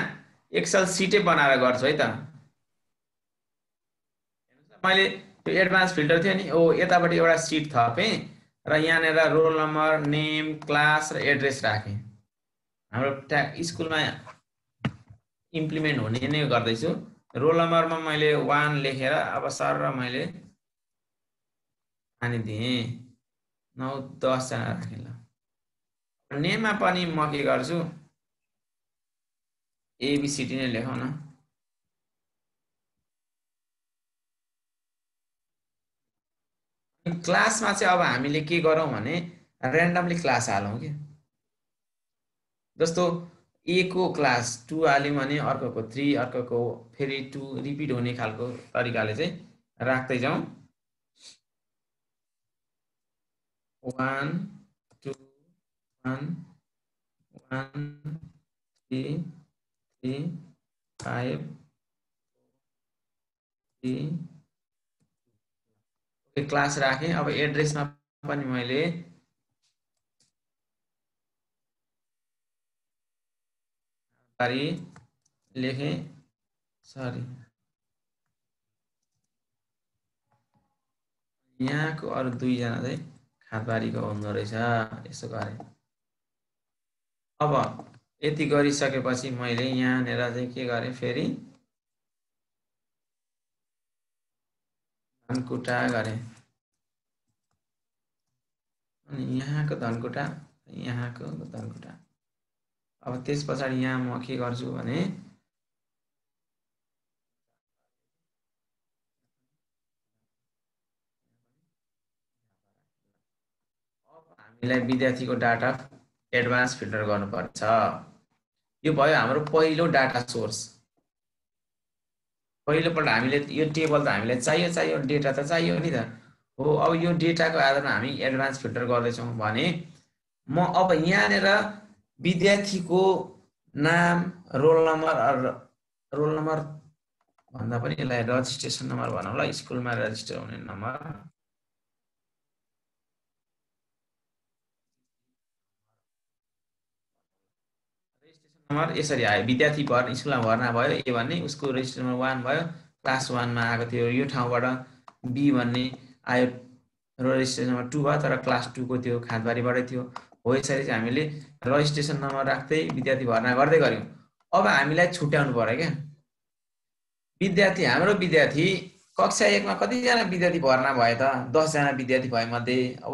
एक्सेल सिटै बनाएर गर्छु है त। मैले त्यो एडभान्स फिल्टर थियो नि, यतापट्टि एउटा सिट थपेँ र यहाँनिर रोल नम्बर, नेम, क्लास र एड्रेस राखेँ। हाम्रो स्कुलमा इम्प्लिमेन्ट हुने नै गर्दैछु। रोल नम्बरमा मैले 1 लेखेर अब सर र मैले हानिदिएँ, 9-10 जना राखेँ। ल नेममा पनि म के गर्छु, एबिसिडी नै लेखौँ न। क्लासमा चाहिँ अब हामीले के गरौँ भने ऱ्यान्डमली क्लास हालौँ कि, जस्तो ए को क्लास 2 हाल्यौँ भने अर्कोको 3, अर्कोको फेरि 2 रिपिट हुने खालको तरिकाले चाहिँ राख्दै जाउँ। 1 2 1 1 3 3 5 3 क्लास राखेँ। अब एड्रेसमा पनि मैले लेखेँ, सरी यहाँको अरू 2 जना चाहिँ खातबारीको हुँदो रहेछ, यसो गरेँ। अब यति गरिसकेपछि मैले यहाँनिर चाहिँ के गरेँ, फेरि धनकुटा गरेँ। अनि यहाँको धनकुटा, यहाँको धनकुटा। अब त्यस पछाडि यहाँ म के गर्छु भने हामीलाई विद्यार्थीको डाटा एडभान्स फिल्टर गर्नुपर्छ। यो भयो हाम्रो पहिलो डाटा सोर्स। पहिलोपल्ट हामीले यो टेबल त हामीलाई चाहियो, डेटा त चाहियो नि त हो। अब यो डेटाको आधारमा हामी एडभान्स फिल्टर गर्दैछौँ भने म अब यहाँनिर विद्यार्थीको नाम, रोल नम्बर भन्दा पनि यसलाई रजिस्ट्रेसन नम्बर भनौँ ल, स्कुलमा रजिस्टर हुने नम्बर। नम्बर यसरी आयो, विद्यार्थी स्कुलमा भर्ना भयो ए भन्ने, उसको रजिस्टर नम्बर 1 भयो, क्लास 1 मा आएको थियो। यो ठाउँबाट बी भन्ने आयो, रजिस्ट्रेसन नम्बर 2 भयो, तर क्लास 2 को थियो, खातबारीबाटै थियो। हो यसरी चाहिँ हामीले रजिस्ट्रेसन नम्बर राख्दै विद्यार्थी भर्ना गर्दै गऱ्यौँ। अब हामीलाई छुट्याउनु पर्यो क्या विद्यार्थी। हाम्रो विद्यार्थी कक्षा 1 मा कतिजना विद्यार्थी भर्ना भए त? 10 जना विद्यार्थी भए मध्ये अब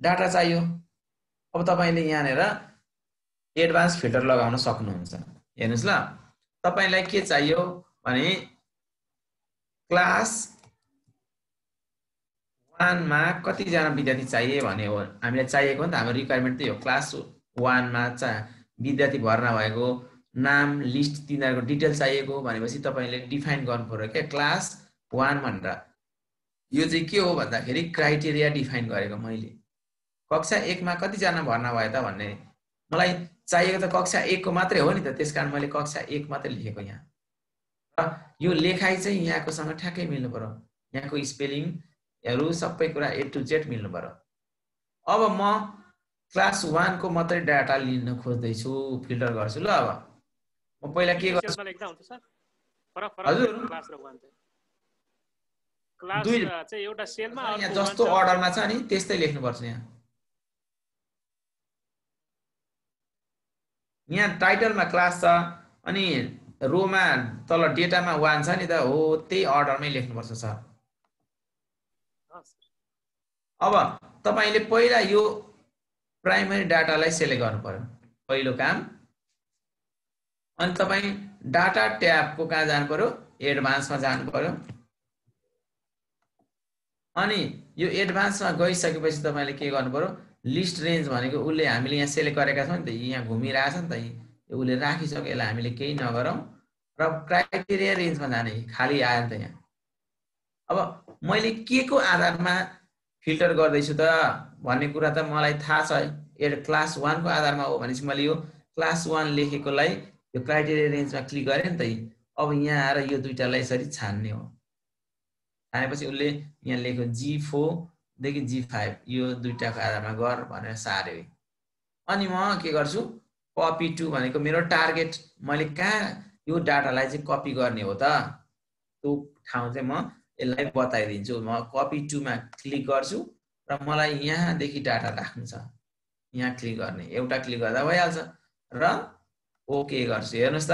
डाटा चाहियो। अब तपाईले यहाँनेर एडभान्स फिल्टर लगाउन सक्नुहुन्छ। हेर्नुस् ल, तपाईलाई के चाहियो भने क्लास 1 मा कति जना विद्यार्थी चाहिए भने हो हामीलाई चाहिएको नि त। हाम्रो रिक्वायरमेन्ट त्यही हो। क्लास 1 मा विद्यार्थी भर्ना भएको नाम लिस्ट तिनीहरुको डिटेल चाहिएको भनेपछि तपाईले डिफाइन गर्नु पर्यो के क्लास 1 भनेर। यो चाहिँ के हो भन्दाखेरि क्राइटेरिया डिफाइन गरेको मैले। कक्षा 1 मा कति जना भर्ना भयो त भन्ने मलाई चाहिएको त कक्षा 1 को मात्रै हो नि त, त्यसकारण मैले कक्षा 1 मात्रै लेखेको यहाँ। र यो लेखाइ चाहिँ यहाँकोसँग ठ्याक्कै मिल्नु पर्यो, यहाँको स्पेलिङहरु सबै कुरा A to Z मिल्नु पर्यो। अब म क्लास 1 को मात्रै डाटा लिन खोज्दै छु, फिल्टर गर्छु ल। अब म पहिला के गर्छु हजुर, क्लास र 1 चाहिँ क्लास चाहिँ एउटा सेलमा यहाँ जस्तो अर्डरमा छ नि त्यस्तै लेख्नु पर्छ। यहाँ टाइटलमा क्लास छ अनि रोमा तल डेटामा 1 छ नि त, हो त्यही अर्डरमै लेख्नु पर्छ सर। अब तपाईले पहिला यो प्राइमरी डाटालाई सेलेक्ट गर्नु पर्यो पहिलो काम। अनि तपाई डाटा ट्याबको कहाँ जानु पर्यो, एडभान्समा जानु पर्यो। अनि यो एडभान्समा गइसकेपछि तपाईले के गर्नु पर्यो, लिस्ट रेन्ज भनेको उले हामीले यहाँ सेलेक्ट गरेका छौं नि त, यहाँ घुमिरहेछ नि त, यो उले राखिसक्यो, यसलाई हामीले केही नगरौं र क्राइटेरिया रेन्जमा जाने खाली आयो नि त यहाँ। अब मैले के को आधारमा फिल्टर गर्दै छु त भन्ने कुरा त मलाई थाहा छ। क्लास 1 को आधारमा हो भनेपछि मैले यो क्लास 1 लेखेकोलाई यो क्राइटेरिया रेन्जमा क्लिक गरे नि त। अब यहाँ आएर यो दुईटालाई यसरी छान्ने हो। छानेपछि उले यहाँ लेख्यो G4 देखि G5 यो दुईटाको आधारमा गर भनेर सार्यो। अनि म के गर्छु, कपी टु भनेको मेरो टार्गेट, मैले कहाँ यो डाटालाई चाहिँ कपी गर्ने हो त त्यो ठाउँ चाहिँ म यसलाई बताइदिन्छु। म कपी टु मा क्लिक गर्छु र मलाई यहाँदेखि डाटा राख्नु छ, यहाँ क्लिक गर्ने, एउटा क्लिक गर्दा भइहाल्छ र ओके गर्छु। हेर्नुस् त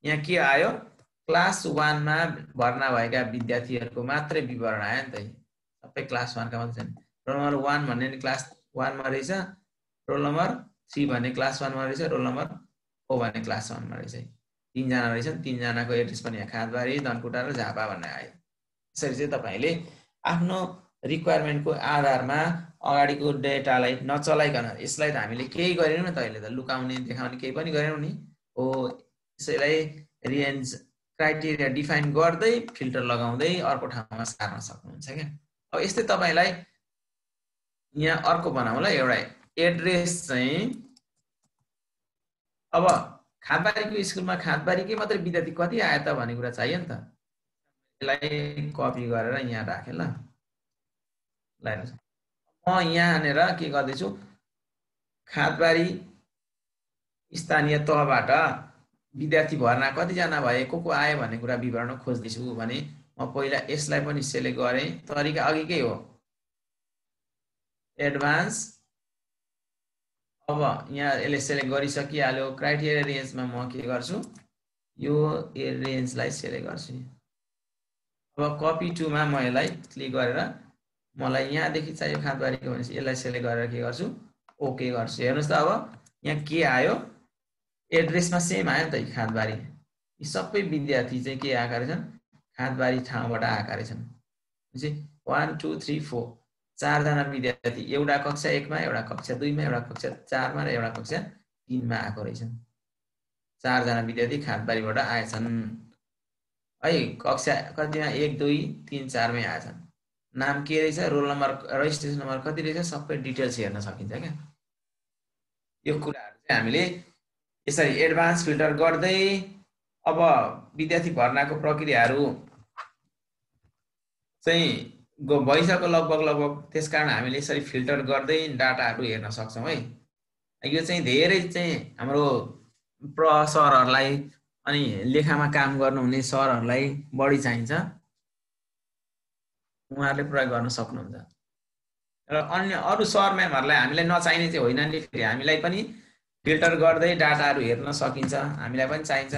यहाँ के आयो, क्लास 1 मा भर्ना भएका विद्यार्थीहरुको मात्रै विवरण आयो नि त। सबै क्लास 1 का मात्रै छन्। रोल नम्बर 1 भन्ने नि क्लास 1 मा रहेछ, रोल नम्बर 3 भन्ने क्लास 1 मा रहेछ, रोल नम्बर 4 भन्ने क्लास 1 मा रहेछ। 3 जना रहेछन्, 3 जनाको एड्रेस पनि यहाँ खादबारी, धनकुटा र झापा भन्ने आयो। यसरी चाहिँ तपाईले आफ्नो रिक्वायरमेन्टको आधारमा अगाडिको डेटालाई नचलाइकन, यसलाई त हामीले केही गरेनौं नि त, अहिले त लुकाउने देखाउने केही पनि गरेनौं नि हो। यसैलाई रेन्ज क्राइटेरिया डिफाइन गर्दै फिल्टर लगाउँदै अर्को ठाउँमा सार्न सक्नुहुन्छ क्या। अब यस्तै तपाईलाई यहाँ अर्को बनाउँ ल, एउटा एड्रेस चाहिँ अब खादबारीको स्कुलमा खादबारीकै मात्रै विद्यार्थी कति आयो त भन्ने कुरा चाहियो नि त। यसलाई कपी गरेर यहाँ राखेँ ल। म यहाँनेर के गर्दैछु, खादबारी स्थानीय तहबाट विद्यार्थी भर्ना कतिजना भए, को आयो भन्ने कुरा विवरण खोज्दैछु भने म पहिला यसलाई पनि सेलेक्ट गरेँ। तरिका अघिकै हो, एडभान्स। अब यहाँ यसले सेलेक्ट गरिसकिहाल्यो। क्राइटेरिया रेन्जमा म के गर्छु, यो रेन्जलाई सेलेक्ट गर्छु। अब कपी टु मा म यसलाई क्लिक गरेर मलाई यहाँदेखि चाहियो खादबारीको भनेपछि यसलाई सेलेक्ट गरेर के गर्छु, ओके गर्छु। हेर्नुस् त अब यहाँ के आयो, एड्रेसमा सेम आयो नि त खादबारी। यी सबै विद्यार्थी चाहिँ के आएका रहेछन्, खादबारी ठाउँबाट आएका रहेछन्। 1 2 3 4 4 जना विद्यार्थी, एउटा कक्षा 1 मा, एउटा कक्षा 2 मा, एउटा कक्षा 4 मा र एउटा कक्षा 3 मा आएको रहेछन्। 4 जना विद्यार्थी खादबारीबाट आएछन् है। कक्षा कतिमा 1 2 3 4 मै आएछन्। नाम के रहेछ, रोल नम्बर, रजिस्ट्रेसन नम्बर कति रहेछ, सबै डिटेल्स हेर्न सकिन्छ क्या। यो कुराहरु चाहिँ हामीले यसरी एडभान्स फिल्टर गर्दै अब विद्यार्थी भर्नाको प्रक्रियाहरु चाहिँ भइसक्यो लगभग। त्यसकारण हामीले यसरी फिल्टर गर्दै डाटाहरु हेर्न सक्छौं है। यो चाहिँ धेरै चाहिँ हाम्रो सरहरुलाई अनि लेखामा काम गर्नुहुने सरहरुलाई बढी चाहिन्छ, उहाँहरूले प्रयोग गर्न सक्नुहुन्छ। र अन्य अरु सर म्यामहरुलाई हामीलाई नचाहिने चाहिँ होइन नि, फेरि हामीलाई पनि फिल्टर गर्दै डाटाहरु हेर्न सकिन्छ, हामीलाई पनि चाहिन्छ।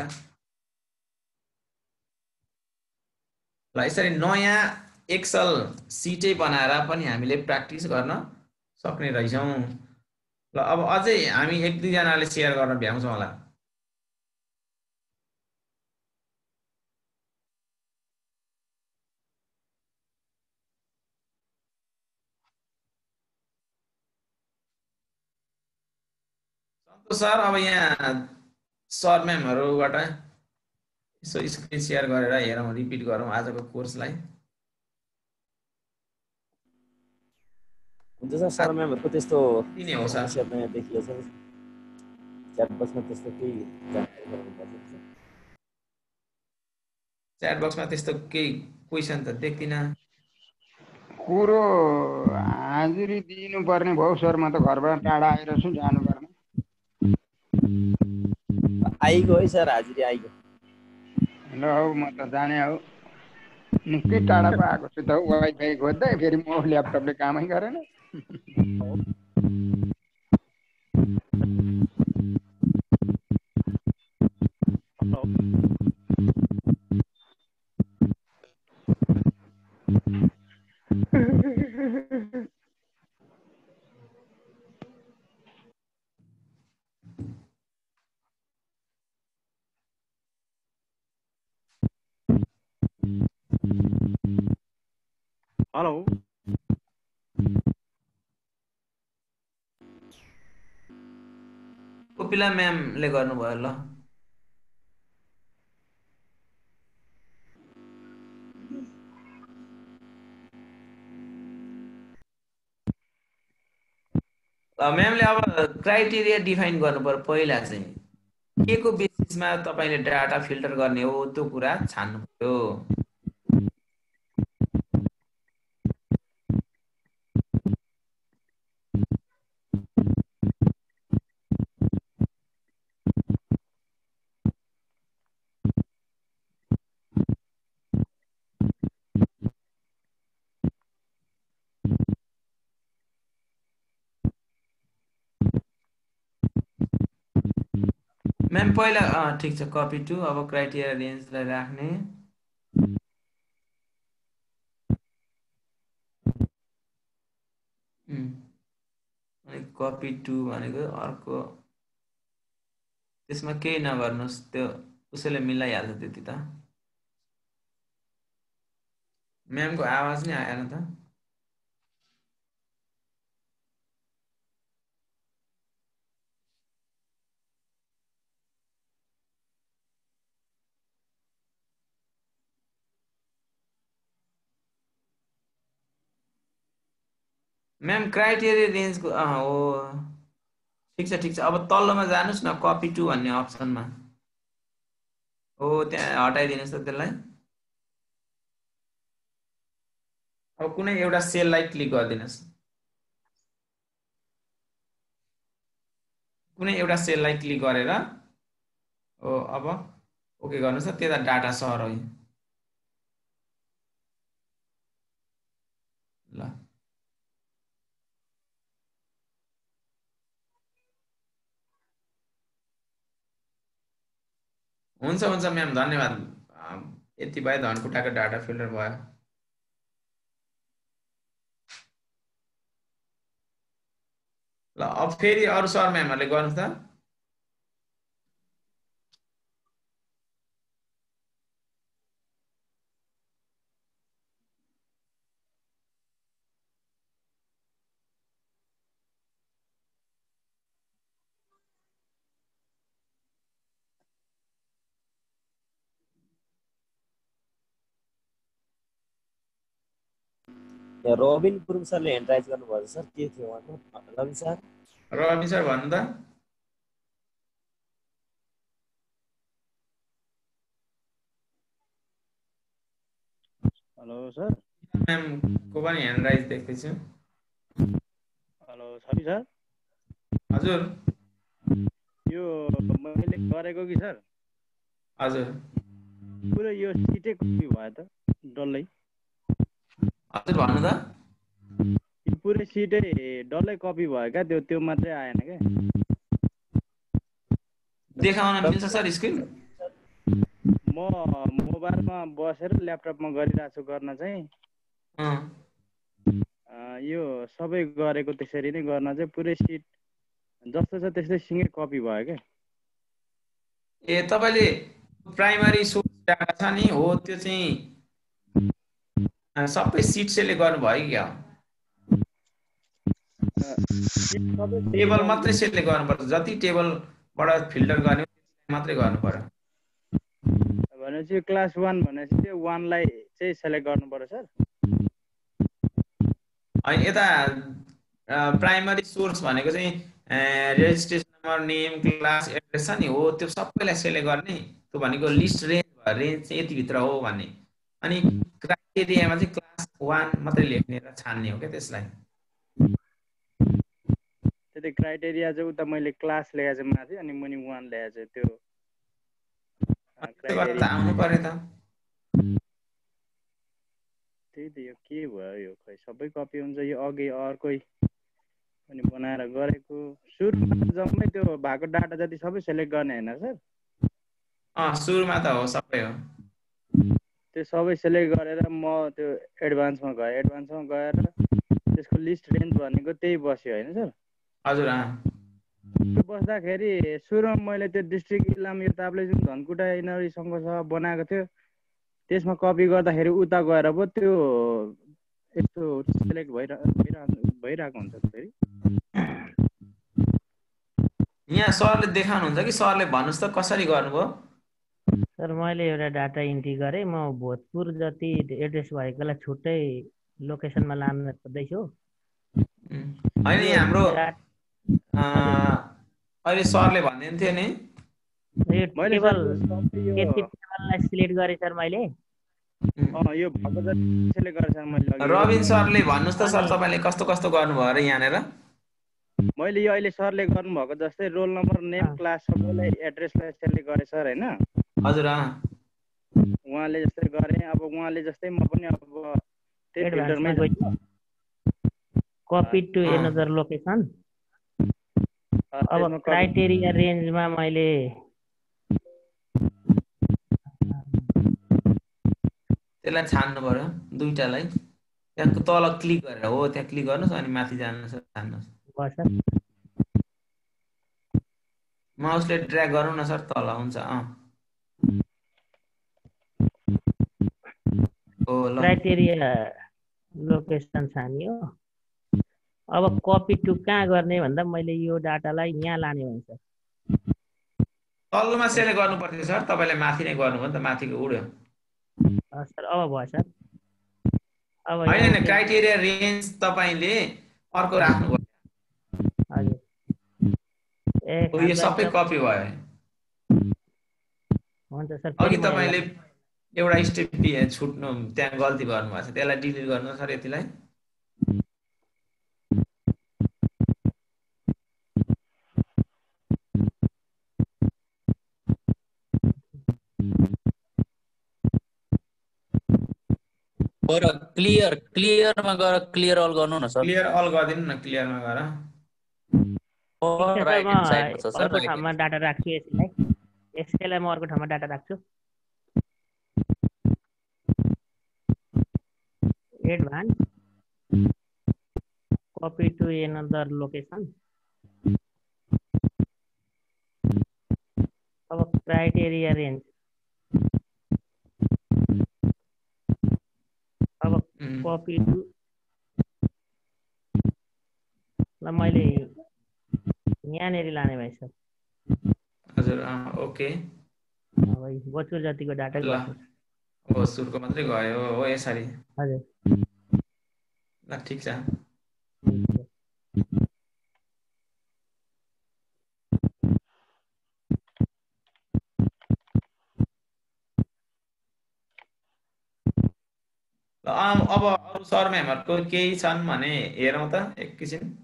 ल यसरी नयाँ एक्सेल सिटै बनाएर पनि हामीले प्र्याक्टिस गर्न सक्ने रहेछौं। ल अब अझै हामी 1-2 जनाले सेयर गर्न भ्याउँछौँ होला। सन्तोष सर अब यहाँ सर म्यामहरूबाट यसो स्क्रिन सेयर गरेर हेरौँ, रिपिट गरौँ आजको कोर्सलाई। हुन्छ सर, सर म्यामहरुको त्यस्तो किन हो सर? समस्या नयाँ देखियो सर। च्याट बक्समा त्यस्तो केही जानकारी गराउनुपर्छ। च्याट बक्समा त्यस्तो केही क्वेसन त देख्दिनँ। कुरो हाजिरी दिनुपर्ने भयो सर, म त घरबाट टाढा आएर छु, जानुपर्ने। आइगयो है सर, हाजिरी आइगयो। ल हौ म त जाने हौ, निकै टाढा पो आएको छु त हौ, वाइफाई खोज्दै फेरि म ल्यापटपले कामै गरेन। हेलो कोपिला म्यामले गर्नुभयो। ल म्यामले अब क्राइटेरिया डिफाइन गर्नुपर्यो। पहिला चाहिँ के को बेसिसमा तपाईँले डाटा फिल्टर गर्ने हो त्यो कुरा छान्नु पर्यो। म्याम पहिला ठिक छ, कपी टु। अब क्राइटेरिया रेन्जलाई राख्ने। अनि कपी टु भनेको अर्को, त्यसमा केही नगर्नुहोस्, त्यो उसैले मिलाइहाल्छ त्यति त। म्यामको आवाज नै आएन त। म्याम क्राइटेरिया रेन्जको हो, ठिक छ ठिक छ। अब तल्लोमा जानुहोस् न, कपी टु भन्ने अप्सनमा हो, त्यहाँ हटाइदिनुहोस् त त्यसलाई। अब कुनै एउटा सेललाई क्लिक गरिदिनुहोस्, कुनै एउटा सेललाई क्लिक गरेर हो, अब ओके गर्नुहोस् त। त्यता डाटा सर हो। ल हुन्छ हुन्छ म्याम, धन्यवाद। यति भयो धनकुटाको डाटा फिल्टर भयो। ल अब फेरि अरू सर म्यामहरूले गर्नुहोस् त। रबिन गुरुङ सरले ह्यान्ड राइज गर्नुभयो सर, के थियो उहाँको? रबिन सर, रबिन सर भन्नु त। Hello sir. म्यामको पनि ह्यान्ड राइज देख्दैछु। Hello Chhabi sir. हजुर, यो मैले गरेको कि सर। हजुर पुरै यो सिटै कपी भयो त डल्लै। हजुर भन्नु त। यो पुरै सिटै डल्लै कपी भयो क्या, त्यो मात्रै आएन क्या। देखाउन मिल्छ सर स्क्रिन? म मोबाइलमा बसेर ल्यापटपमा गरिरहेको छु गर्न चाहिँ। यो सबै गरेको त्यसरी नै गर्न चाहिँ पुरै सिट जस्तो छ त्यस्तै सिङ्गै कपी भयो क्या। ए तपाईँले प्राइमरी सोर्स डाटा छ नि हो त्यो चाहिँ सबै सिट सेलेक्ट गर्नुभयो क्या? टेबल मात्रै सेलेक्ट गर्नुपर्छ, जति टेबलबाट फिल्टर गर्ने मात्रै गर्नु पर्यो। भनेपछि क्लास 1 भनेपछि त्यो 1 लाई चाहिँ सेलेक्ट गर्नु पर्यो सर? होइन, यता प्राइमरी सोर्स भनेको चाहिँ registration number, name, class, address छ नि हो त्यो सबैलाई सेलेक्ट गर्ने। त्यो भनेको लिस्ट रेन्ज भयो, रेन्ज चाहिँ यतिभित्र हो भन्ने। अनि क्राइटेरियामा चाहिँ क्लास 1 मात्रै लेख्ने र छान्ने हो क्या त्यसलाई। त्यही क्राइटेरिया चाहिँ उता मैले क्लास लेखेको छु माथि अनि मुनि 1 लेखेको छु त्यो क्राइटेरिया आउनु पर्यो त। त्यही त यो के भयो यो खै सबै कपी हुन्छ यो अघि अर्कै अनि बनाएर गरेको सुरुमा जम्मै त्यो भएको डाटा जति सबै सेलेक्ट गर्ने हैन सर? सुरुमा त हो सबै हो। त्यो सबै सेलेक्ट गरेर म त्यो एडभान्समा गएँ, एडभान्समा गएर त्यसको लिस्ट रेन्ज भनेको त्यही बस्यो हैन सर? हजुर। त्यो बस्दाखेरि सुरुमा मैले त्यो डिस्ट्रिक्ट इलाम यो ताप्लेजुङ धनकुटा यिनीहरूसँग बनाएको थियो त्यसमा कपी गर्दाखेरि उता गएर पो त्यो यस्तो सेलेक्ट भइरहेको हुन्छ फेरि। यहाँ सरले देखाउनुहुन्छ कि सरले भन्नुहोस् त कसरी गर्नुभयो? सर मैले एउटा डाटा इन्ट्री गरेँ, म भोजपुर जति एड्रेस भएकोलाई छुट्टै लोकेसनमा लान खोज्दैछु। होइन हाम्रो अहिले सरले भन्नुहुन्थ्यो नि टेबललाई सिलेक्ट गरेँ सर मैले। यो भएको जति सेलेक्ट गरेँ सर मैले। रविन सरले भन्नुहोस् त सर तपाईँले कस्तो कस्तो गर्नुभयो र यहाँनिर? मैले यो अहिले सरले गर्नुभएको जस्तै रोल नम्बर, नेम, क्लास सबैलाई एड्रेसलाई सेलेक्ट गरेँ सर हैन? हजुर। उहाँले जस्तै गरेँ, अब उहाँले जस्तै म पनि अब त्यही फिल्टरमै कपी टु एनदर लोकेसन। अब क्राइटेरिया रेन्जमा मैले त्यसलाई छान्नु पर्यो दुईटालाई। त्यहाँ तल क्लिक गरेर हो त्यहाँ क्लिक गर्नुहोस् अनि माथि जानुहोस् छान्नुहोस्। माउसले ड्र्याग गर्नु न सर तल हुन्छ। क्राइटेरिया लोकेसन छानियो। अब कपी टु कहाँ गर्ने भन्दा मैले यो डाटालाई यहाँ लाने हुन्छ। तल्लोमा सेलेक्ट गर्नु पर्थ्यो सर, तपाईँले माथि नै गर्नुभयो नि त, माथिको उड्यो। सर अब भयो सर। अब होइन क्राइटेरिया रेन्ज तपाईँले अर्को राख्नुभयो। हजुर। यो सबै कपी भयो। हुन्छ सर। अघि तपाईँले एउटा स्टेप छुट्नु त्यहाँ गल्ती गर्नुभएको छ, त्यसलाई डिलिट गर्नु सर यतिलाई। क्लियरमा गएर क्लियर अल गर्नु न सर। क्लियर अल गरिदिनु न, क्लियरमा गएर। अर्को ठाउँमा डाटा राख्छु यसैलाई म अर्को ठाउँमा डाटा राख्छु। Advance copy to another location. अब क्राइटेरिया रेन्ज। अब कपी टु ल मैले यहाँनिर लाने भएछ। हजुर ओके। बचुर जतिको डाटा गर्छु। हो सुरुको मात्रै गयो हो यसरी। हजुर। ल ठिक छ। अब अरू सर म्यामहरुको केही छन् भने हेरौँ त एकैछिन।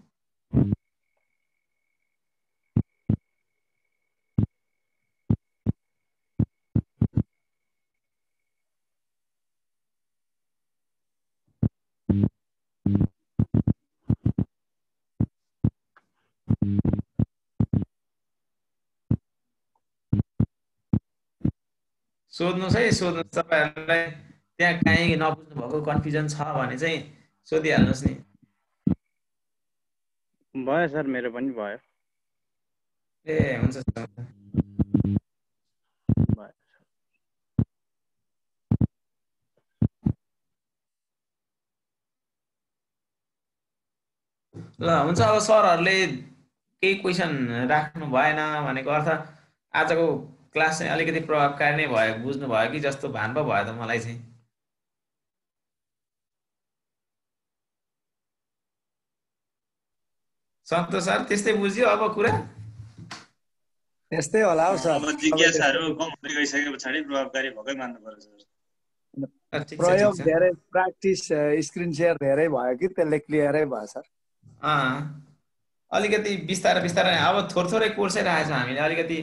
सोध्नुहोस् है, सोध्नुहोस् तपाईहरुलाई त्यहाँ कहीँ नबुझ्नु भएको कन्फ्युजन छ भने चाहिँ सोधिहाल्नुहोस् नि। भयो सर, मेरो पनि भयो। ए हुन्छ सर। ल हुन्छ, अब सरहरूले केही क्वेसन राख्नु भएन भनेको अर्थ आजको क्लास चाहिँ अलिकति प्रभावकारी नै भयो, बुझ्नु भयो कि जस्तो भान पो भयो त मलाई चाहिँ। सन्तोष सर त्यस्तै बुझ्यो अब कुरा? त्यस्तै होला हौ सर। अब जिज्ञासाहरू कम हुँदै गइसके पछाडि प्रभावकारी भएकै मान्नु पर्छ सर। प्रयोग धेरै, प्र्याक्टिस, स्क्रिन सेयर धेरै भयो कि त्यसले क्लियरै भयो सर। अलिकति बिस्तारै बिस्तारै अब थोरै कोर्सै राखेको छौँ हामीले, अलिकति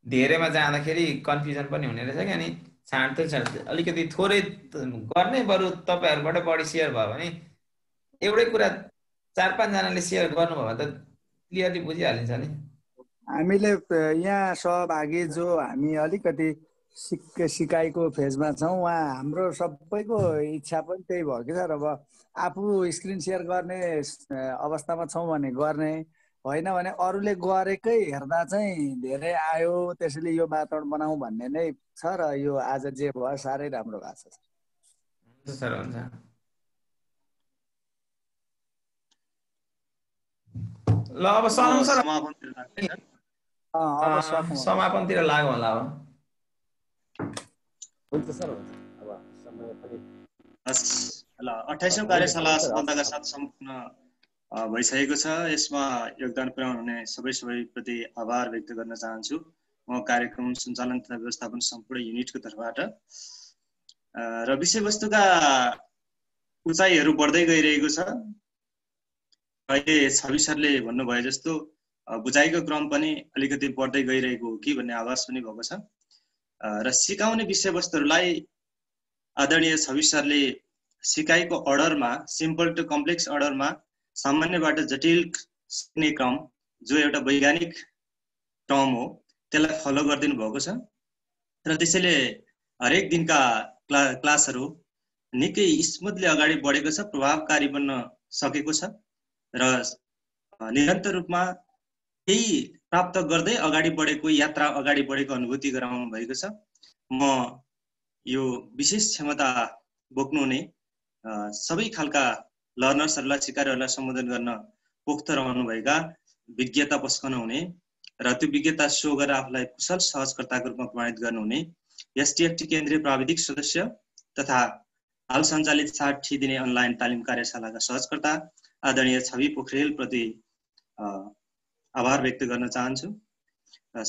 धेरैमा जाँदाखेरि कन्फ्युजन पनि हुने रहेछ कि, अनि छाड्दै अलिकति थोरै गर्ने, बरु तपाईँहरूबाट बढी सेयर भयो भने एउटै कुरा 4-5 जनाले सेयर गर्नुभयो भने त क्लियरली बुझिहालिन्छ नि। हामीले यहाँ सहभागी जो हामी अलिकति सिकाइको फेजमा छौँ, उहाँ हाम्रो सबैको इच्छा पनि त्यही भयो कि सर। अब आफू स्क्रिन सेयर गर्ने अवस्थामा छौँ भने गर्ने, होइन भने अरूले गरेकै हेर्दा चाहिँ धेरै आयो, त्यसैले यो वातावरण बनाऊ भन्ने नै छ। र यो आज जे भयो साह्रै राम्रो भएको छ सर। हुन्छ। ल अब सनम सर समापनतिर लाग्यो होला अब। हुन्छ सर, अब समय पनि ल 28औं कार्यशाला सफलताका साथ सम्पन्न भइसकेको छ। यसमा योगदान पुर्याउनुहुने सबैप्रति आभार व्यक्त गर्न चाहन्छु म कार्यक्रम सञ्चालन तथा व्यवस्थापन सम्पूर्ण युनिटको तर्फबाट। र विषयवस्तुका उचाइहरू बढ्दै गइरहेको छ। अहिले छवि सरले भन्नुभयो जस्तो बुझाइको क्रम पनि अलिकति बढ्दै गइरहेको हो कि भन्ने आभास पनि भएको छ। र सिकाउने विषयवस्तुहरूलाई आदरणीय छवि सरले सिकाइको अर्डरमा, सिम्पल टु कम्प्लेक्स अर्डरमा सामान्यबाट जटिल सिक्ने क्रम, जो एउटा वैज्ञानिक टर्म हो, त्यसलाई फलो गरिदिनु भएको छ। र त्यसैले हरेक दिनका क्लासहरू निकै स्मुथली अगाडि बढेको छ, प्रभावकारी बन्न सकेको छ। र निरन्तर रूपमा केही प्राप्त गर्दै अगाडि बढेको यात्रा, अगाडि बढेको अनुभूति गराउनु भएको छ। म यो विशेष क्षमता बोक्नुहुने सबै खालका लर्नर्सहरूलाई, सिकारुहरूलाई सम्बोधन गर्न पोख्त रहनुभएका विज्ञता पस्कन हुने र त्यो विज्ञता सो गरेर आफूलाई कुशल सहजकर्ताको रूपमा प्रमाणित गर्नुहुने एसटिएफटी केन्द्रीय प्राविधिक सदस्य तथा हाल सञ्चालित 60 दिने अनलाइन तालिम कार्यशालाका सहजकर्ता आदरणीय छवि पोखरेल प्रति आभार व्यक्त गर्न चाहन्छु।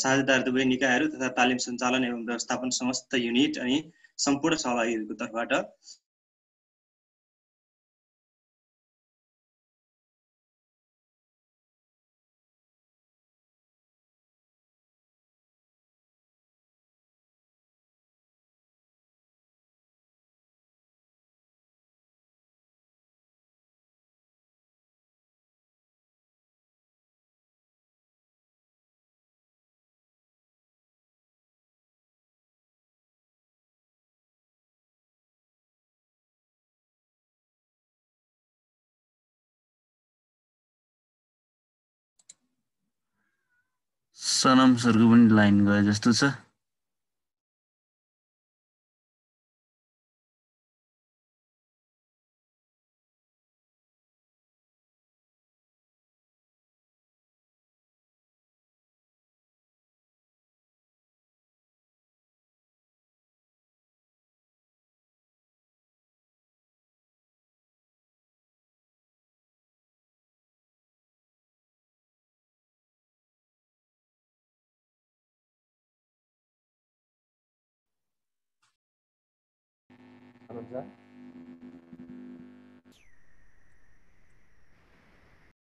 साझेदार दुवै निकायहरू तथा तालिम सञ्चालन एवं व्यवस्थापन समस्त युनिट अनि सम्पूर्ण सहभागीहरूको तर्फबाट सनम सरको पनि लाइन गयो जस्तो छ। हुन्छ।